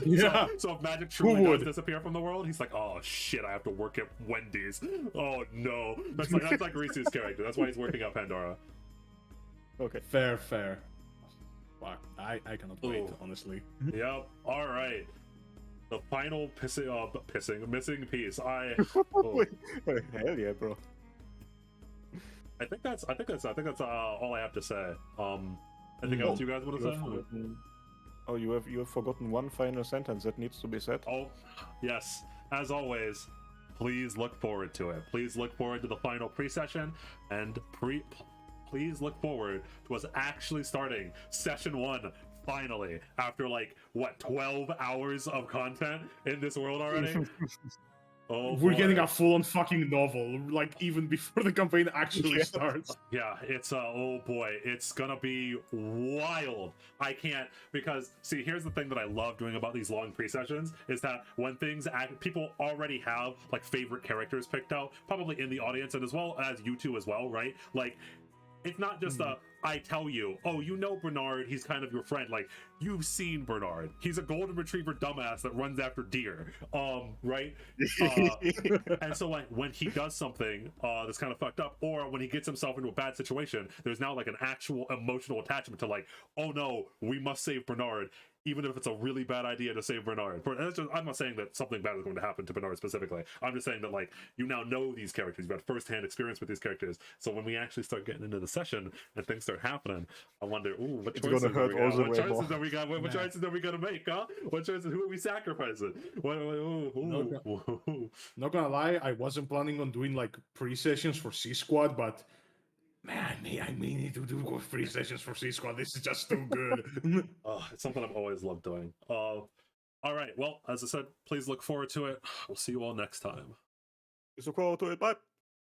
Yeah. So if magic truly does disappear from the world, he's like, oh shit, I have to work at Wendy's. Oh no. That's like Risu's character. That's why he's working at Pandora. Okay. Fair. Fuck. I cannot wait, honestly. Yep. All right. The final missing piece. Hell yeah, bro. I think that's all I have to say. Anything else you guys want to say? Oh, you have forgotten one final sentence that needs to be said. Oh, yes. As always, please look forward to it. Please look forward to the final pre-session, and please look forward to us actually starting session 1 finally after 12 hours of content in this world already. We're getting a full-on fucking novel, even before the campaign actually starts. Yeah, it's oh boy, it's gonna be wild. I can't, because see, here's the thing that I love doing about these long pre-sessions is that when people already have favorite characters picked out, probably in the audience, and as well as you two as well, right? It's not just I tell you, oh, you know Bernard, he's kind of your friend. You've seen Bernard. He's a golden retriever dumbass that runs after deer. Right? And so when he does something that's kind of fucked up, or when he gets himself into a bad situation, there's now an actual emotional attachment to oh no, we must save Bernard. even if it's a really bad idea to save Bernard. I'm not saying that something bad is going to happen to Bernard specifically. I'm just saying that, like, you now know these characters. You've had first-hand experience with these characters. So when we actually start getting into the session and things start happening, I wonder, ooh, what choices are we got? What choices are we got? What choices are we going to make, huh? What choices? Who are we sacrificing? Not gonna lie, I wasn't planning on doing, like, pre-sessions for C-Squad, but man, I need to do pre-sessions for C-Squad. This is just too good. It's something I've always loved doing. All right, well, as I said, please look forward to it. We'll see you all next time. Look forward to it. Bye.